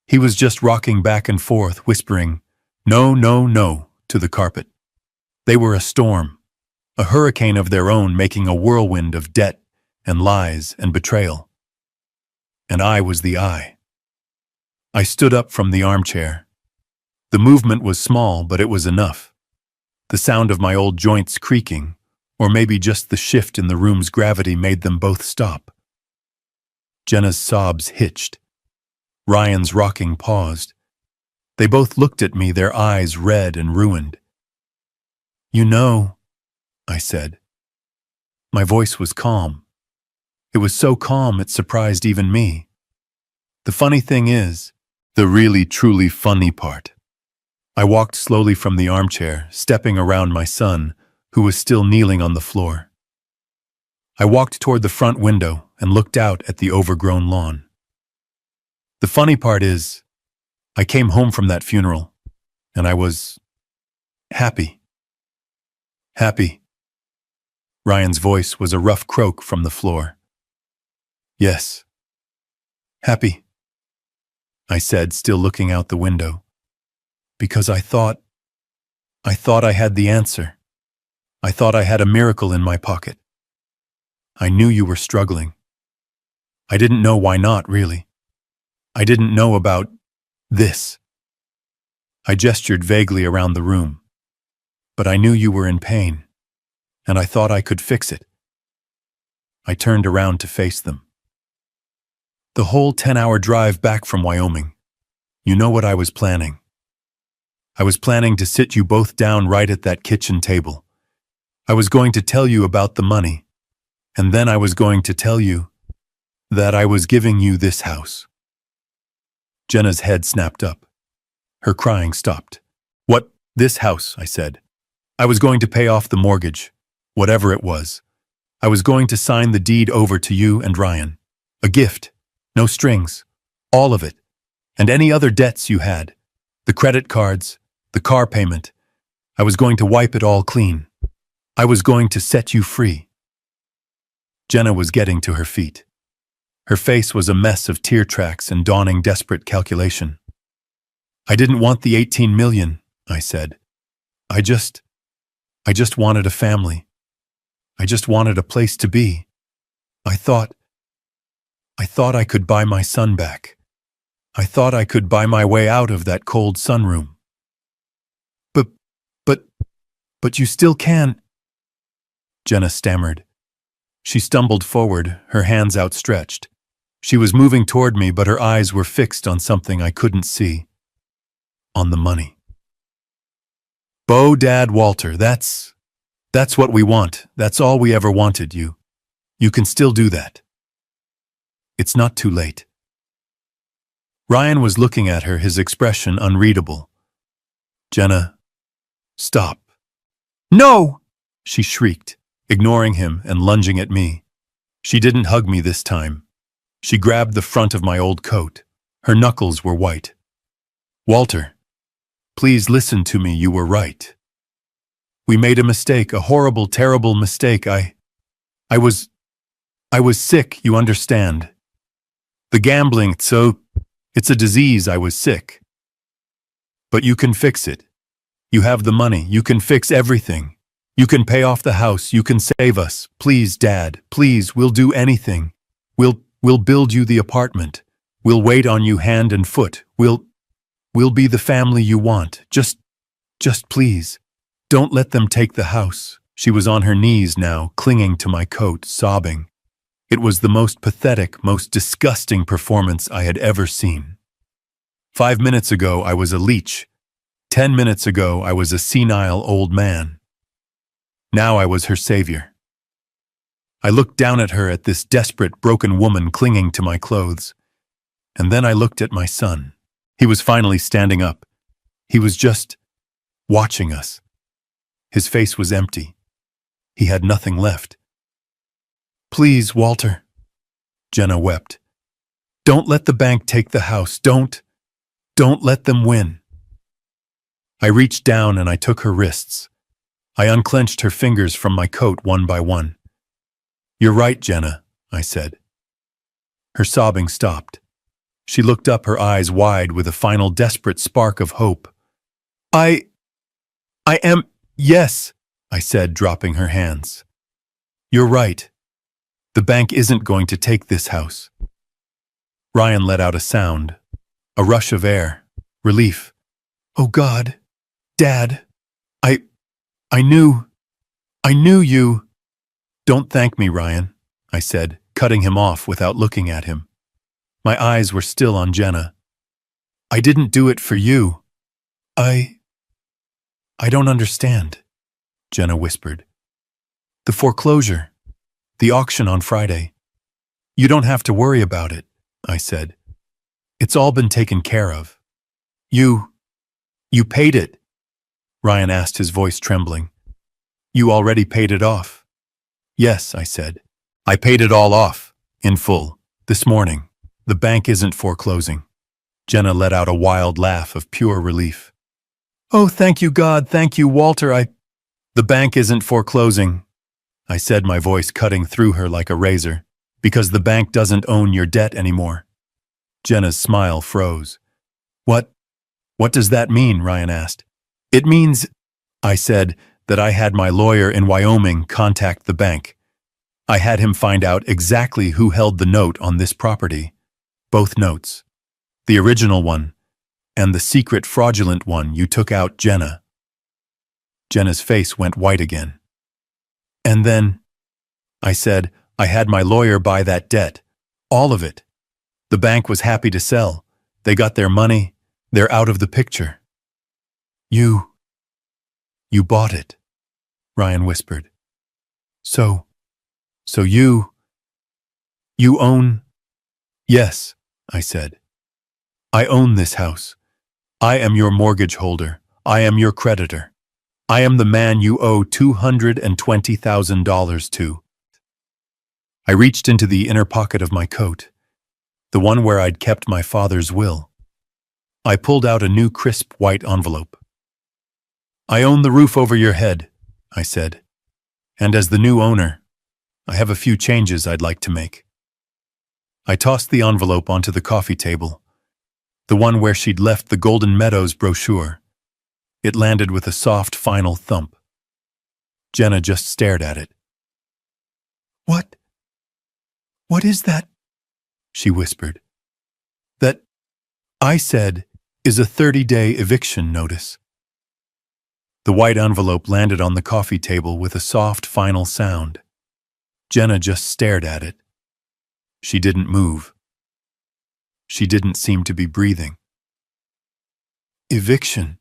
He was just rocking back and forth, whispering, "No, no, no," to the carpet. They were a storm, a hurricane of their own, making a whirlwind of debt and lies and betrayal. And I was the eye. I stood up from the armchair. The movement was small, but it was enough. The sound of my old joints creaking, or maybe just the shift in the room's gravity, made them both stop. Jenna's sobs hitched. Ryan's rocking paused. They both looked at me, their eyes red and ruined. You know, I said. My voice was calm. It was so calm it surprised even me. The funny thing is, the really truly funny part. I walked slowly from the armchair, stepping around my son, who was still kneeling on the floor. I walked toward the front window and looked out at the overgrown lawn. The funny part is, I came home from that funeral, and I was happy. Happy. Ryan's voice was a rough croak from the floor. Yes. Happy, I said, still looking out the window. Because I thought I had the answer. I thought I had a miracle in my pocket. I knew you were struggling. I didn't know why not, really. I didn't know about this. I gestured vaguely around the room. But I knew you were in pain, and I thought I could fix it. I turned around to face them. The whole 10-hour drive back from Wyoming, You know what I was planning. I was planning to sit you both down right at that kitchen table. I was going to tell you about the money, and then I was going to tell you that I was giving you this house." Jenna's head snapped up. Her crying stopped. "What, this house?" I said. "I was going to pay off the mortgage, whatever it was. I was going to sign the deed over to you and Ryan. A gift, no strings, all of it, and any other debts you had, the credit cards, the car payment. I was going to wipe it all clean. I was going to set you free." Jenna was getting to her feet. Her face was a mess of tear tracks and dawning desperate calculation. "I didn't want the 18 million, I said. I just wanted a family. I just wanted a place to be. I thought I could buy my son back. I thought I could buy my way out of that cold sunroom. But you still can't," Jenna stammered. She stumbled forward, her hands outstretched. She was moving toward me, but her eyes were fixed on something I couldn't see. On the money. "Beau, Dad, Walter, that's what we want. That's all we ever wanted. You can still do that. It's not too late." Ryan was looking at her, his expression unreadable. "Jenna, stop." "No!" she shrieked, ignoring him and lunging at me. She didn't hug me this time. She grabbed the front of my old coat. Her knuckles were white. "Walter, please listen to me. You were right. We made a mistake, a horrible, terrible mistake. I was sick, you understand. The gambling, it's a disease. I was sick. But you can fix it. You have the money. You can fix everything. You can pay off the house. You can save us. Please, Dad, please, we'll do anything. We'll build you the apartment. We'll wait on you hand and foot. We'll be the family you want. Just please. Don't let them take the house." She was on her knees now, clinging to my coat, sobbing. It was the most pathetic, most disgusting performance I had ever seen. 5 minutes ago, I was a leech. 10 minutes ago, I was a senile old man. Now I was her savior. I looked down at her, at this desperate, broken woman clinging to my clothes. And then I looked at my son. He was finally standing up. He was just watching us. His face was empty. He had nothing left. "Please, Walter," Jenna wept. "Don't let the bank take the house. Don't let them win." I reached down and I took her wrists. I unclenched her fingers from my coat one by one. "You're right, Jenna," I said. Her sobbing stopped. She looked up, her eyes wide with a final desperate spark of hope. I am, yes," I said, dropping her hands. "You're right. The bank isn't going to take this house." Ryan let out a sound, a rush of air, relief. "Oh God, Dad, I knew you." "Don't thank me, Ryan," I said, cutting him off without looking at him. My eyes were still on Jenna. "I didn't do it for you. I don't understand," Jenna whispered. "The foreclosure, the auction on Friday. You don't have to worry about it," I said. "It's all been taken care of." You paid it?" Ryan asked, his voice trembling. "You already paid it off?" "Yes," I said. "I paid it all off, in full, this morning. The bank isn't foreclosing." Jenna let out a wild laugh of pure relief. "Oh, thank you, God, thank you, Walter, The bank isn't foreclosing," I said, my voice cutting through her like a razor, "because the bank doesn't own your debt anymore." Jenna's smile froze. What does that mean?" Ryan asked. "It means," I said, "that I had my lawyer in Wyoming contact the bank. I had him find out exactly who held the note on this property. Both notes. The original one, and the secret fraudulent one you took out, Jenna." Jenna's face went white again. "And then," I said, "I had my lawyer buy that debt. All of it. The bank was happy to sell. They got their money. They're out of the picture. You bought it, Ryan whispered. So you own? Yes, I said. I own this house. I am your mortgage holder. I am your creditor. I am the man you owe $220,000 to. I reached into the inner pocket of my coat, the one where I'd kept my father's will. I pulled out a new crisp white envelope. I own the roof over your head, I said. And as the new owner, I have a few changes I'd like to make. I tossed the envelope onto the coffee table, the one where she'd left the Golden Meadows brochure. It landed with a soft, final thump. Jenna just stared at it. What is that? She whispered. That, I said, is a 30-day eviction notice. The white envelope landed on the coffee table with a soft, final sound. Jenna just stared at it. She didn't move. She didn't seem to be breathing. Eviction.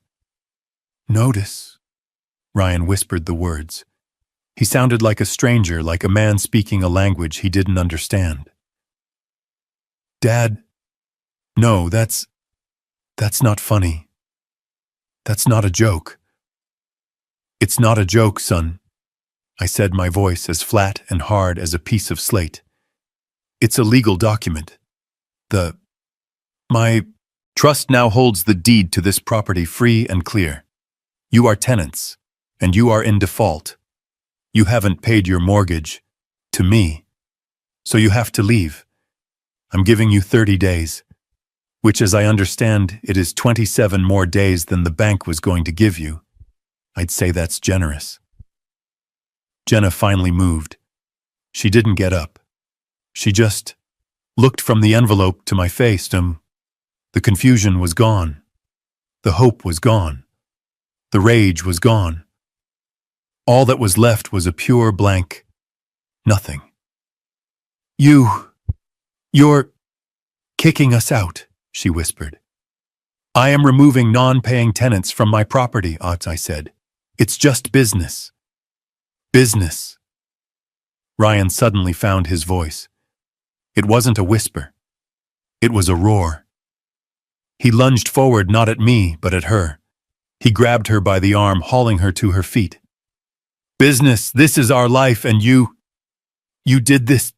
Notice. Ryan whispered the words. He sounded like a stranger, like a man speaking a language he didn't understand. Dad, no, that's not funny. That's not a joke. It's not a joke, son, I said, my voice as flat and hard as a piece of slate. It's a legal document. My trust now holds the deed to this property free and clear. You are tenants, and you are in default. You haven't paid your mortgage, to me, so you have to leave. I'm giving you 30 days, which, as I understand, it is 27 more days than the bank was going to give you. I'd say that's generous. Jenna finally moved. She didn't get up. She just looked from the envelope to my face. The confusion was gone. The hope was gone. The rage was gone. All that was left was a pure blank nothing. You're kicking us out, she whispered. I am removing non-paying tenants from my property, I said. It's just business. Business. Ryan suddenly found his voice. It wasn't a whisper. It was a roar. He lunged forward, not at me, but at her. He grabbed her by the arm, hauling her to her feet. Business, this is our life, and you did this.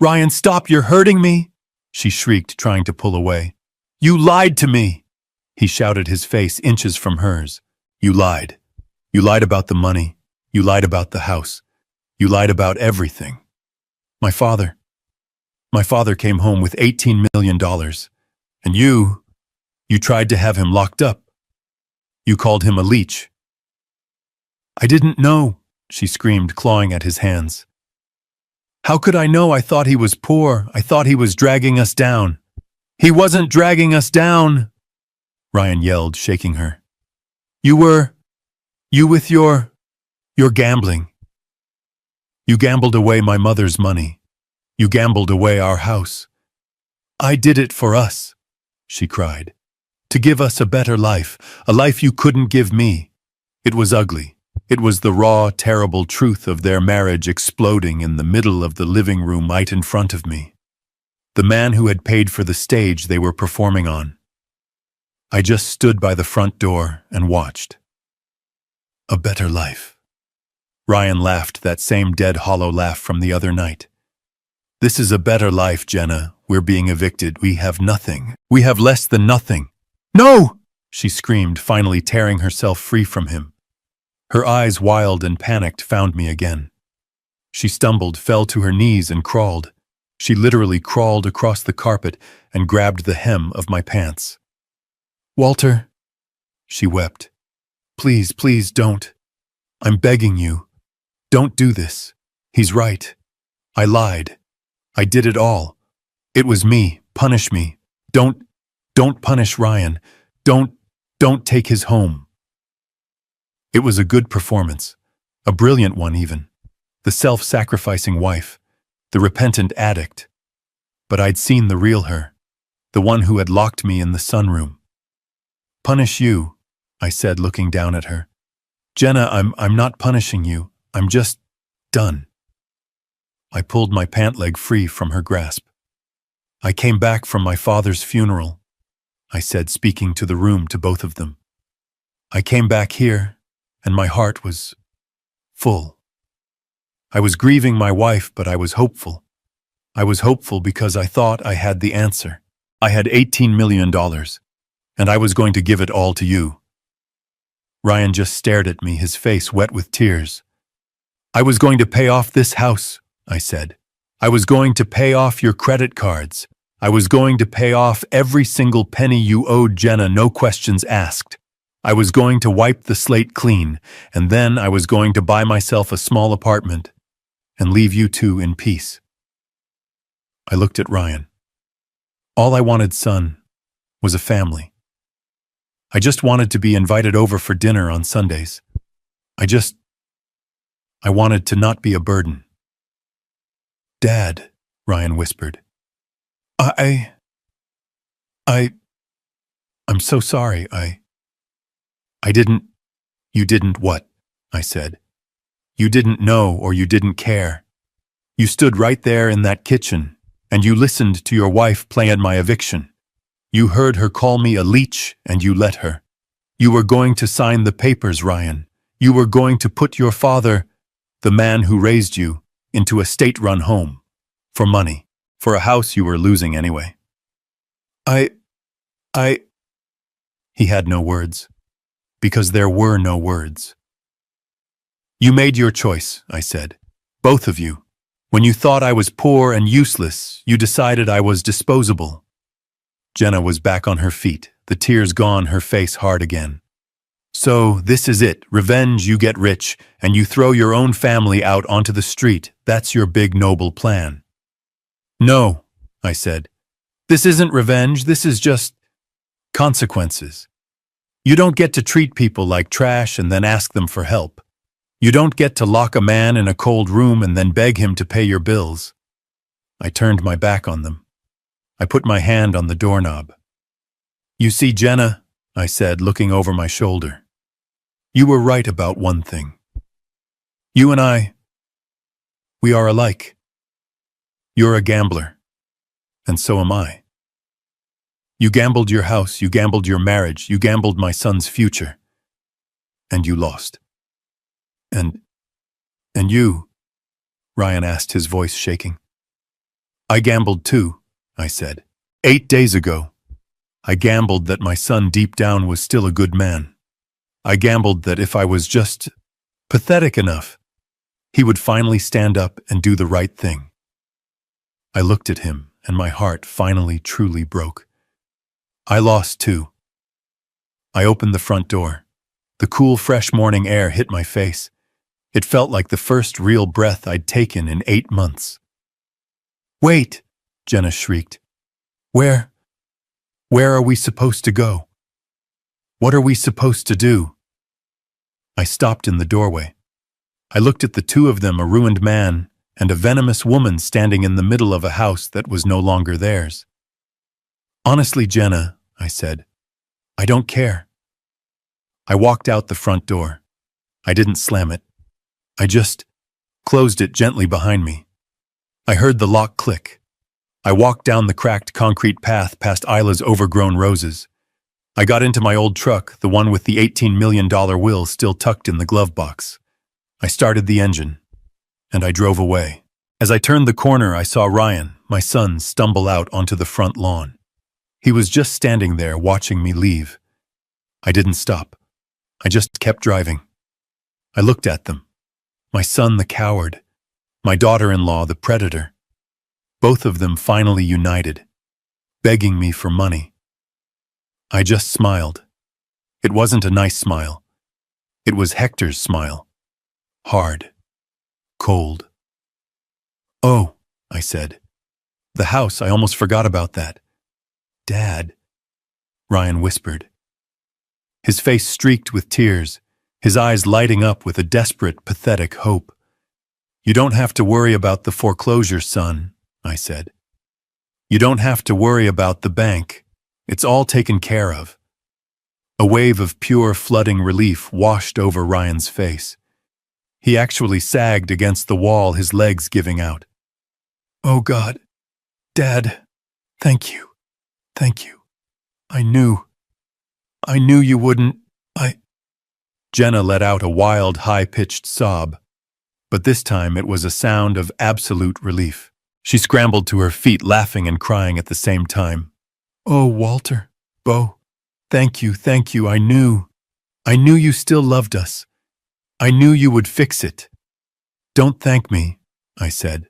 Ryan, stop, you're hurting me, she shrieked, trying to pull away. You lied to me, he shouted, his face inches from hers. You lied. You lied about the money. You lied about the house. You lied about everything. My father came home with $18 million, and you tried to have him locked up. You called him a leech. I didn't know, she screamed, clawing at his hands. How could I know? I thought he was poor. I thought he was dragging us down. He wasn't dragging us down, Ryan yelled, shaking her. You with your gambling. You gambled away my mother's money. You gambled away our house. I did it for us, she cried. To give us a better life, a life you couldn't give me. It was ugly. It was the raw, terrible truth of their marriage exploding in the middle of the living room right in front of me. The man who had paid for the stage they were performing on. I just stood by the front door and watched. A better life. Ryan laughed, that same dead, hollow laugh from the other night. This is a better life, Jenna. We're being evicted. We have nothing. We have less than nothing. No! She screamed, finally tearing herself free from him. Her eyes, wild and panicked, found me again. She stumbled, fell to her knees, and crawled. She literally crawled across the carpet and grabbed the hem of my pants. Walter, she wept. Please, please don't. I'm begging you. Don't do this. He's right. I lied. I did it all. It was me. Punish me. Don't punish Ryan. Don't take his home. It was a good performance. A brilliant one, even. The self-sacrificing wife. The repentant addict. But I'd seen the real her. the one who had locked me in the sunroom. Punish you, I said, looking down at her. Jenna, I'm not punishing you. I'm just done. I pulled my pant leg free from her grasp. I came back from my father's funeral, I said, speaking to the room to both of them. I came back here, and my heart was full. I was grieving my wife, but I was hopeful. I was hopeful because I thought I had the answer. I had $18 million, and I was going to give it all to you. Ryan just stared at me, his face wet with tears. I was going to pay off this house, I said. I was going to pay off your credit cards. I was going to pay off every single penny you owed Jenna, no questions asked. I was going to wipe the slate clean, and then I was going to buy myself a small apartment and leave you two in peace. I looked at Ryan. All I wanted, son, was a family. I just wanted to be invited over for dinner on Sundays. I wanted to not be a burden. Dad, Ryan whispered. I'm so sorry. You didn't what? I said. You didn't know, or you didn't care. You stood right there in that kitchen, and you listened to your wife plan my eviction. You heard her call me a leech, and you let her. You were going to sign the papers, Ryan. You were going to put your father, the man who raised you, into a state-run home. For money. For a house you were losing anyway. He had no words. Because there were no words. You made your choice, I said. Both of you. When you thought I was poor and useless, you decided I was disposable. Jenna was back on her feet, the tears gone, her face hard again. So, this is it. Revenge, you get rich, and you throw your own family out onto the street. That's your big noble plan. No, I said. This isn't revenge, this is just consequences. You don't get to treat people like trash and then ask them for help. You don't get to lock a man in a cold room and then beg him to pay your bills. I turned my back on them. I put my hand on the doorknob. You see, Jenna, I said, looking over my shoulder. You were right about one thing. You and I, we are alike. You're a gambler, and so am I. You gambled your house, you gambled your marriage, you gambled my son's future, and you lost. And you, Ryan asked, his voice shaking. I gambled too, I said. 8 days ago. I gambled that my son deep down was still a good man. I gambled that if I was just pathetic enough, he would finally stand up and do the right thing. I looked at him, and my heart finally truly broke. I lost too. I opened the front door. The cool, fresh morning air hit my face. It felt like the first real breath I'd taken in 8 months. Wait, Jenna shrieked. Where are we supposed to go? What are we supposed to do? I stopped in the doorway. I looked at the two of them, a ruined man and a venomous woman standing in the middle of a house that was no longer theirs. Honestly, Jenna, I said, I don't care. I walked out the front door. I didn't slam it. I just closed it gently behind me. I heard the lock click. I walked down the cracked concrete path past Isla's overgrown roses. I got into my old truck, the one with the $18 million will still tucked in the glove box. I started the engine, and I drove away. As I turned the corner, I saw Ryan, my son, stumble out onto the front lawn. He was just standing there watching me leave. I didn't stop. I just kept driving. I looked at them. My son, the coward. My daughter-in-law, the predator. Both of them finally united, begging me for money. I just smiled. It wasn't a nice smile. It was Hector's smile. Hard. Cold. Oh, I said. The house, I almost forgot about that. Dad, Ryan whispered. His face streaked with tears, his eyes lighting up with a desperate, pathetic hope. You don't have to worry about the foreclosure, son, I said. You don't have to worry about the bank. It's all taken care of. A wave of pure flooding relief washed over Ryan's face. He actually sagged against the wall, his legs giving out. Oh God, Dad, thank you. Thank you. I knew you wouldn't. Jenna let out a wild, high-pitched sob, but this time it was a sound of absolute relief. She scrambled to her feet, laughing and crying at the same time. Oh, Walter, Bo, thank you. I knew you still loved us. I knew you would fix it. Don't thank me, I said.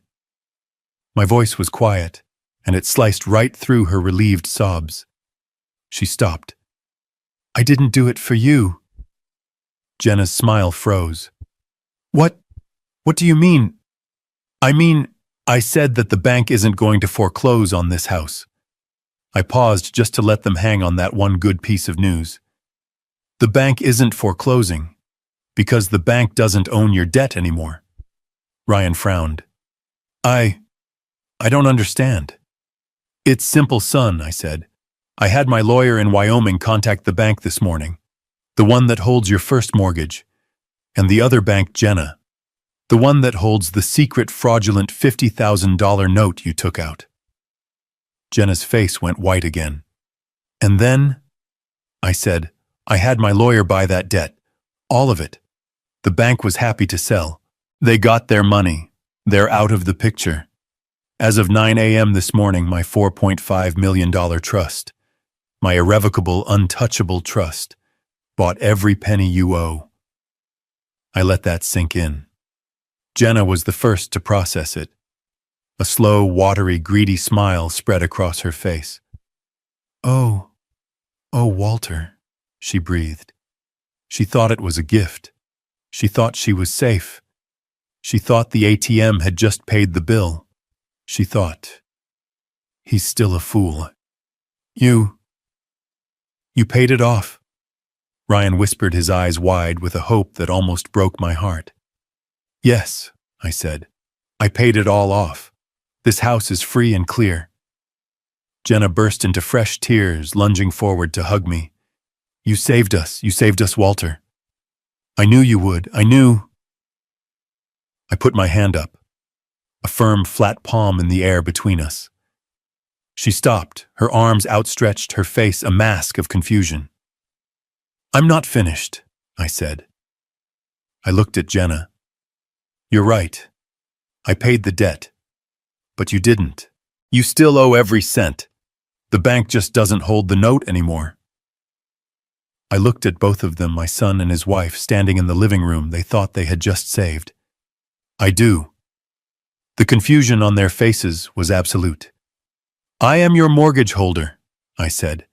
My voice was quiet, and it sliced right through her relieved sobs. She stopped. I didn't do it for you. Jenna's smile froze. What do you mean? I said that the bank isn't going to foreclose on this house. I paused just to let them hang on that one good piece of news. The bank isn't foreclosing, because the bank doesn't own your debt anymore. Ryan frowned. I don't understand. It's simple, son, I said. I had my lawyer in Wyoming contact the bank this morning, the one that holds your first mortgage, and the other bank, Jenna, the one that holds the secret fraudulent $50,000 note you took out. Jenna's face went white again. And then, I said, I had my lawyer buy that debt, all of it. The bank was happy to sell. They got their money. They're out of the picture. As of 9 a.m. this morning, my $4.5 million trust, my irrevocable, untouchable trust, bought every penny you owe. I let that sink in. Jenna was the first to process it. A slow, watery, greedy smile spread across her face. Oh, Walter, she breathed. She thought it was a gift. She thought she was safe. She thought the ATM had just paid the bill. She thought, he's still a fool. You paid it off. Ryan whispered, his eyes wide with a hope that almost broke my heart. Yes, I said. I paid it all off. This house is free and clear. Jenna burst into fresh tears, lunging forward to hug me. You saved us, Walter. I knew you would, I knew. I put my hand up, a firm, flat palm in the air between us. She stopped, her arms outstretched, her face a mask of confusion. I'm not finished, I said. I looked at Jenna. You're right. I paid the debt. But you didn't. You still owe every cent. The bank just doesn't hold the note anymore. I looked at both of them, my son and his wife, standing in the living room they thought they had just saved. I do. The confusion on their faces was absolute. I am your mortgage holder, I said.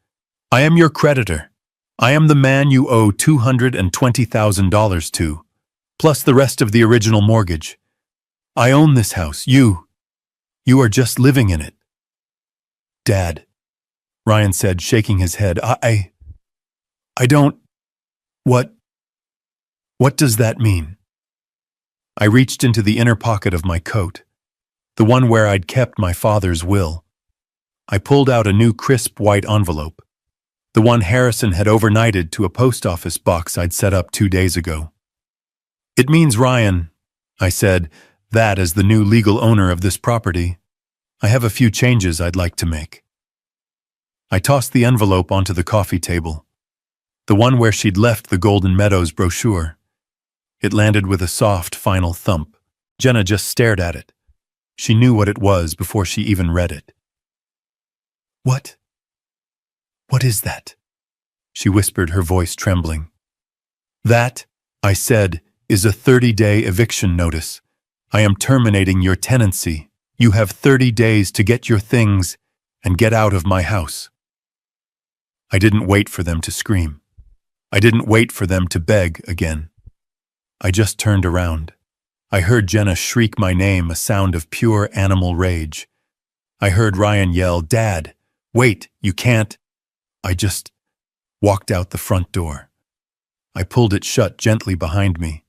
I am your creditor. I am the man you owe $220,000 to, plus the rest of the original mortgage. I own this house. You are just living in it. Dad, Ryan said, shaking his head. I don't. What does that mean? I reached into the inner pocket of my coat, the one where I'd kept my father's will. I pulled out a new crisp white envelope, the one Harrison had overnighted to a post office box I'd set up 2 days ago. It means, Ryan, I said, that as the new legal owner of this property, I have a few changes I'd like to make. I tossed the envelope onto the coffee table, the one where she'd left the Golden Meadows brochure. It landed with a soft, final thump. Jenna just stared at it. She knew what it was before she even read it. What is that? She whispered, her voice trembling. That, I said, is a 30-day eviction notice. I am terminating your tenancy. You have 30 days to get your things and get out of my house. I didn't wait for them to scream. I didn't wait for them to beg again. I just turned around. I heard Jenna shriek my name, a sound of pure animal rage. I heard Ryan yell, Dad, wait, you can't. I just walked out the front door. I pulled it shut gently behind me.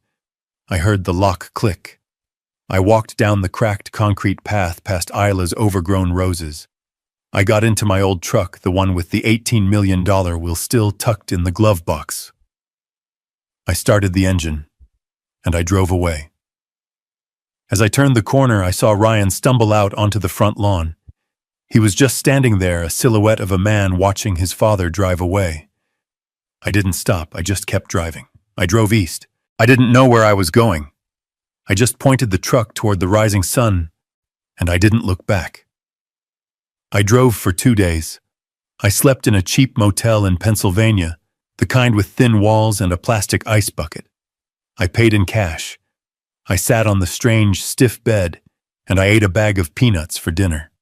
I heard the lock click. I walked down the cracked concrete path past Isla's overgrown roses. I got into my old truck, the one with the $18 million wheel still tucked in the glove box. I started the engine, and I drove away. As I turned the corner, I saw Ryan stumble out onto the front lawn. He was just standing there, a silhouette of a man watching his father drive away. I didn't stop, I just kept driving. I drove east. I didn't know where I was going. I just pointed the truck toward the rising sun, and I didn't look back. I drove for 2 days. I slept in a cheap motel in Pennsylvania, the kind with thin walls and a plastic ice bucket. I paid in cash. I sat on the strange, stiff bed, and I ate a bag of peanuts for dinner.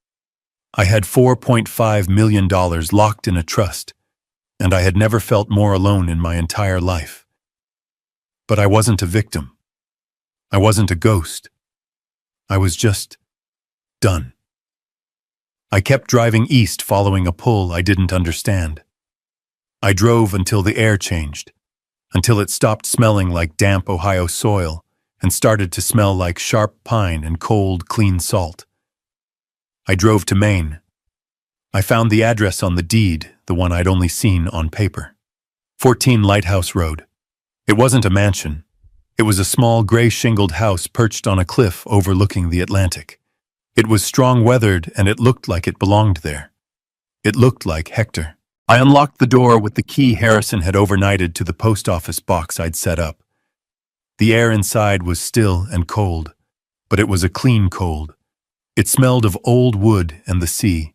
I had $4.5 million locked in a trust, and I had never felt more alone in my entire life. But I wasn't a victim. I wasn't a ghost. I was just done. I kept driving east, following a pull I didn't understand. I drove until the air changed, until it stopped smelling like damp Ohio soil and started to smell like sharp pine and cold, clean salt. I drove to Maine. I found the address on the deed, the one I'd only seen on paper. 14 Lighthouse Road. It wasn't a mansion. It was a small gray-shingled house perched on a cliff overlooking the Atlantic. It was strong-weathered, and it looked like it belonged there. It looked like Hector. I unlocked the door with the key Harrison had overnighted to the post office box I'd set up. The air inside was still and cold, but it was a clean cold. It smelled of old wood and the sea.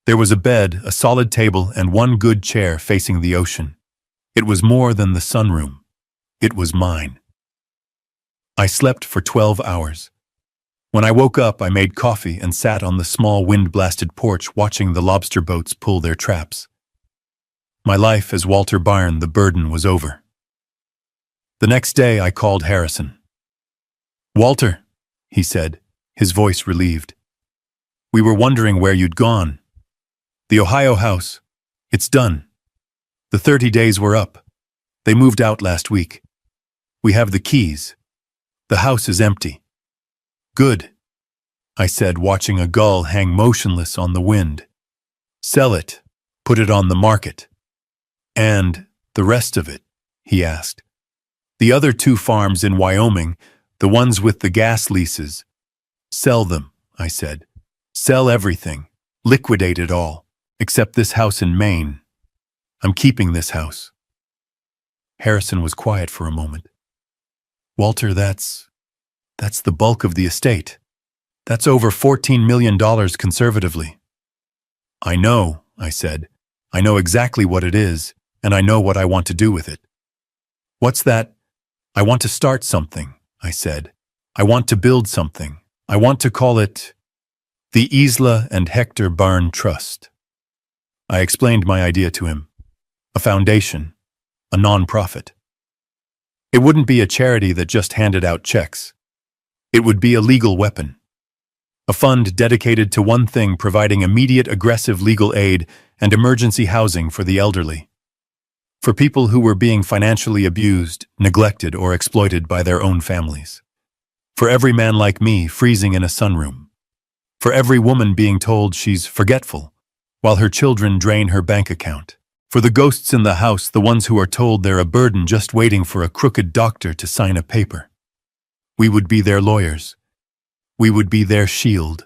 There was a bed, a solid table, and one good chair facing the ocean. It was more than the sunroom. It was mine. I slept for 12 hours. When I woke up, I made coffee and sat on the small wind-blasted porch watching the lobster boats pull their traps. My life as Walter Byrne, the burden was over. The next day, I called Harrison. "Walter," he said, his voice relieved. "We were wondering where you'd gone. The Ohio house, it's done. The 30 days were up. They moved out last week. We have the keys. The house is empty." "Good," I said, watching a gull hang motionless on the wind. "Sell it. Put it on the market." "And the rest of it?" he asked. "The other 2 farms in Wyoming, the ones with the gas leases." "Sell them," I said. "Sell everything. Liquidate it all, except this house in Maine. I'm keeping this house." Harrison was quiet for a moment. "Walter, that's the bulk of the estate. That's over $14 million conservatively." "I know," I said. "I know exactly what it is, and I know what I want to do with it." "What's that?" "I want to start something," I said. "I want to build something. I want to call it the Isla and Hector Byrne Trust." I explained my idea to him. A foundation, a non-profit. It wouldn't be a charity that just handed out checks. It would be a legal weapon. A fund dedicated to one thing, providing immediate aggressive legal aid and emergency housing for the elderly. For people who were being financially abused, neglected, or exploited by their own families. For every man like me freezing in a sunroom. For every woman being told she's forgetful, while her children drain her bank account. For the ghosts in the house, the ones who are told they're a burden just waiting for a crooked doctor to sign a paper. We would be their lawyers. We would be their shield.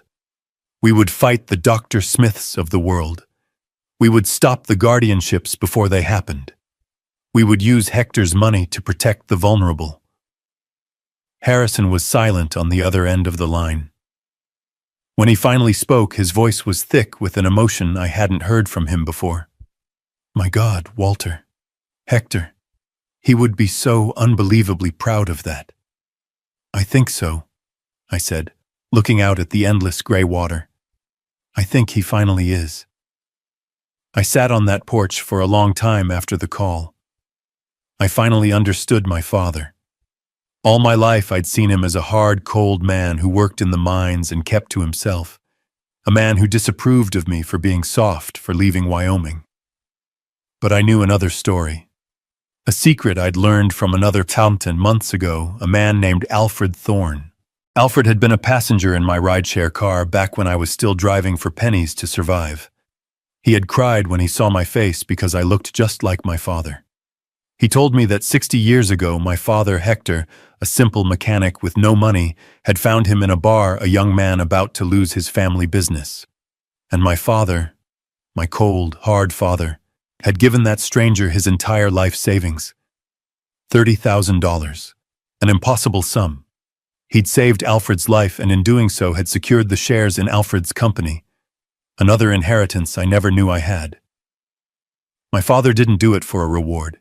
We would fight the Dr. Smiths of the world. We would stop the guardianships before they happened. We would use Hector's money to protect the vulnerable. Harrison was silent on the other end of the line. When he finally spoke, his voice was thick with an emotion I hadn't heard from him before. "My God, Walter. Hector. He would be so unbelievably proud of that." "I think so," I said, looking out at the endless gray water. "I think he finally is." I sat on that porch for a long time after the call. I finally understood my father. All my life I'd seen him as a hard, cold man who worked in the mines and kept to himself. A man who disapproved of me for being soft, for leaving Wyoming. But I knew another story. A secret I'd learned from another Taunton months ago, a man named Alfred Thorne. Alfred had been a passenger in my rideshare car back when I was still driving for pennies to survive. He had cried when he saw my face because I looked just like my father. He told me that 60 years ago my father, Hector, a simple mechanic with no money, had found him in a bar, a young man about to lose his family business. And my father, my cold, hard father, had given that stranger his entire life savings. $30,000, an impossible sum. He'd saved Alfred's life and in doing so had secured the shares in Alfred's company, another inheritance I never knew I had. My father didn't do it for a reward.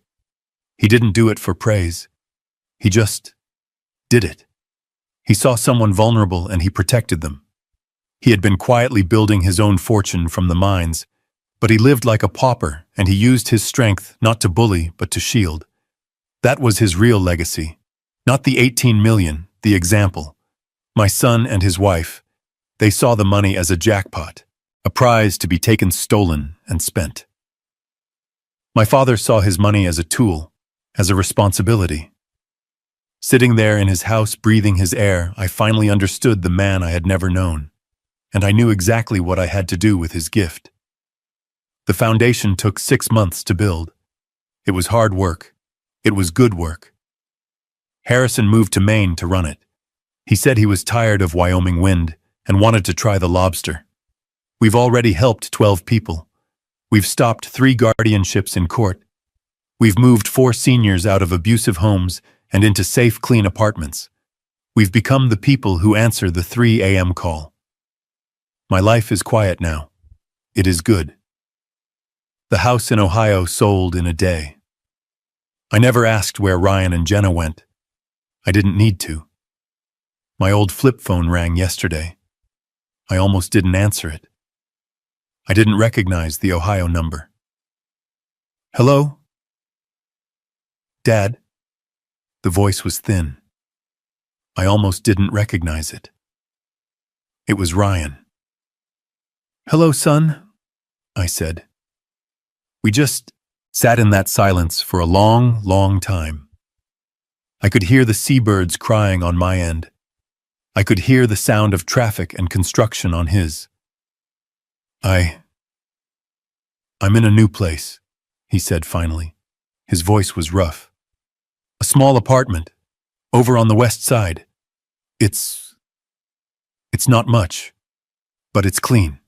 He didn't do it for praise. He just did it. He saw someone vulnerable and he protected them. He had been quietly building his own fortune from the mines, but he lived like a pauper and he used his strength not to bully but to shield. That was his real legacy, not the 18 million, the example. My son and his wife, they saw the money as a jackpot, a prize to be taken stolen and spent. My father saw his money as a tool, as a responsibility. Sitting there in his house breathing his air, I finally understood the man I had never known, and I knew exactly what I had to do with his gift. The foundation took 6 months to build. It was hard work. It was good work. Harrison moved to Maine to run it. He said he was tired of Wyoming wind and wanted to try the lobster. We've already helped 12 people. We've stopped 3 guardianships in court. We've moved 4 seniors out of abusive homes and into safe, clean apartments. We've become the people who answer the 3 a.m. call. My life is quiet now. It is good. The house in Ohio sold in a day. I never asked where Ryan and Jenna went. I didn't need to. My old flip phone rang yesterday. I almost didn't answer it. I didn't recognize the Ohio number. Hello? Dad? The voice was thin. I almost didn't recognize it. It was Ryan. Hello, son, I said. We just sat in that silence for a long, long time. I could hear the seabirds crying on my end. I could hear the sound of traffic and construction on his. I'm in a new place, he said finally. His voice was rough. A small apartment, over on the west side. It's not much, but it's clean.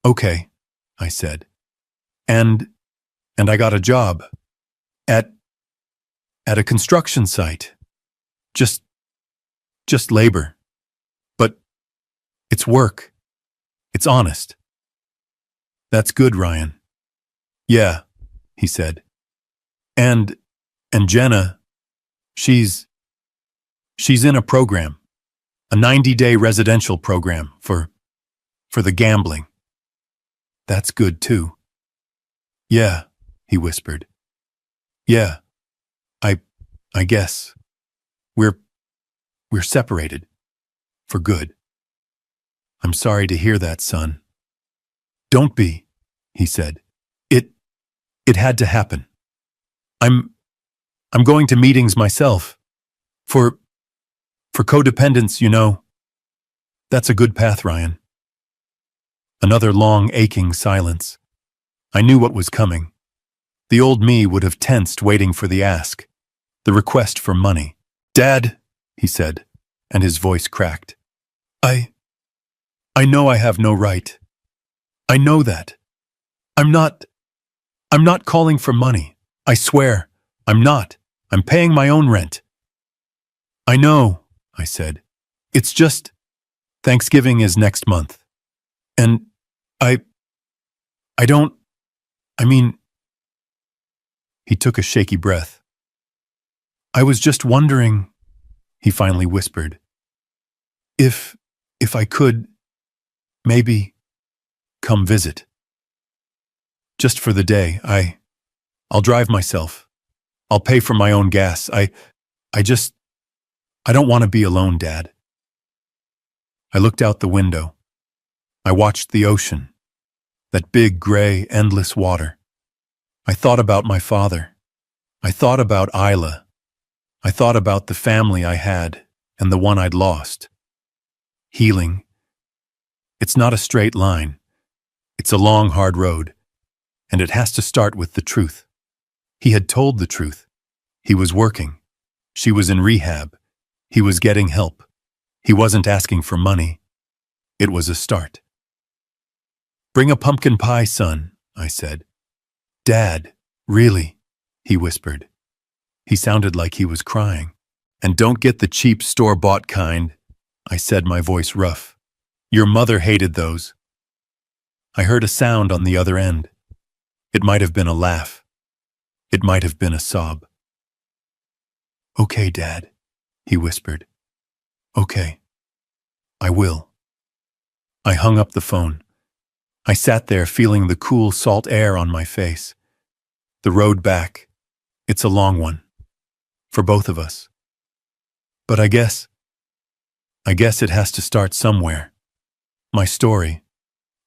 Okay, I said. And I got a job at a construction site. Just labor. But it's work. It's honest. That's good, Ryan. Yeah, he said. And Jenna, she's in a program, a 90-day residential program for the gambling. That's good too. Yeah, he whispered. Yeah, I guess. We're separated. For good. I'm sorry to hear that, son. Don't be, he said. It had to happen. I'm going to meetings myself. For codependence, you know. That's a good path, Ryan. Another long, aching silence. I knew what was coming. The old me would have tensed waiting for the ask, the request for money. Dad, he said, and his voice cracked. I know I have no right. I know that. I'm not calling for money. I swear, I'm not. I'm paying my own rent. I know, I said. It's just, Thanksgiving is next month. And I mean, he took a shaky breath. I was just wondering, he finally whispered, if I could, maybe, come visit. Just for the day, I'll drive myself. I'll pay for my own gas. I don't want to be alone, Dad. I looked out the window. I watched the ocean, that big, gray, endless water. I thought about my father. I thought about Isla. I thought about the family I had, and the one I'd lost. Healing. It's not a straight line. It's a long, hard road, and it has to start with the truth. He had told the truth. He was working. She was in rehab. He was getting help. He wasn't asking for money. It was a start. "Bring a pumpkin pie, son," I said. "Dad, really?" he whispered. He sounded like he was crying. "And don't get the cheap store-bought kind," I said, my voice rough. "Your mother hated those." I heard a sound on the other end. It might have been a laugh. It might have been a sob. "Okay, Dad," he whispered. "Okay. I will." I hung up the phone. I sat there feeling the cool salt air on my face. The road back. It's a long one. For both of us. But I guess it has to start somewhere. My story.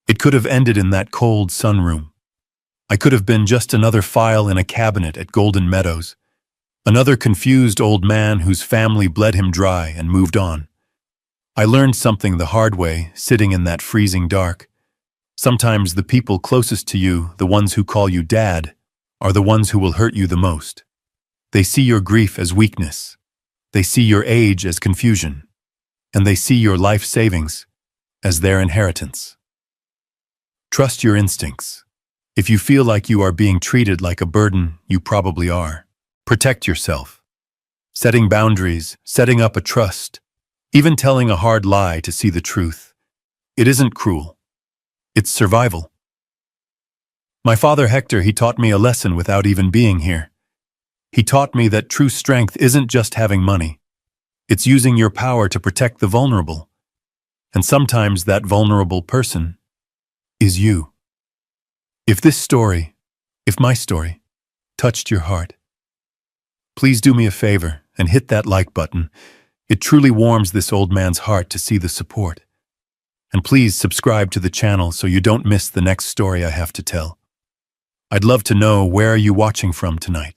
It could have ended in that cold sunroom. I could have been just another file in a cabinet at Golden Meadows. Another confused old man whose family bled him dry and moved on. I learned something the hard way, sitting in that freezing dark. Sometimes the people closest to you, the ones who call you dad, are the ones who will hurt you the most. They see your grief as weakness. They see your age as confusion. And they see your life savings as their inheritance. Trust your instincts. If you feel like you are being treated like a burden, you probably are. Protect yourself. Setting boundaries, setting up a trust, even telling a hard lie to see the truth. It isn't cruel. It's survival. My father Hector, he taught me a lesson without even being here. He taught me that true strength isn't just having money. It's using your power to protect the vulnerable. And sometimes that vulnerable person is you. If my story, touched your heart, please do me a favor and hit that like button. It truly warms this old man's heart to see the support. And please subscribe to the channel so you don't miss the next story I have to tell. I'd love to know, where are you watching from tonight?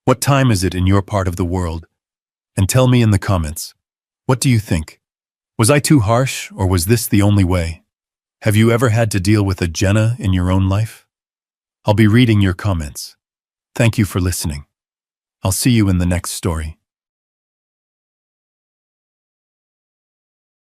What time is it in your part of the world? And tell me in the comments, what do you think? Was I too harsh, or was this the only way? Have you ever had to deal with a Jenna in your own life? I'll be reading your comments. Thank you for listening. I'll see you in the next story.